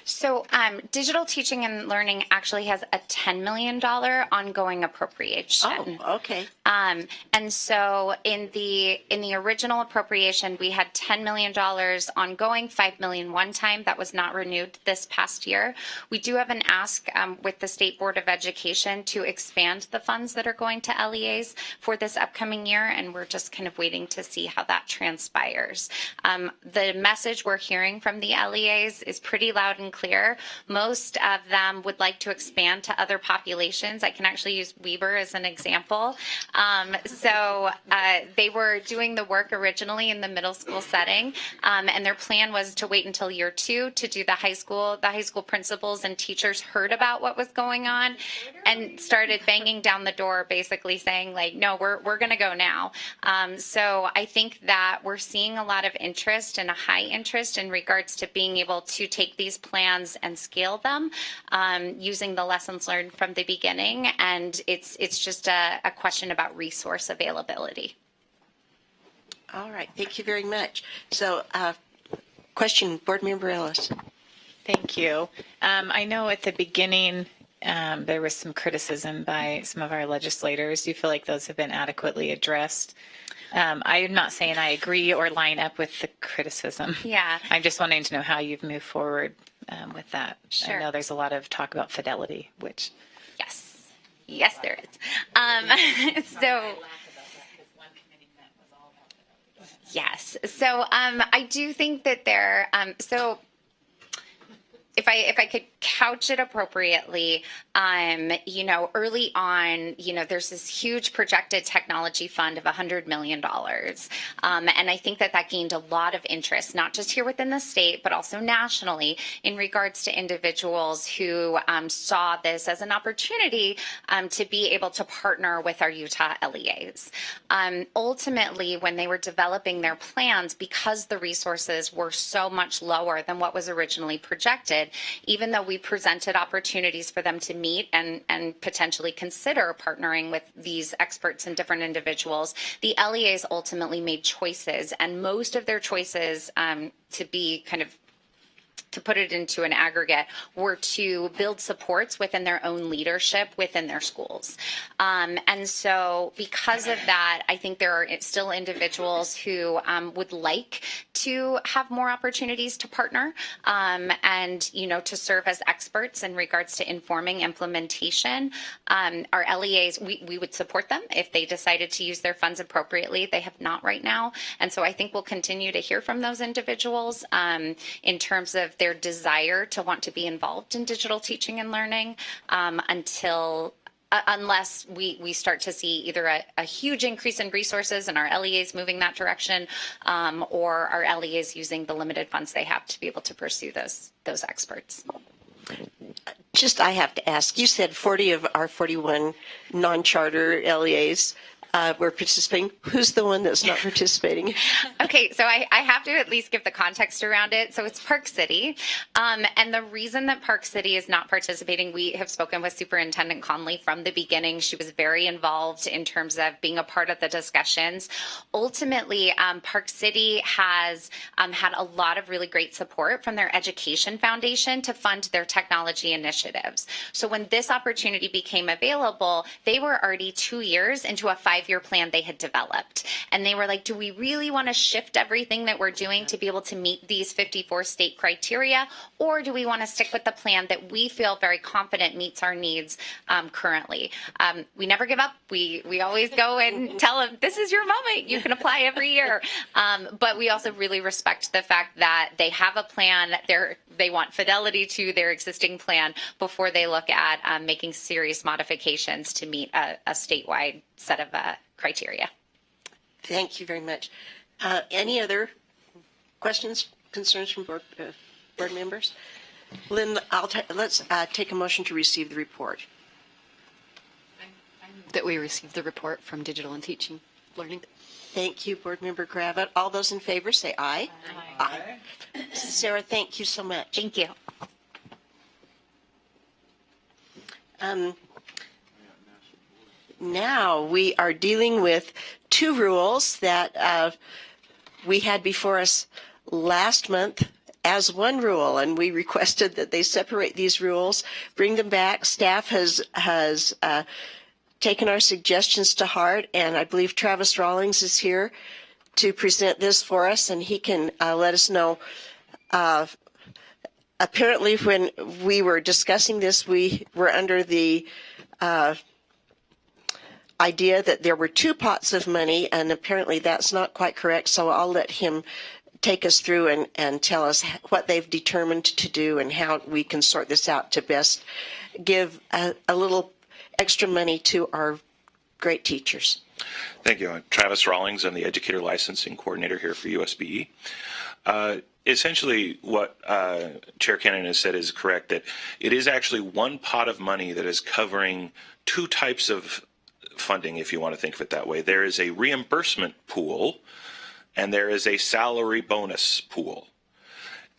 So digital teaching and learning actually has a $10 million ongoing appropriation. Oh, okay. And so in the original appropriation, we had $10 million ongoing, $5 million one time. That was not renewed this past year. We do have an ask with the State Board of Education to expand the funds that are going to LEAs for this upcoming year, and we're just kind of waiting to see how that transpires. The message we're hearing from the LEAs is pretty loud and clear. Most of them would like to expand to other populations. I can actually use Weber as an example. They were doing the work originally in the middle school setting, and their plan was to wait until year 2 to do the high school. The high school principals and teachers heard about what was going on and started banging down the door, basically saying, like, no, we're going to go now. So I think that we're seeing a lot of interest and a high interest in regards to being able to take these plans and scale them using the lessons learned from the beginning. And it's just a question about resource availability. All right. Thank you very much. So question, Board Member Ellis. Thank you. I know at the beginning there was some criticism by some of our legislators. Do you feel like those have been adequately addressed? I am not saying I agree or line up with the criticism. Yeah. I'm just wanting to know how you've moved forward with that. Sure. I know there's a lot of talk about fidelity, which... Yes, there is. Yes. So I do think that there. So if I could couch it appropriately, early on, there's this huge projected technology fund of $100 million. And I think that gained a lot of interest, not just here within the state, but also nationally in regards to individuals who saw this as an opportunity to be able to partner with our Utah LEAs. Ultimately, when they were developing their plans, because the resources were so much lower than what was originally projected, even though we presented opportunities for them to meet and potentially consider partnering with these experts and different individuals, the LEAs ultimately made choices, and most of their choices to put it into an aggregate, were to build supports within their own leadership within their schools. And so because of that, I think there are still individuals who would like to have more opportunities to partner and, to serve as experts in regards to informing implementation. Our LEAs, we would support them if they decided to use their funds appropriately. They have not right now. And so I think we'll continue to hear from those individuals in terms of their desire to want to be involved in digital teaching and learning unless we start to see either a huge increase in resources and our LEAs moving that direction, or our LEAs using the limited funds they have to be able to pursue those experts. I have to ask, you said 40 of our 41 non-charter LEAs were participating. Who's the one that's not participating? Okay, so I have to at least give the context around it. So it's Park City. And the reason that Park City is not participating, we have spoken with Superintendent Conley from the beginning. She was very involved in terms of being a part of the discussions. Ultimately, Park City has had a lot of really great support from their Education Foundation to fund their technology initiatives. So when this opportunity became available, they were already 2 years into a 5-year plan they had developed. And they were like, do we really want to shift everything that we're doing to be able to meet these 54 state criteria? Or do we want to stick with the plan that we feel very confident meets our needs currently? We never give up. We always go and tell them, this is your moment. You can apply every year. But we also really respect the fact that they have a plan. They want fidelity to their existing plan before they look at making serious modifications to meet a statewide set of criteria. Thank you very much. Any other questions, concerns from board members? Lynn, let's take a motion to receive the report. That we received the report from Digital and Teaching Learning. Thank you, Board Member Gravitt. All those in favor say aye. Aye. Sarah, thank you so much. Thank you. Now we are dealing with two rules that we had before us last month as one rule, and we requested that they separate these rules, bring them back. Staff has taken our suggestions to heart, and I believe Travis Rawlings is here to present this for us, and he can let us know. Apparently, when we were discussing this, we were under the idea that there were two pots of money, and apparently that's not quite correct, so I'll let him take us through and tell us what they've determined to do and how we can sort this out to best give a little extra money to our great teachers. Thank you. I'm Travis Rawlings. I'm the Educator Licensing Coordinator here for USBE. Essentially, what Chair Cannon has said is correct, that it is actually one pot of money that is covering two types of funding, if you want to think of it that way. There is a reimbursement pool, and there is a salary bonus pool.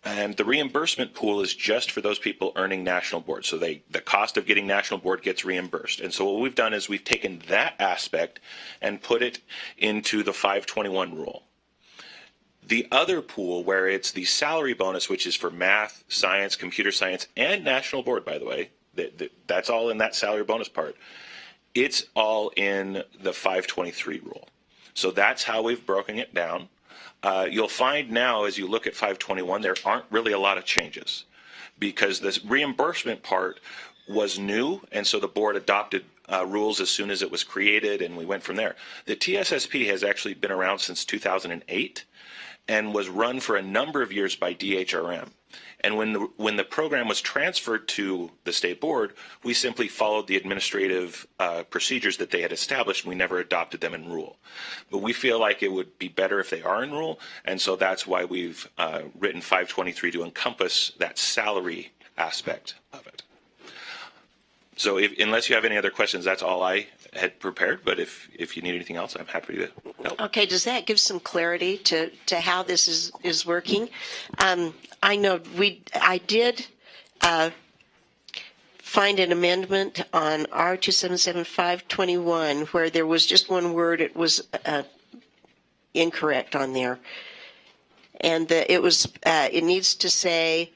And the reimbursement pool is just for those people earning national board. So the cost of getting national board gets reimbursed. And so what we've done is we've taken that aspect and put it into the 521 rule. The other pool, where it's the salary bonus, which is for math, science, computer science, and national board, by the way, that's all in that salary bonus part. It's all in the 523 rule. So that's how we've broken it down. You'll find now, as you look at 521, there aren't really a lot of changes because this reimbursement part was new, and so the board adopted rules as soon as it was created, and we went from there. The TSSP has actually been around since 2008 and was run for a number of years by DHRM. And when the program was transferred to the state board, we simply followed the administrative procedures that they had established, and we never adopted them in rule. But we feel like it would be better if they are in rule, and so that's why we've written 523 to encompass that salary aspect of it. So unless you have any other questions, that's all I had prepared, but if you need anything else, I'm happy to help. Okay, does that give some clarity to how this is working? I know I did find an amendment on R277521 where there was just one word, it was incorrect on there. And it needs to say,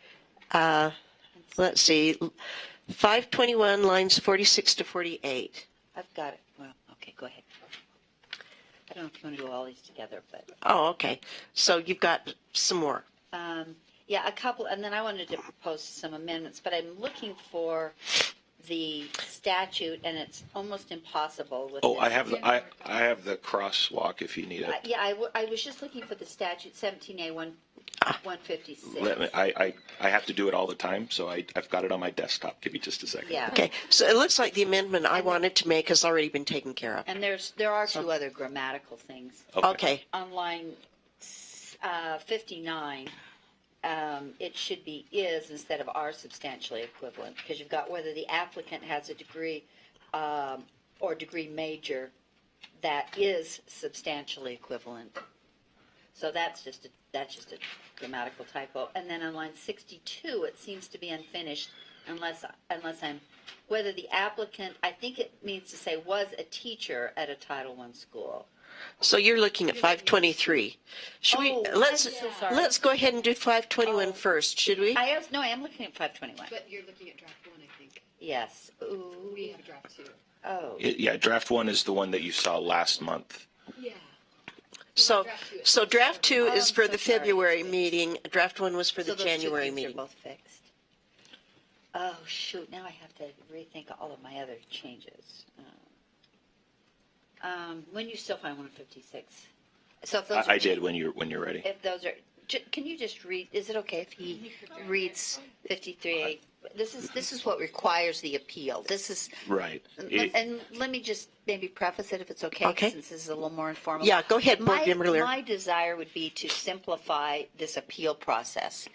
let's see, 521 lines 46 to 48. I've got it. Well, okay, go ahead. I don't know if you want to do all these together, but. Oh, okay. So you've got some more. Yeah, a couple, and then I wanted to propose some amendments, but I'm looking for the statute, and it's almost impossible with. Oh, I have the crosswalk if you need it. Yeah, I was just looking for the statute 17A 156. I have to do it all the time, so I've got it on my desktop. Give me just a second. Yeah. Okay, so it looks like the amendment I wanted to make has already been taken care of. And there are two other grammatical things. Okay. On line 59, it should be is instead of are substantially equivalent, because you've got whether the applicant has a degree or degree major that is substantially equivalent. So that's just a grammatical typo. And then on line 62, it seems to be unfinished unless I'm, whether the applicant, I think it means to say was a teacher at a Title I school. So you're looking at 523. Should we let's go ahead and do 521 first, should we? I am looking at 521. But you're looking at draft one, I think. Yes. Ooh. We have draft two. Oh. Yeah, draft one is the one that you saw last month. Yeah. So draft two is for the February meeting. Draft one was for the January meeting. Are both fixed. Oh shoot! Now I have to rethink all of my other changes. When you still find 156. So if those I did when you're ready. If those are, can you just read? Is it okay if he reads 53A? This is what requires the appeal. This is right. And let me just maybe preface it if it's okay. Okay. Since this is a little more informal. Yeah, go ahead, Board Member Lear. My desire would be to simplify this appeal process.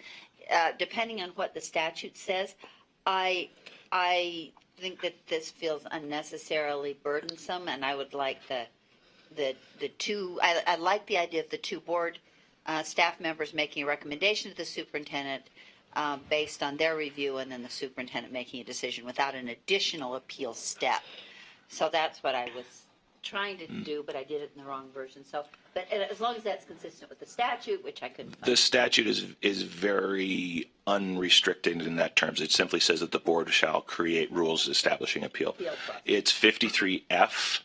Depending on what the statute says, I think that this feels unnecessarily burdensome, and I would like the two. I like the idea of the two board staff members making a recommendation to the superintendent based on their review, and then the superintendent making a decision without an additional appeal step. So that's what I was trying to do, but I did it in the wrong version. So, but as long as that's consistent with the statute, which I couldn't find. The statute is very unrestricted in that terms. It simply says that the board shall create rules establishing appeal. It's 53F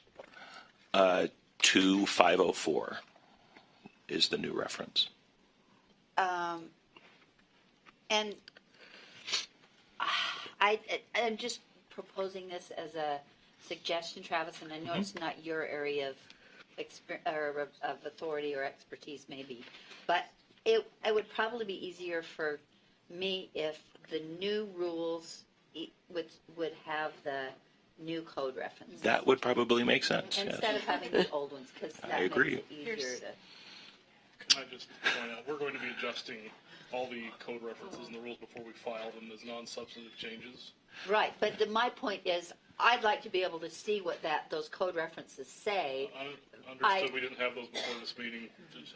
2504 is the new reference. And I'm just proposing this as a suggestion, Travis, and I know it's not your area of authority or expertise, maybe, but it would probably be easier for me if the new rules would have the new code reference. That would probably make sense. Instead of having the old ones, because that agree. makes it easier to. Can I just point out, we're going to be adjusting all the code references and the rules before we file them as non-substantive changes. Right, but my point is, I'd like to be able to see what those code references say. I understood we didn't have those before this meeting.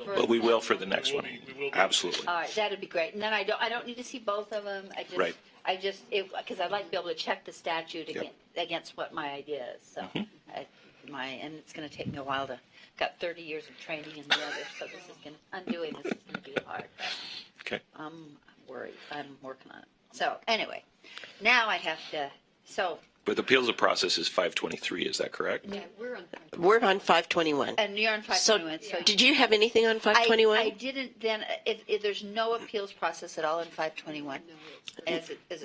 But we will for the next one. Absolutely. All right, that'd be great. And then I don't need to see both of them. Right. Because I'd like to be able to check the statute against what my idea is. So, and it's going to take me a while to. Got 30 years of training in the other, so undoing this is going to be hard. Okay. I'm worried. I'm working on it. So anyway, now I have to. But the appeals process is 523. Is that correct? Yeah, We're on 521. And you're on 521. So did you have anything on 521? I didn't then. If there's no appeals process at all in 521.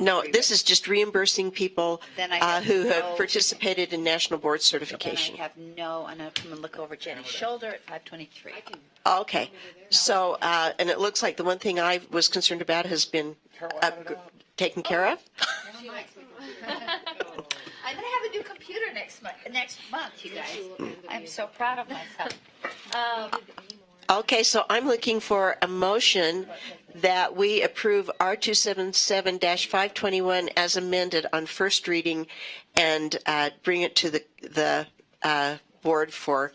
No, this is just reimbursing people Then I have who no- have participated in national board And certification. I have no. And I'll come and look over Jenny's shoulder at 523. Okay, so and it looks like the one thing I was concerned about has been taken care of. I'm going to have a new computer next month, you guys. I'm so proud of myself. Okay, so I'm looking for a motion that we approve R277-521 as amended on first reading and bring it to the board for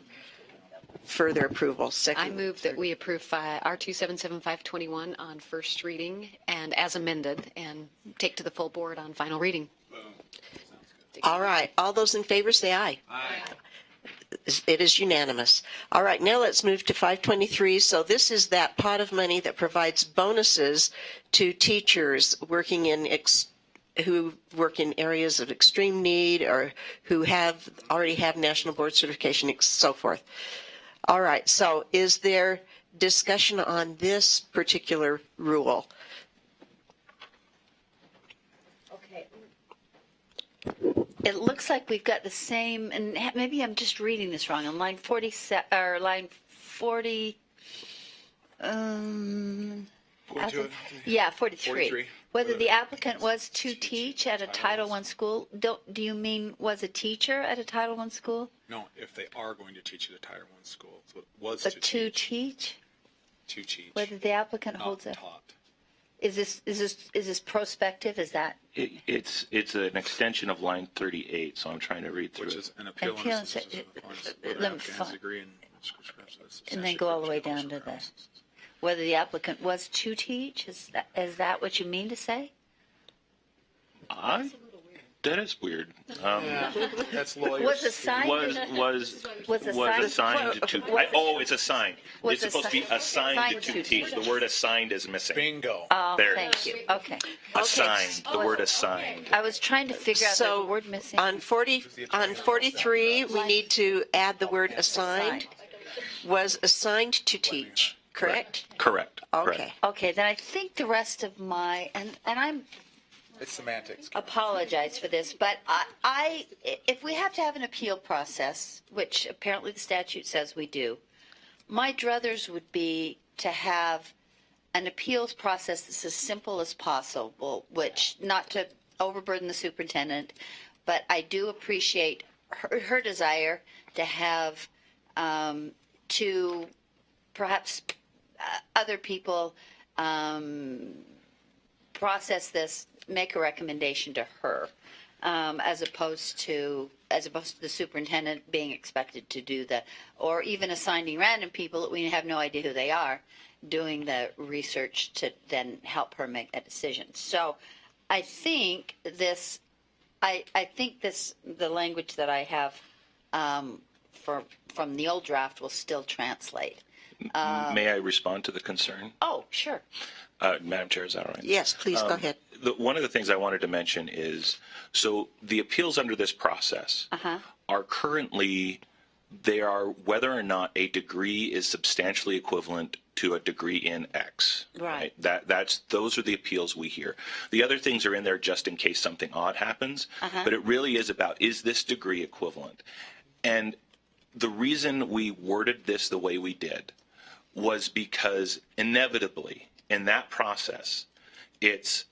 further approval. I move that we approve R277521 on first reading and as amended and take to the full board on final reading. All right, all those in favor say aye. Aye. It is unanimous. All right, now let's move to 523. So this is that pot of money that provides bonuses to teachers working who work in areas of extreme need or who already have national board certification and so forth. All right, so is there discussion on this particular rule? Okay. It looks like we've got the same, and maybe I'm just reading this wrong. On line 47 or line 40. 42, yeah, 43. 43. Whether the applicant was to teach at a Title I school. Do you mean was a teacher at a Title I school? No, if they are going to teach at a Title I school. So it was But to teach? To teach. Whether the applicant Not holds a. taught. Is this prospective? Is that? It's an extension of line 38, so I'm trying to read through Which it. is an appeal Appeal and and then go all the way down to the. Whether the applicant was to teach, is that what you mean to say? That is weird. That's lawyers. Was assigned. Was assigned to. It's assigned. It's supposed to be assigned to teach. The word assigned is missing. Bingo. Oh, There it thank is. you. Okay. Assigned. The word assigned. I was trying to figure out the word missing. On 43, we need to add the word assigned. Was assigned to teach, correct? Correct. Okay. Okay, then I think the rest of and I'm It's semantics. apologize for this, but if we have to have an appeal process, which apparently the statute says we do, my druthers would be to have an appeals process that's as simple as possible, which not to overburden the superintendent, but I do appreciate her desire to have to perhaps other people process this, make a recommendation to her, as opposed to the superintendent being expected to do or even assigning random people that we have no idea who they are, doing the research to then help her make that decision. So I think the language that I have from the old draft will still translate. May I respond to the concern? Oh, sure. Madam Chair, is that all right? Yes, please go ahead. One of the things I wanted to mention is, so the appeals under this process are currently, they are whether or not a degree is substantially equivalent to a degree in X. Right. Those are the appeals we hear. The other things are in there just in case something odd happens, but it really is about, is this degree equivalent? And the reason we worded this the way we did was because inevitably in that process, it's,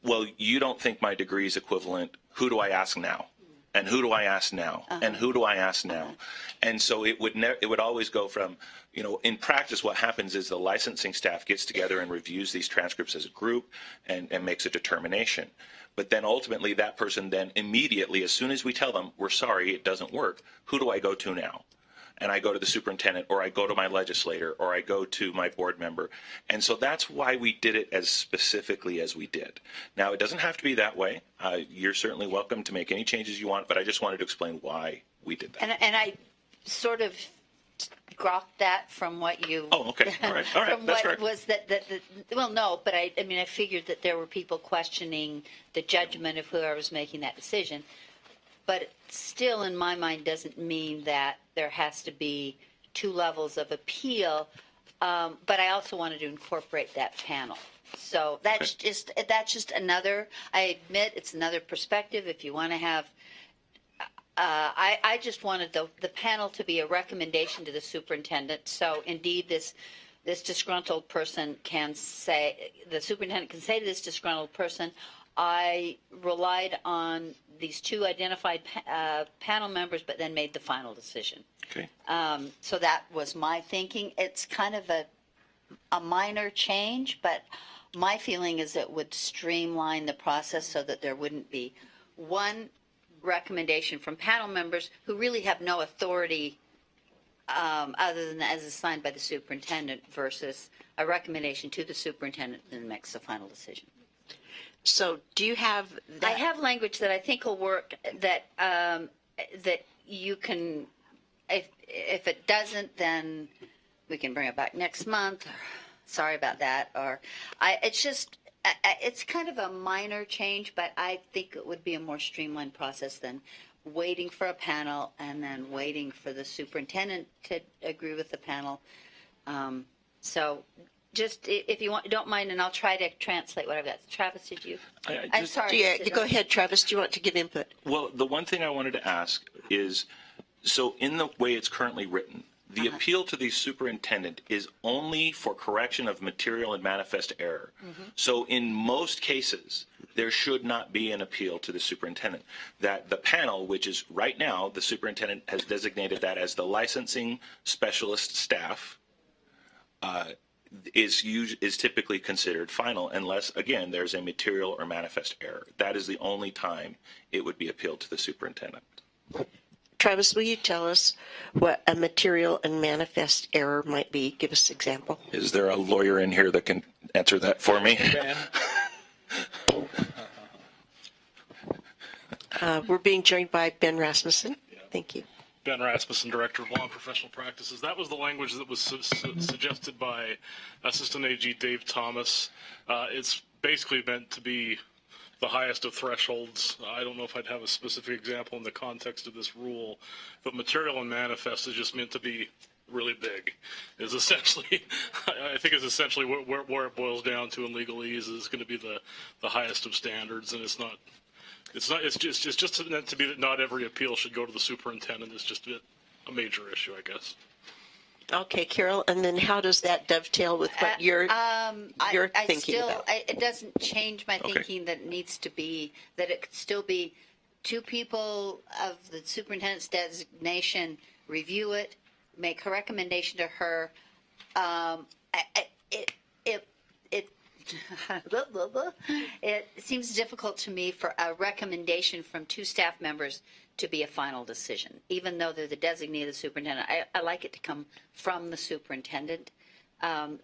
well, you don't think my degree is equivalent. Who do I ask now? And who do I ask now? And who do I ask now? And so it would always go from, you know, in practice, what happens is the licensing staff gets together and reviews these transcripts as a group and makes a determination. But then ultimately that person then immediately, as soon as we tell them, we're sorry, it doesn't work, who do I go to now? And I go to the superintendent, or I go to my legislator, or I go to my board member. And so that's why we did it as specifically as we did. Now, it doesn't have to be that way. You're certainly welcome to make any changes you want, but I just wanted to explain why we did that. And I sort of grokked that from what you. Oh, okay. All right. All right. From That's what right. was that, well, no, but I mean, I figured that there were people questioning the judgment of whoever was making that decision. But it still, in my mind, doesn't mean that there has to be two levels of appeal. But I also wanted to incorporate that panel. So that's just another. I admit it's another perspective. If you want to have, I just wanted the panel to be a recommendation to the superintendent. So indeed, this disgruntled person can say, the superintendent can say to this disgruntled person, I relied on these two identified panel members, but then made the final decision. Okay. So that was my thinking. It's kind of a minor change, but my feeling is it would streamline the process so that there wouldn't be one recommendation from panel members who really have no authority other than as assigned by the superintendent versus a recommendation to the superintendent and then makes the final decision. So do you have I have language that I think will work that that you can, if it doesn't, then we can bring it back next month. Sorry about that. Or it's just, it's kind of a minor change, but I think it would be a more streamlined process than waiting for a panel and then waiting for the superintendent to agree with the panel. So just if you don't mind, and I'll try to translate what I've got. Travis, did you? I'm sorry. Yeah, you go ahead, Travis. Do you want to give input? Well, the one thing I wanted to ask is, so in the way it's currently written, the appeal to the superintendent is only for correction of material and manifest error. So in most cases, there should not be an appeal to the superintendent. That the panel, which is right now, the superintendent has designated that as the licensing specialist staff, is typically considered final unless, again, there's a material or manifest error. That is the only time it would be appealed to the superintendent. Travis, will you tell us what a material and manifest error might be? Give us an example. Is there a lawyer in here that can answer that for me? We're being joined by Ben Rasmussen. Thank you. Ben Rasmussen, Director of Law and Professional Practices. That was the language that was suggested by Assistant AG Dave Thomas. It's basically meant to be the highest of thresholds. I don't know if I'd have a specific example in the context of this rule, but material and manifest is just meant to be really big. Is essentially, I think, is essentially where it boils down to in legalese is going to be the highest of standards, and it's not. It's just meant to be that not every appeal should go to the superintendent. It's just a major issue, I guess. Okay, Carol, and then how does that dovetail with what you're thinking about? It doesn't change my thinking that it needs to be, that it could still be two people of the superintendent's designation review it, make a recommendation to her. It seems difficult to me for a recommendation from two staff members to be a final decision, even though they're the designee of the superintendent. I like it to come from the superintendent,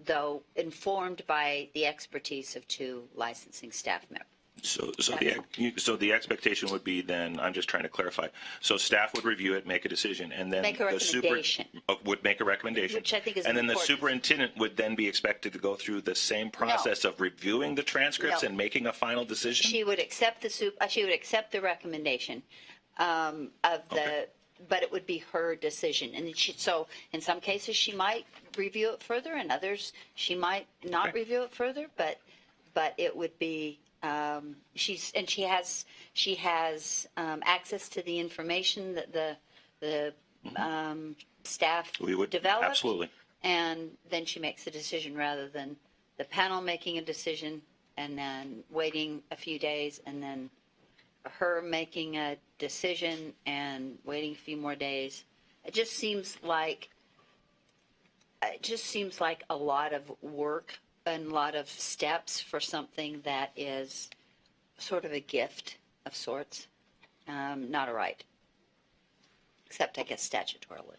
though informed by the expertise of two licensing staff members. So the expectation would be then, I'm just trying to clarify. So staff would review it, make a decision, and then Make a recommendation. would make a recommendation. Which I think is And then the important. superintendent would then be expected to go through the same process of reviewing the transcripts No. and making a final decision? She would accept she would accept the recommendation but it would be her decision. And so in some cases she might review it further, and others she might not review it further. But it would be she has access to the information that the staff We would developed. absolutely. And then she makes a decision rather than the panel making a decision and then waiting a few days and then her making a decision and waiting a few more days. It just seems like a lot of work and a lot of steps for something that is sort of a gift of sorts, not a right, except I guess statutorily.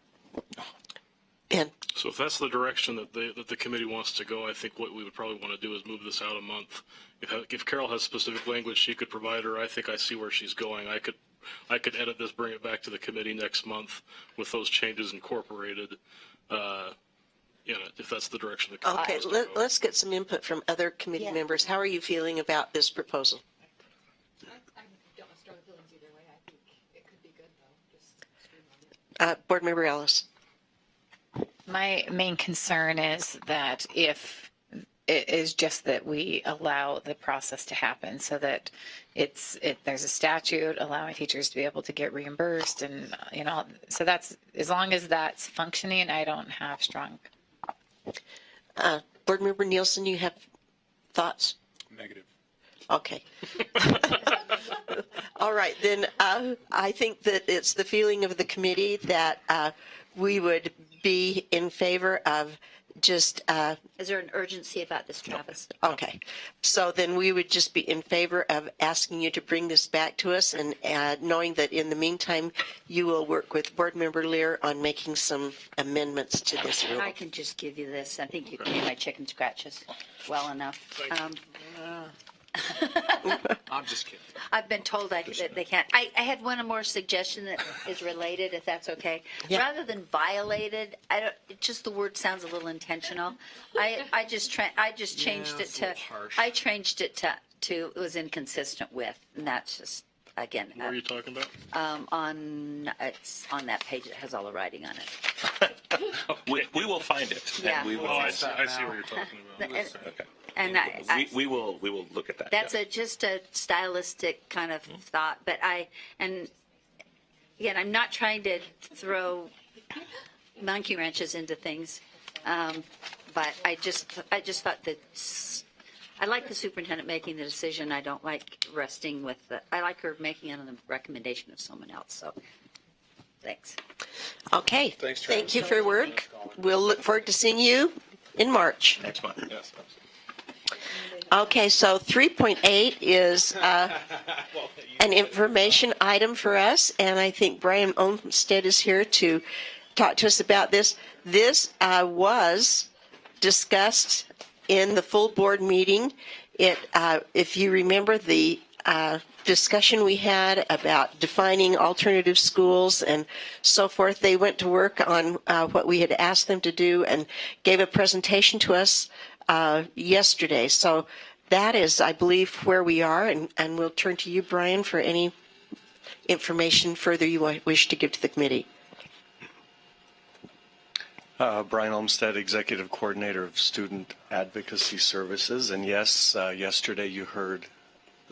So if that's the direction that the committee wants to go, I think what we would probably want to do is move this out a month. If Carol has specific language she could provide her, I think I see where she's going. I could edit this, bring it back to the committee next month with those changes incorporated. If that's the direction the committee Okay, wants to go. let's get some input from other committee members. How are you feeling about this proposal? I don't have strong feelings either way. I think it could be good, though. Just streamline it. Board Member Ellis. My main concern is that if it is just that we allow the process to happen so that there's a statute allowing teachers to be able to get reimbursed and, so that's, as long as that's functioning, I don't have strong. Board Member Nielsen, you have thoughts? Negative. Okay. All right, then I think that it's the feeling of the committee that we would be in favor of just. Is there an urgency about this, Travis? Okay, so then we would just be in favor of asking you to bring this back to us and knowing that in the meantime, you will work with Board Member Lear on making some amendments to this rule. I can just give you this. I think you can hear my chicken scratches well enough. I'm just kidding. I've been told that they can't. I had one more suggestion that is related, if that's okay. Yeah. Rather than violated, just the word sounds a little intentional. I just changed it to. I changed it to it was inconsistent with, and that's just again. What are you talking about? It's on that page that has all the writing on it. We will find it. Yeah. And we will. I see what you're talking about. Okay. And We will look at that. that's yeah. just a stylistic kind of thought, but again, I'm not trying to throw monkey wrenches into things, but I just thought that I like the superintendent making the decision. I don't like resting with I like her making it on the recommendation of someone else. So, thanks. Okay, Thanks, Travis. thank you for your work. We'll look forward to seeing you in March. Next month. Yes. Okay, so 3.8 is an information item for us, and I think Brian Olmstead is here to talk to us about this. This was discussed in the full board meeting. If you remember the discussion we had about defining alternative schools and so forth, they went to work on what we had asked them to do and gave a presentation to us yesterday. So that is, I believe, where we are, and we'll turn to you, Brian, for any information further you wish to give to the committee. Brian Olmstead, Executive Coordinator of Student Advocacy Services. And yes, yesterday you heard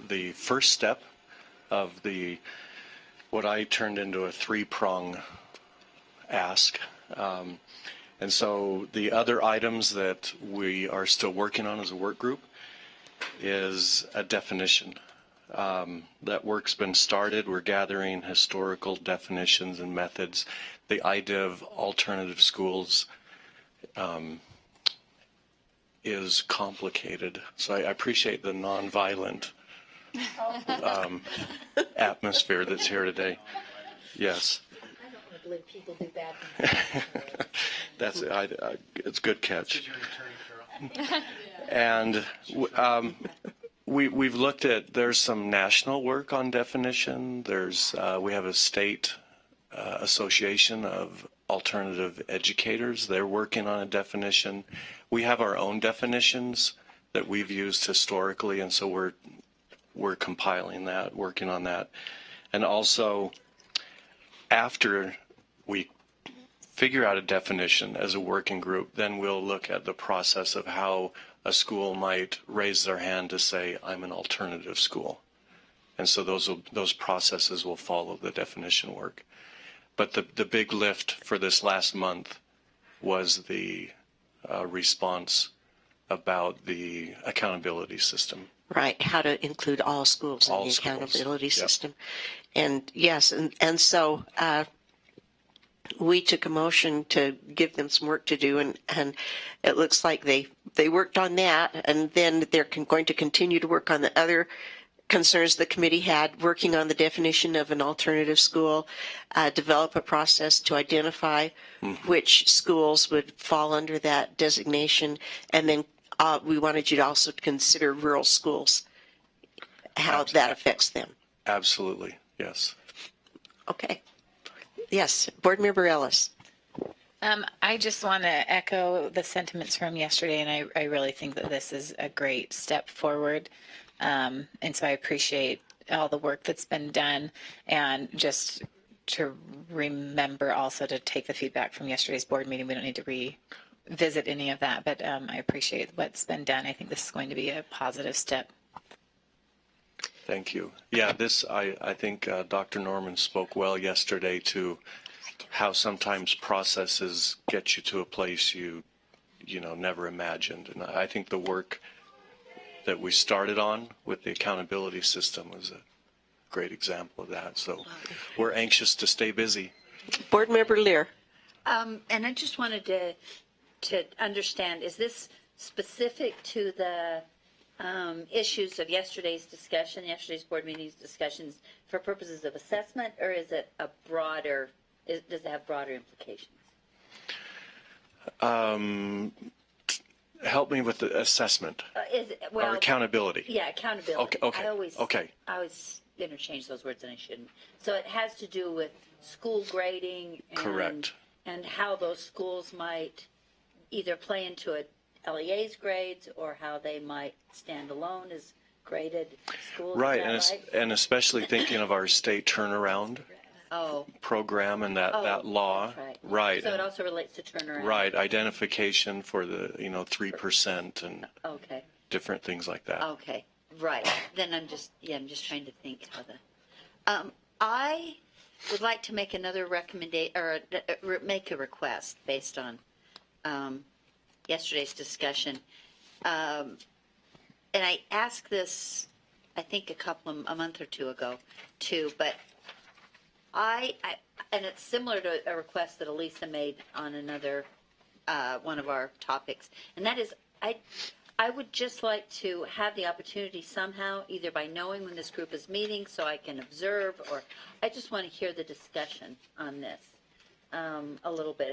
the first step of what I turned into a three-prong ask. And so the other items that we are still working on as a work group is a definition. That work's been started. We're gathering historical definitions and methods. The idea of alternative schools is complicated. So I appreciate the nonviolent atmosphere that's here today. Yes. I don't want to believe people do bad things. It's a good catch. And We've looked at, there's some national work on definition. We have a state association of alternative educators. They're working on a definition. We have our own definitions that we've used historically, and so we're compiling that, working on that. And also, after we figure out a definition as a working group, then we'll look at the process of how a school might raise their hand to say, I'm an alternative school. And so those processes will follow the definition work. But the big lift for this last month was the response about the accountability system. Right, how to include all schools in the accountability system. And yes, and so we took a motion to give them some work to do, and it looks like they worked on that, and then they're going to continue to work on the other concerns the committee had, working on the definition of an alternative school, develop a process to identify which schools would fall under that designation, and then we wanted you to also consider rural schools, how that affects them. Absolutely, yes. Okay. Yes, Board Member Ellis. I just want to echo the sentiments from yesterday, and I really think that this is a great step forward. And so I appreciate all the work that's been done, and just to remember also to take the feedback from yesterday's board meeting. We don't need to revisit any of that, but I appreciate what's been done. I think this is going to be a positive step. Thank you. Yeah, I think Dr. Norman spoke well yesterday to how sometimes processes get you to a place you never imagined. And I think the work that we started on with the accountability system was a great example of that. So we're anxious to stay busy. Board Member Lear. And I just wanted to understand, is this specific to the issues of yesterday's board meeting's discussions for purposes of assessment, or is it a broader, does it have broader implications? Help me with the assessment or accountability. Yeah, accountability. Okay. I always interchange those words, and I shouldn't. So it has to do with school grading and, correct, and how those schools might either play into a LEA's grades or how they might stand alone as graded schools. Right, and especially thinking of our state turnaround program and that law. Right. So it also relates to turnaround. Right, identification for the 3% and different things like that. Okay, right. Then I'm just trying to think how the. I would like to make another recommendation or make a request based on yesterday's discussion, and I asked this, I think a month or two ago, too. But and it's similar to a request that Elisa made on another one of our topics, and that is I would just like to have the opportunity somehow, either by knowing when this group is meeting so I can observe, or I just want to hear the discussion on this a little bit.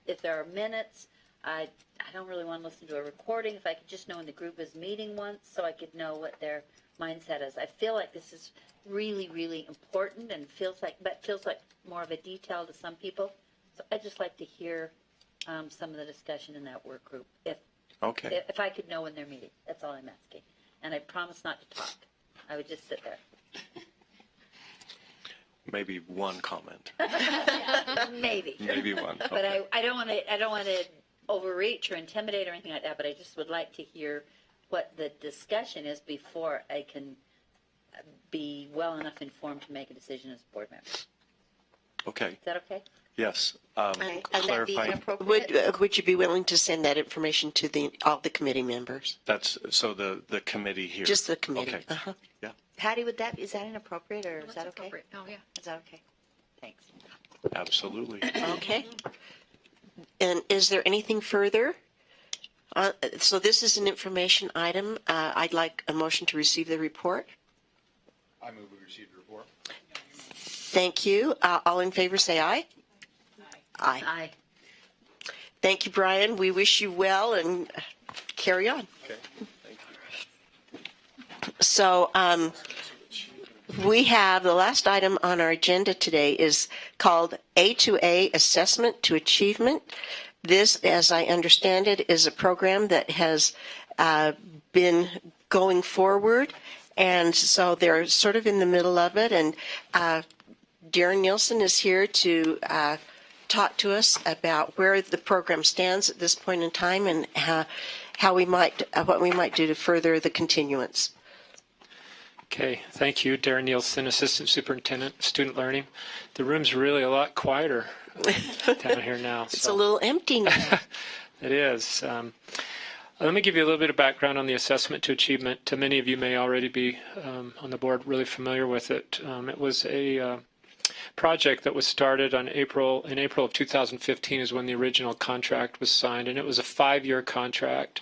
If there are minutes. I don't really want to listen to a recording. If I could just know when the group is meeting once so I could know what their mindset is. I feel like this is really, really important and feels like more of a detail to some people. So I'd just like to hear some of the discussion in that work group. If I could know when they're meeting. That's all I'm asking. And I promise not to talk. I would just sit there. Maybe one comment. Maybe. Maybe one. Okay. But I don't want to overreach or intimidate or anything like that, but I just would like to hear what the discussion is before I can be well enough informed to make a decision as a board member. Okay. Is that okay? Yes. Clarifying. Would you be willing to send that information to all the committee members? That's so the committee here. Just the committee. Okay. Yeah. Patty, is that inappropriate or is that okay? Oh, yeah. Is that okay? Thanks. Absolutely. Okay. And is there anything further? So this is an information item. I'd like a motion to receive the report. I move we receive the report. Thank you. All in favor say aye. Aye. Aye. Thank you, Brian. We wish you well and carry on. Okay. Thank you. So we have the last item on our agenda today is called A2A Assessment to Achievement. This, as I understand it, is a program that has been going forward, and so they're sort of in the middle of it. And Darren Nielsen is here to talk to us about where the program stands at this point in time and how we might what we might do to further the continuance. Okay, thank you, Darren Nielsen, Assistant Superintendent of Student Learning. The room's really a lot quieter down here now. It's a little empty now. It is. Let me give you a little bit of background on the Assessment to Achievement. Many of you may already be on the board really familiar with it. It was a project that was started in April of 2015 is when the original contract was signed, and it was a 5-year contract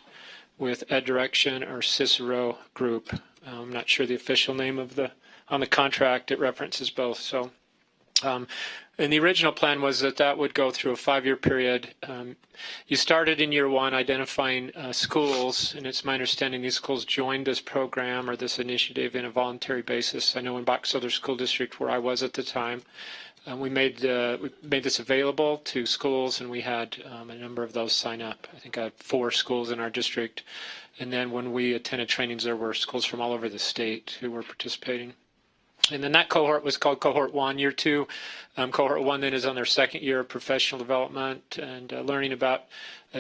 with EdDirection or Cicero Group. I'm not sure the official name of on the contract. It references both. So, and the original plan was that would go through a 5-year period. You started in year 1 identifying schools, and it's my understanding these schools joined this program or this initiative in a voluntary basis. I know in Box Elder School District, where I was at the time, we made this available to schools, and we had a number of those sign up. I think I had 4 schools in our district. And then when we attended trainings, there were schools from all over the state who were participating. And then that cohort was called Cohort 1. Year 2, Cohort 1 then is on their 2nd year of professional development and learning about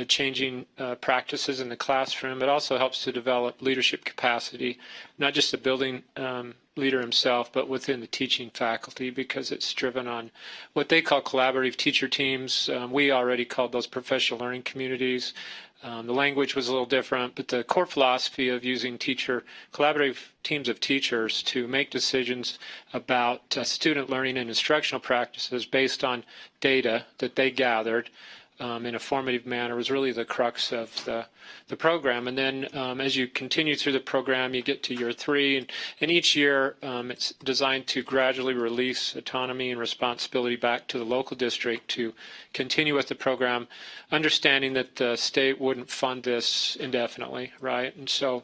changing practices in the classroom. It also helps to develop leadership capacity, not just the building leader himself, but within the teaching faculty, because it's driven on what they call collaborative teacher teams. We already called those professional learning communities. The language was a little different, but the core philosophy of using collaborative teams of teachers to make decisions about student learning and instructional practices based on data that they gathered in a formative manner was really the crux of the program. And then as you continue through the program, you get to year 3, and each year it's designed to gradually release autonomy and responsibility back to the local district to continue with the program, understanding that the state wouldn't fund this indefinitely, right? And so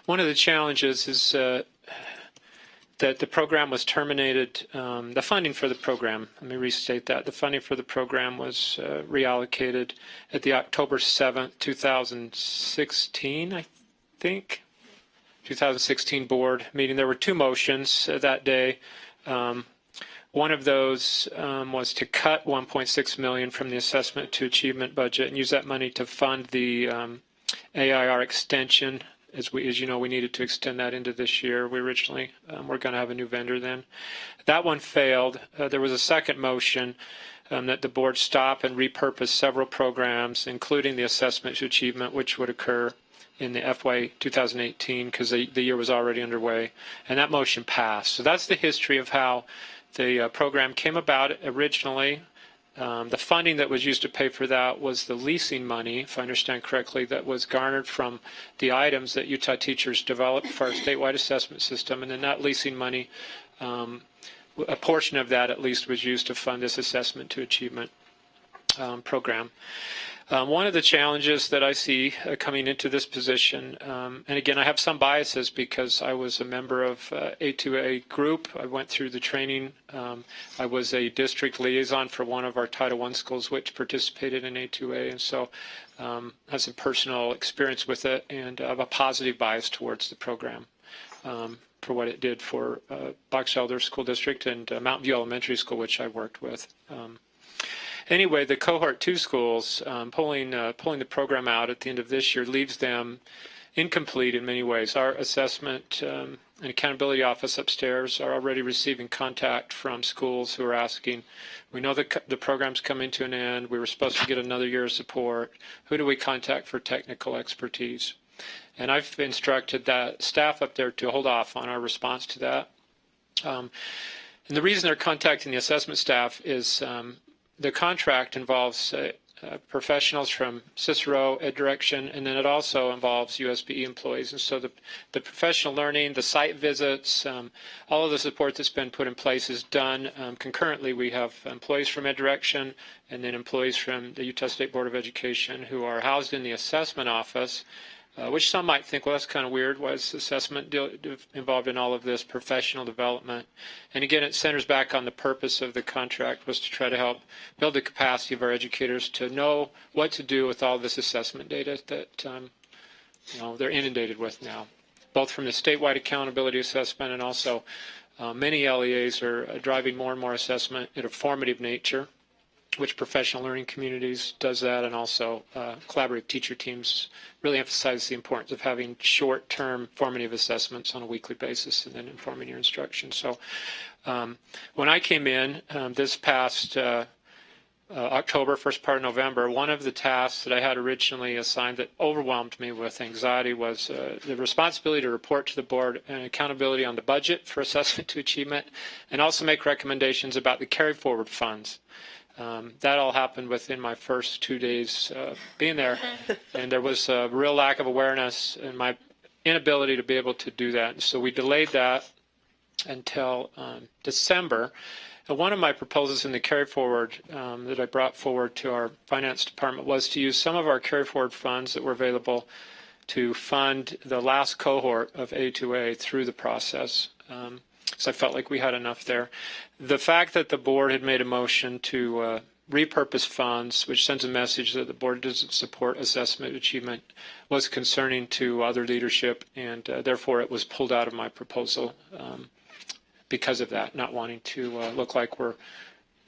one of the challenges is that the program was terminated. The funding for the program, let me restate that. The funding for the program was reallocated at the October 7th, 2016, I think, 2016 board meeting. There were 2 motions that day. One of those was to cut $1.6 million from the Assessment to Achievement budget and use that money to fund the AIR extension. As you know, we needed to extend that into this year. We originally were going to have a new vendor then. That one failed. There was a second motion that the board stop and repurpose several programs, including the Assessment to Achievement, which would occur in the FY 2018 because the year was already underway. And that motion passed. So that's the history of how the program came about originally. The funding that was used to pay for that was the leasing money, if I understand correctly, that was garnered from the items that Utah teachers developed for our statewide assessment system. And then that leasing money, a portion of that at least, was used to fund this Assessment to Achievement program. One of the challenges that I see coming into this position, and again, I have some biases because I was a member of A2A group. I went through the training. I was a district liaison for one of our Title I schools which participated in A2A, and so I have some personal experience with it, and I have a positive bias towards the program for what it did for Box Elder School District and Mountain View Elementary School, which I worked with. Anyway, the Cohort 2 schools, pulling the program out at the end of this year leaves them incomplete in many ways. Our assessment and accountability office upstairs are already receiving contact from schools who are asking, we know that the program's coming to an end, we were supposed to get another year of support, who do we contact for technical expertise? And I've instructed that staff up there to hold off on our response to that. And the reason they're contacting the assessment staff is the contract involves professionals from Cicero, EdDirection, and then it also involves USBE employees. And so the professional learning, the site visits, all of the support that's been put in place is done concurrently. We have employees from EdDirection and then employees from the Utah State Board of Education who are housed in the assessment office which some might think, well, that's kind of weird. Why is assessment involved in all of this professional development? And again, it centers back on the purpose of the contract was to try to help build the capacity of our educators to know what to do with all this assessment data that they're inundated with now, both from the statewide accountability assessment and also many LEAs are driving more and more assessment in a formative nature, which professional learning communities does that, and also collaborative teacher teams really emphasize the importance of having short-term formative assessments on a weekly basis and then informing your instruction. So when I came in this past October, first part of November, one of the tasks that I had originally assigned that overwhelmed me with anxiety was the responsibility to report to the board and accountability on the budget for assessment to achievement, and also make recommendations about the carry forward funds. That all happened within my first 2 days being there, and there was a real lack of awareness and my inability to be able to do that. And so we delayed that until December. And one of my proposals in the carry forward that I brought forward to our finance department was to use some of our carry forward funds that were available to fund the last cohort of A2A through the process. So I felt like we had enough there. The fact that the board had made a motion to repurpose funds, which sends a message that the board doesn't support assessment achievement, was concerning to other leadership, and therefore it was pulled out of my proposal because of that, not wanting to look like we're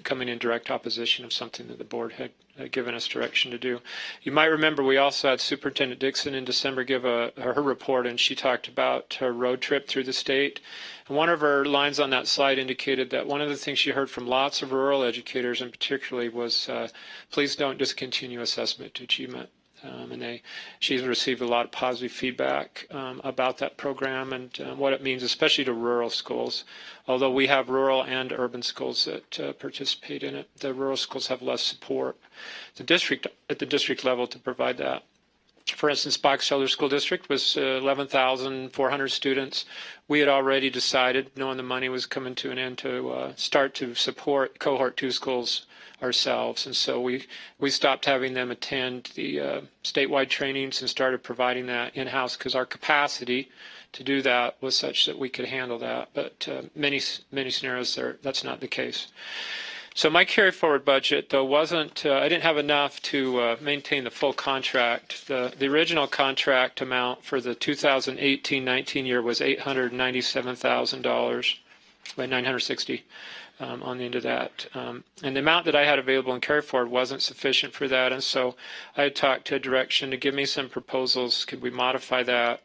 coming in direct opposition of something that the board had given us direction to do. You might remember we also had Superintendent Dixon in December give her report, and she talked about her road trip through the state. And one of her lines on that slide indicated that one of the things she heard from lots of rural educators in particularly was, please don't discontinue assessment to achievement. And she's received a lot of positive feedback about that program and what it means, especially to rural schools. Although we have rural and urban schools that participate in it, the rural schools have less support at the district level to provide that. For instance, Box Elder School District was 11,400 students. We had already decided, knowing the money was coming to an end, to start to support Cohort 2 schools ourselves. And so we stopped having them attend the statewide trainings and started providing that in-house because our capacity to do that was such that we could handle that. But many scenarios there, that's not the case. So my carry forward budget, though, wasn't, I didn't have enough to maintain the full contract. The original contract amount for the 2018-19 year was $897,000, by $960 on the end of that. And the amount that I had available in carry forward wasn't sufficient for that. And so I had talked to Direction to give me some proposals. Could we modify that?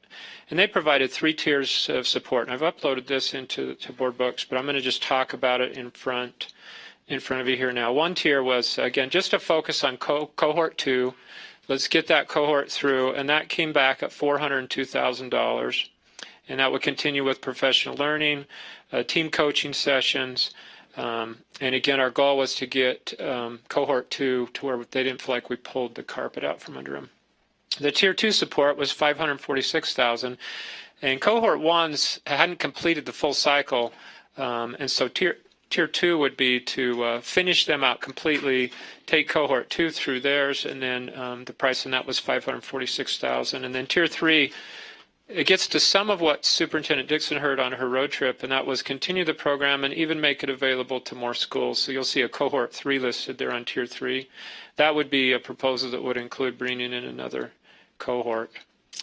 And they provided 3 tiers of support. And I've uploaded this into board books, but I'm going to just talk about it in front of you here now. One tier was, again, just a focus on cohort 2. Let's get that cohort through, and that came back at $402,000. And that would continue with professional learning, team coaching sessions, and again, our goal was to get cohort 2 to where they didn't feel like we pulled the carpet out from under them. The tier 2 support was $546,000, and cohort 1s hadn't completed the full cycle, and so Tier 2 would be to finish them out completely, take cohort 2 through theirs, and then the price on that was $546,000. And then Tier 3, it gets to some of what Superintendent Dixon heard on her road trip, and that was continue the program and even make it available to more schools. So you'll see a cohort 3 listed there on Tier 3. That would be a proposal that would include bringing in another cohort.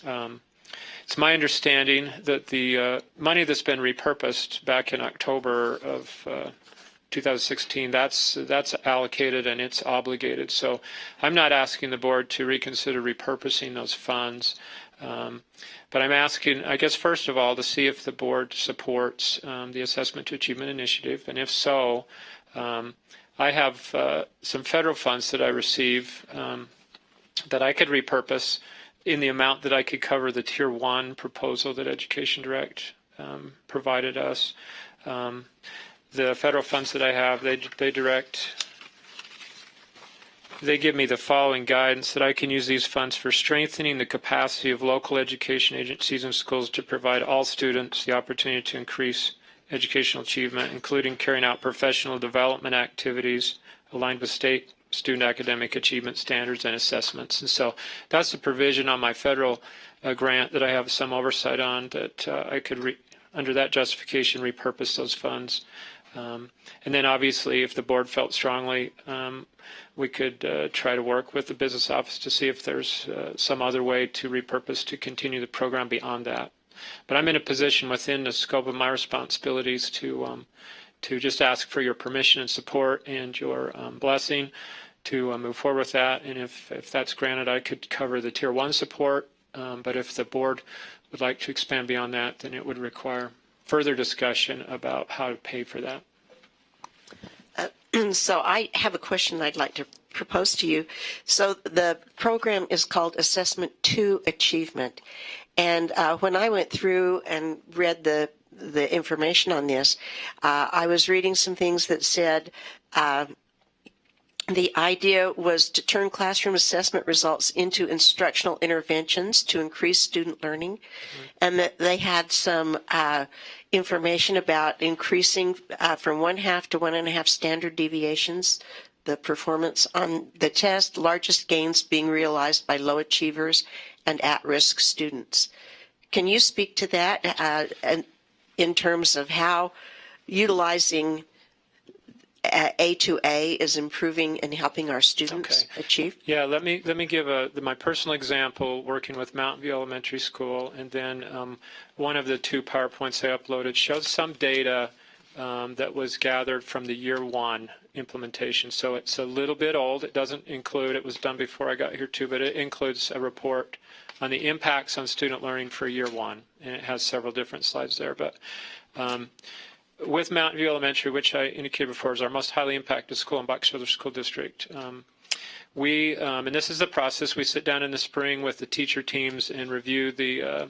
It's my understanding that the money that's been repurposed back in October of 2016, that's allocated and it's obligated. So I'm not asking the board to reconsider repurposing those funds. But I'm asking, I guess, first of all, to see if the board supports the Assessment to Achievement Initiative. And if so, I have some federal funds that I receive that I could repurpose in the amount that I could cover the Tier 1 proposal that Education Direct provided us. The federal funds that I have, they give me the following guidance, that I can use these funds for strengthening the capacity of local education agencies and schools to provide all students the opportunity to increase educational achievement, including carrying out professional development activities aligned with state student academic achievement standards and assessments. And so that's the provision on my federal grant that I have some oversight on, that I could, under that justification, repurpose those funds. And then obviously, if the board felt strongly, we could try to work with the business office to see if there's some other way to repurpose to continue the program beyond that. But I'm in a position within the scope of my responsibilities to just ask for your permission and support and your blessing to move forward with that. And if that's granted, I could cover the Tier 1 support. But if the board would like to expand beyond that, then it would require further discussion about how to pay for that. So I have a question I'd like to propose to you. So the program is called Assessment to Achievement. And when I went through and read the information on this, I was reading some things that said the idea was to turn classroom assessment results into instructional interventions to increase student learning, and that they had some information about increasing from 1/2 to 1.5 standard deviations the performance on the test, largest gains being realized by low achievers and at-risk students. Can you speak to that in terms of how utilizing A2A is improving and helping our students achieve? Yeah, let me give my personal example working with Mountain View Elementary School, and then one of the 2 PowerPoints I uploaded shows some data that was gathered from the year 1 implementation. So it's a little bit old. It doesn't include, it was done before I got here too, but it includes a report on the impacts on student learning for year 1, and it has several different slides there. But with Mountain View Elementary, which I indicated before is our most highly impacted school in Box Elder School District, we, and this is the process, we sit down in the spring with the teacher teams and review the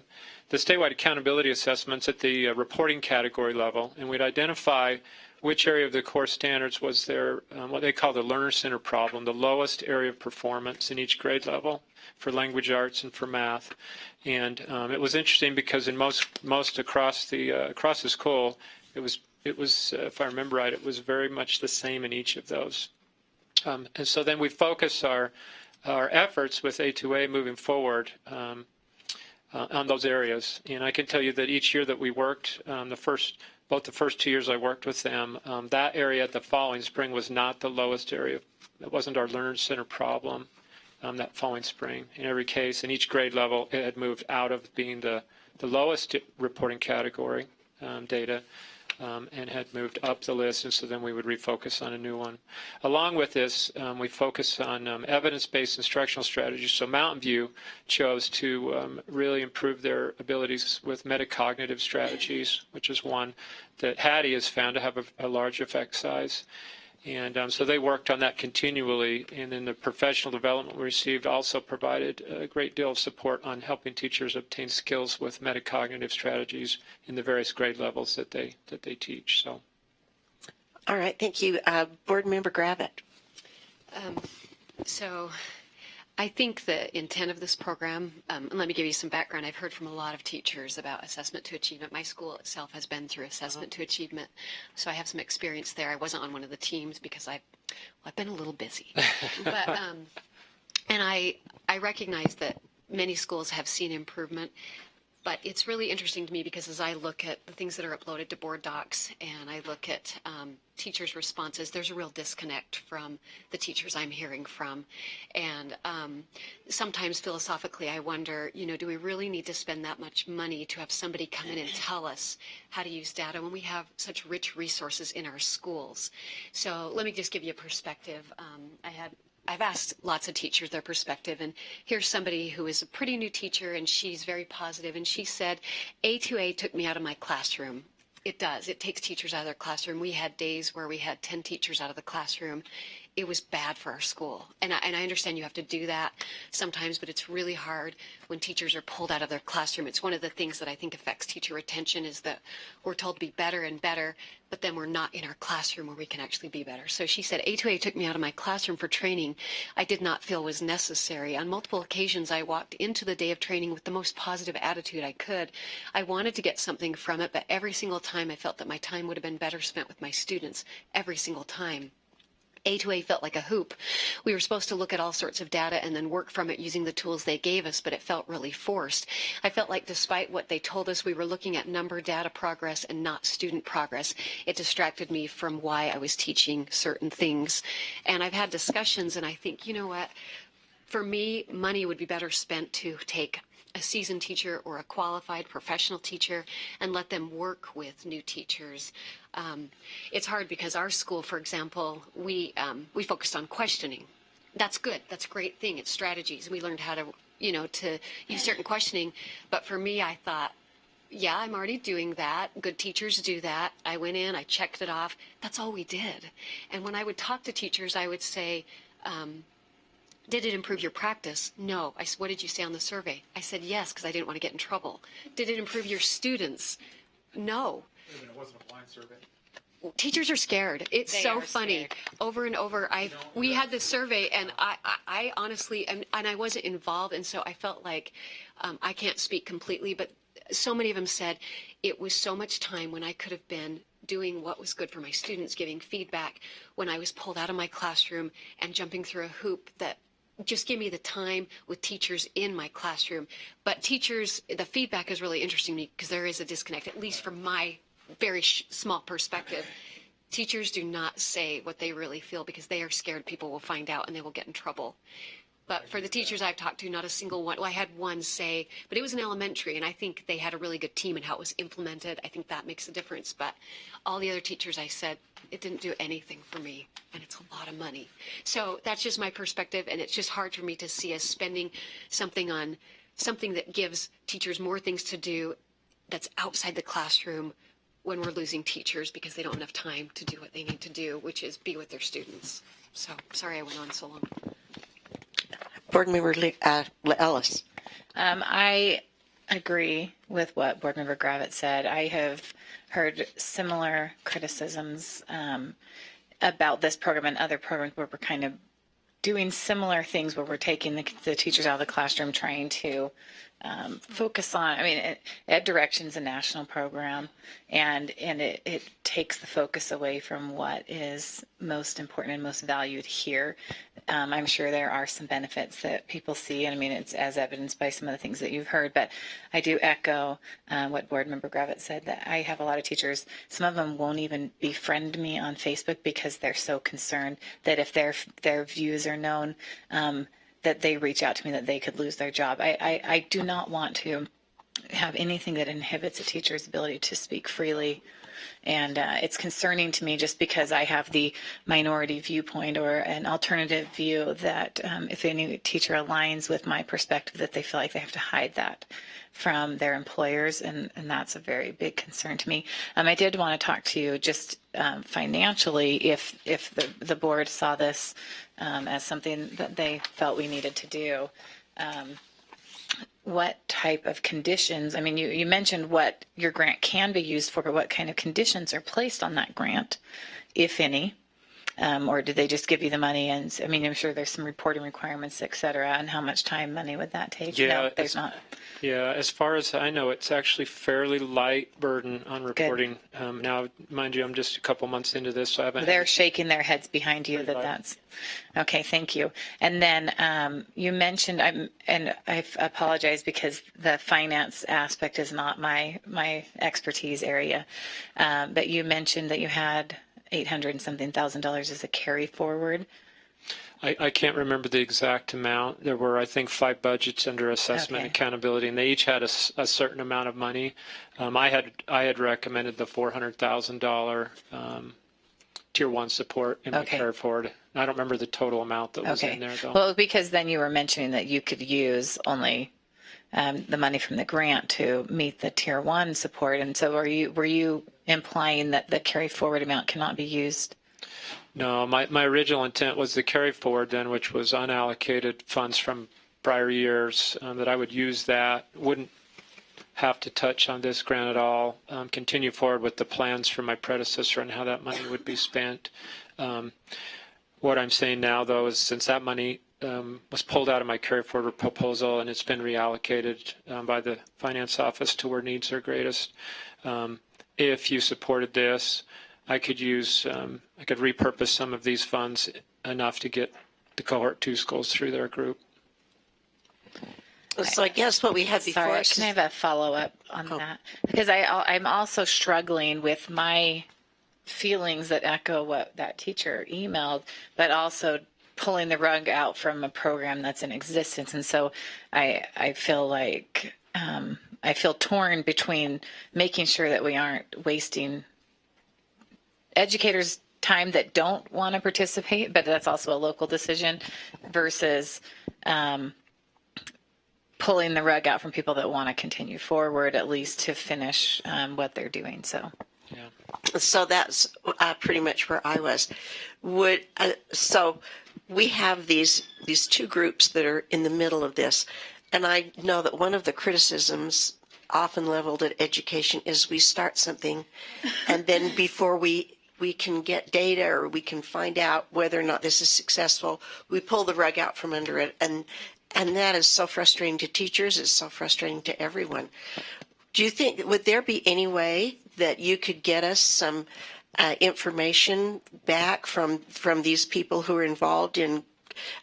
statewide accountability assessments at the reporting category level, and we'd identify which area of the core standards was their, what they call the learner center problem, the lowest area of performance in each grade level for language arts and for math. And it was interesting because in most across the school, it was, if I remember right, it was very much the same in each of those. And so then we focus our efforts with A2A moving forward on those areas. And I can tell you that each year that we worked, both the first 2 years I worked with them, that area the following spring was not the lowest area. It wasn't our learner center problem that following spring. In every case, in each grade level, it had moved out of being the lowest reporting category data and had moved up the list, and so then we would refocus on a new one. Along with this, we focus on evidence-based instructional strategies. So Mountain View chose to really improve their abilities with metacognitive strategies, which is one that Hattie has found to have a large effect size. And so they worked on that continually, and then the professional development we received also provided a great deal of support on helping teachers obtain skills with metacognitive strategies in the various grade levels that they teach. So, all right, thank you, Board Member Gravitt. So I think the intent of this program, and let me give you some background. I've heard from a lot of teachers about assessment to achievement. My school itself has been through assessment to achievement, so I have some experience there. I wasn't on one of the teams because I've been a little busy. But, and I recognize that many schools have seen improvement, but it's really interesting to me because as I look at the things that are uploaded to board docs and I look at teachers' responses, there's a real disconnect from the teachers I'm hearing from. And sometimes philosophically I wonder, do we really need to spend that much money to have somebody come in and tell us how to use data when we have such rich resources in our schools? So let me just give you a perspective. I've asked lots of teachers their perspective, and here's somebody who is a pretty new teacher, and she's very positive, and she said, A2A took me out of my classroom. It does. It takes teachers out of their classroom. We had days where we had 10 teachers out of the classroom. It was bad for our school. And I understand you have to do that sometimes, but it's really hard when teachers are pulled out of their classroom. It's one of the things that I think affects teacher retention is that we're told to be better and better, but then we're not in our classroom where we can actually be better. So she said, A2A took me out of my classroom for training I did not feel was necessary. On multiple occasions, I walked into the day of training with the most positive attitude I could. I wanted to get something from it, but every single time I felt that my time would have been better spent with my students, every single time. A2A felt like a hoop. We were supposed to look at all sorts of data and then work from it using the tools they gave us, but it felt really forced. I felt like despite what they told us, we were looking at number data progress and not student progress. It distracted me from why I was teaching certain things. And I've had discussions, and I think, you know what, for me, money would be better spent to take a seasoned teacher or a qualified professional teacher and let them work with new teachers. It's hard because our school, for example, we focused on questioning. That's good. That's a great thing. It's strategies. We learned how to, to use certain questioning. But for me, I thought, yeah, I'm already doing that. Good teachers do that. I went in, I checked it off. That's all we did. And when I would talk to teachers, I would say, did it improve your practice? No. I said, what did you say on the survey? I said, yes, because I didn't want to get in trouble. Did it improve your students? No. It wasn't a blind survey. Teachers are scared. It's They so are funny. scared. Over and over, we had this survey, and I honestly, and I wasn't involved, and so I felt like I can't speak completely, but so many of them said it was so much time when I could have been doing what was good for my students, giving feedback, when I was pulled out of my classroom and jumping through a hoop that just give me the time with teachers in my classroom. But teachers, the feedback is really interesting to me because there is a disconnect, at least from my very small perspective. Teachers do not say what they really feel because they are scared people will find out and they will get in trouble. But for the teachers I've talked to, not a single one. Well, I had one say, but it was an elementary, and I think they had a really good team in how it was implemented. I think that makes a difference. But all the other teachers, I said, it didn't do anything for me, and it's a lot of money. So that's just my perspective, and it's just hard for me to see us spending something on something that gives teachers more things to do that's outside the classroom when we're losing teachers because they don't have enough time to do what they need to do, which is be with their students. So sorry I went on so long. Board Member Ellis. I agree with what Board Member Gravett said. I have heard similar criticisms about this program and other programs where we're kind of doing similar things where we're taking the teachers out of the classroom, trying to focus on, Ed Direction's a national program, and it takes the focus away from what is most important and most valued here. I'm sure there are some benefits that people see, and it's as evidenced by some of the things that you've heard, but I do echo what Board Member Gravett said, that I have a lot of teachers, some of them won't even befriend me on Facebook because they're so concerned that if their views are known, that they reach out to me that they could lose their job. I do not want to have anything that inhibits a teacher's ability to speak freely. And it's concerning to me just because I have the minority viewpoint or an alternative view that if any teacher aligns with my perspective, that they feel like they have to hide that from their employers, and that's a very big concern to me. I did want to talk to you just financially, if the board saw this as something that they felt we needed to do. What type of conditions? You mentioned what your grant can be used for, but what kind of conditions are placed on that grant, if any? Or did they just give you the money? And I'm sure there's some reporting requirements, et cetera, and how much time, money would that take? Yeah, no, there's not. Yeah, as far as I know, it's actually fairly light burden on reporting. Now, mind you, I'm just a couple months into this, so I haven't. They're shaking their heads behind you that's okay. Thank you. And then you mentioned, and I apologize because the finance aspect is not my expertise area, but you mentioned that you had $800 and something thousand as a carry forward. I can't remember the exact amount. There were, I think, 5 budgets under assessment and accountability, and they each had a certain amount of money. I had recommended the $400,000 Tier 1 support in my carry forward. I don't remember the total amount that was in there, though. Well, because then you were mentioning that you could use only the money from the grant to meet the Tier 1 support, and so were you implying that the carry forward amount cannot be used? No, my original intent was the carry forward then, which was unallocated funds from prior years, that I would use that, wouldn't have to touch on this grant at all, continue forward with the plans for my predecessor and how that money would be spent. What I'm saying now, though, is since that money was pulled out of my carry forward proposal and it's been reallocated by the finance office to where needs are greatest, if you supported this, I could use, I could repurpose some of these funds enough to get the cohort 2 schools through their group. So I guess what we had before Sorry, us. can I have a follow-up on that? Because I'm also struggling with my feelings that echo what that teacher emailed, but also pulling the rug out from a program that's in existence. And so I feel like I feel torn between making sure that we aren't wasting educators' time that don't want to participate, but that's also a local decision, versus pulling the rug out from people that want to continue forward, at least to finish what they're doing. So, So that's pretty much where I was. So we have these two groups that are in the middle of this, and I know that one of the criticisms often leveled at education is we start something, and then before we can get data or we can find out whether or not this is successful, we pull the rug out from under it, and that is so frustrating to teachers. It's so frustrating to everyone. Do you think, would there be any way that you could get us some information back from these people who are involved in?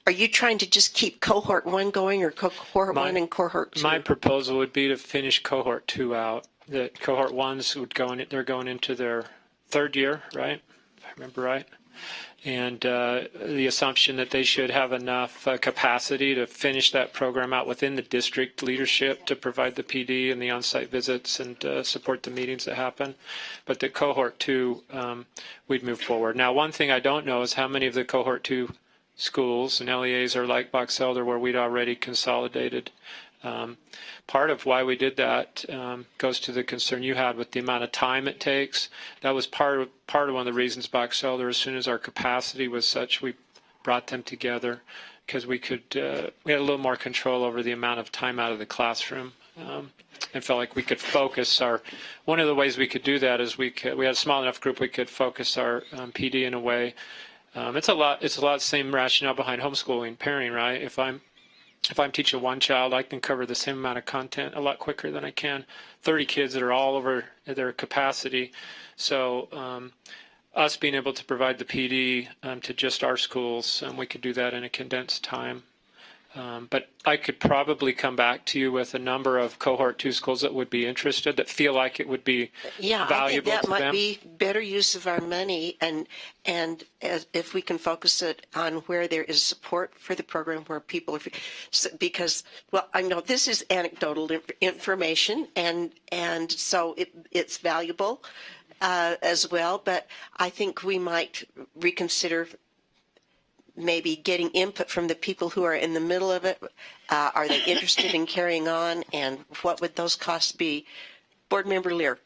Are you trying to just keep cohort 1 going, or cohort 1 and cohort 2? My proposal would be to finish cohort 2 out. That cohort 1s would go in, they're going into their 3rd year, right? If I remember right. And the assumption that they should have enough capacity to finish that program out within the district leadership to provide the PD and the on-site visits and support the meetings that happen. But the cohort 2, we'd move forward. Now, one thing I don't know is how many of the cohort 2 schools and LEAs are like Box Elder, where we'd already consolidated. Part of why we did that goes to the concern you had with the amount of time it takes. That was part of one of the reasons Box Elder, as soon as our capacity was such, we brought them together, because we had a little more control over the amount of time out of the classroom, and felt like we could focus one of the ways we could do that is we had a small enough group we could focus our PD in a way. It's a lot the same rationale behind homeschooling, parenting, right? If I'm teaching one child, I can cover the same amount of content a lot quicker than I can 30 kids that are all over their capacity. So us being able to provide the PD to just our schools, we could do that in a condensed time. But I could probably come back to you with a number of cohort 2 schools that would be interested, that feel like it would be valuable I think that to might them. be better use of our money, and if we can focus it on where there is support for the program, where people are, because, well, I know this is anecdotal information, and so it's valuable as well, but I think we might reconsider maybe getting input from the people who are in the middle of it. Are they interested in carrying on, and what would those costs be? Board Member Lear.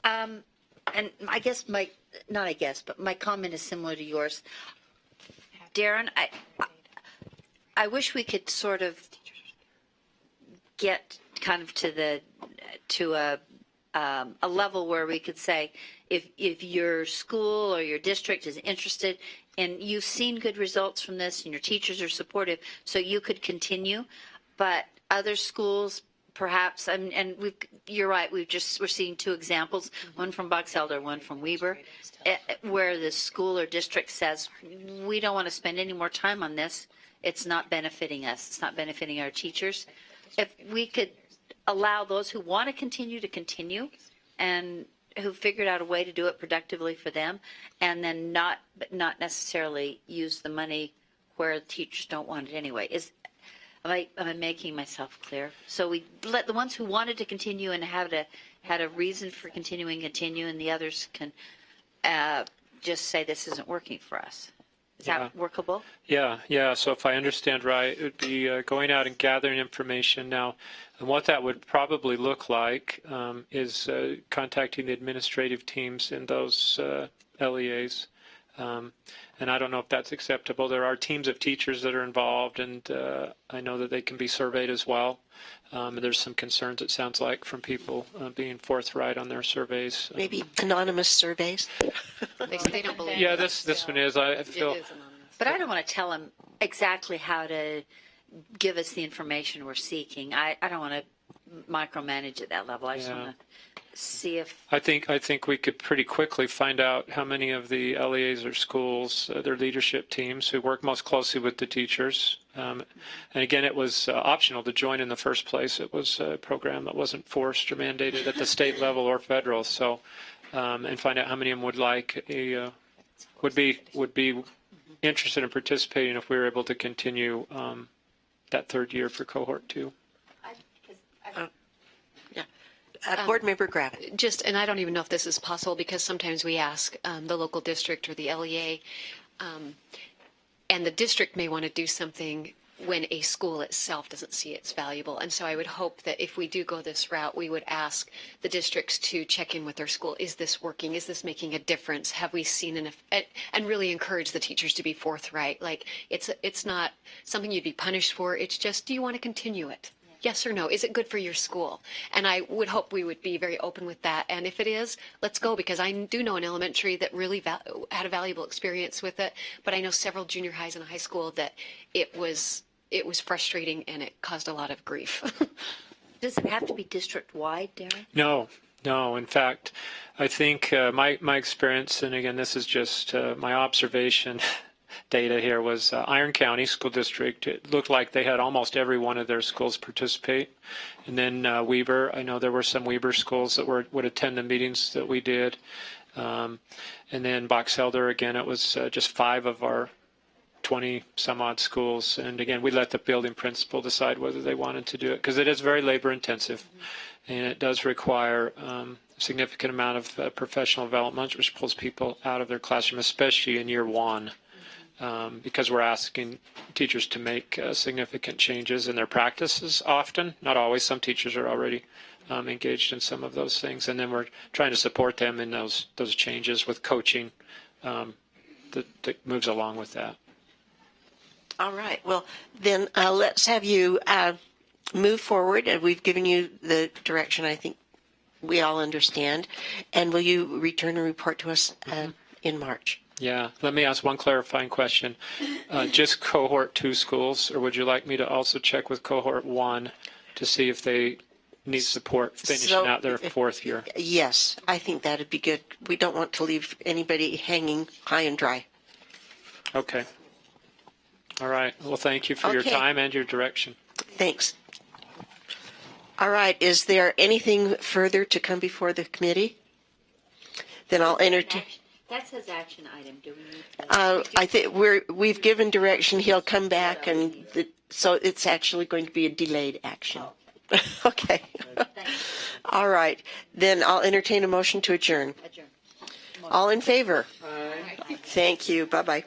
And I guess my comment is similar to yours. Darren, I wish we could sort of get kind of to a level where we could say, if your school or your district is interested and you've seen good results from this and your teachers are supportive, so you could continue, but other schools perhaps, and you're right, we're seeing 2 examples, one from Box Elder, one from Weber, where the school or district says, we don't want to spend any more time on this. It's not benefiting us. It's not benefiting our teachers. If we could allow those who want to continue, and who figured out a way to do it productively for them, and then not necessarily use the money where teachers don't want it anyway. Am I making myself clear? So we let the ones who wanted to continue and had a reason for continuing continue, and the others can just say this isn't working for us. Is that workable? Yeah. So if I understand right, it would be going out and gathering information now. And what that would probably look like is contacting the administrative teams in those LEAs. And I don't know if that's acceptable. There are teams of teachers that are involved, and I know that they can be surveyed as well. There's some concerns, it sounds like, from people being forthright on their surveys. Maybe anonymous surveys. They don't believe. Yeah, this one is. I feel. But I don't want to tell them exactly how to give us the information we're seeking. I don't want to micromanage at that level. I just want to see if, I think we could pretty quickly find out how many of the LEAs or schools, their leadership teams who work most closely with the teachers. And again, it was optional to join in the first place. It was a program that wasn't forced or mandated at the state level or federal. So, and find out how many of them would be interested in participating if we were able to continue that third year for cohort 2. Board Member Gravitt. Just, and I don't even know if this is possible because sometimes we ask the local district or the LEA, and the district may want to do something when a school itself doesn't see it's valuable. And so I would hope that if we do go this route, we would ask the districts to check in with their school. Is this working? Is this making a difference? Have we seen and really encourage the teachers to be forthright. Like it's not something you'd be punished for. It's just, do you want to continue it? Yes or no? Is it good for your school? And I would hope we would be very open with that. And if it is, let's go, because I do know an elementary that really had a valuable experience with it. But I know several junior highs and a high school that it was frustrating and it caused a lot of grief. does it have to be district-wide, Darren? No. In fact, I think my experience, and again, this is just my observation, data here was Iron County School District. It looked like they had almost every one of their schools participate. And then Weber, I know there were some Weber schools that would attend the meetings that we did. And then Box Elder, again, it was just 5 of our 20 some odd schools. And again, we let the building principal decide whether they wanted to do it, because it is very labor intensive and it does require a significant amount of professional development, which pulls people out of their classroom, especially in year 1. Because we're asking teachers to make significant changes in their practices often, not always. Some teachers are already engaged in some of those things, and then we're trying to support them in those changes with coaching that moves along with that. All right. Well, then let's have you move forward. We've given you the direction I think we all understand. And will you return and report to us in March? Yeah. Let me ask one clarifying question. Just cohort 2 schools, or would you like me to also check with cohort 1 to see if they need support finishing out their 4th year? Yes, I think that'd be good. We don't want to leave anybody hanging high and dry. Okay. All right. Well, thank you for your time and your direction. Thanks. All right. Is there anything further to come before the committee? Then I'll entertain. That says action item. Do we need to? I think we've given direction. He'll come back, and so it's actually going to be a delayed action. Okay. All right. Then I'll entertain a motion to adjourn. All in favor? Aye. Thank you. Bye-bye.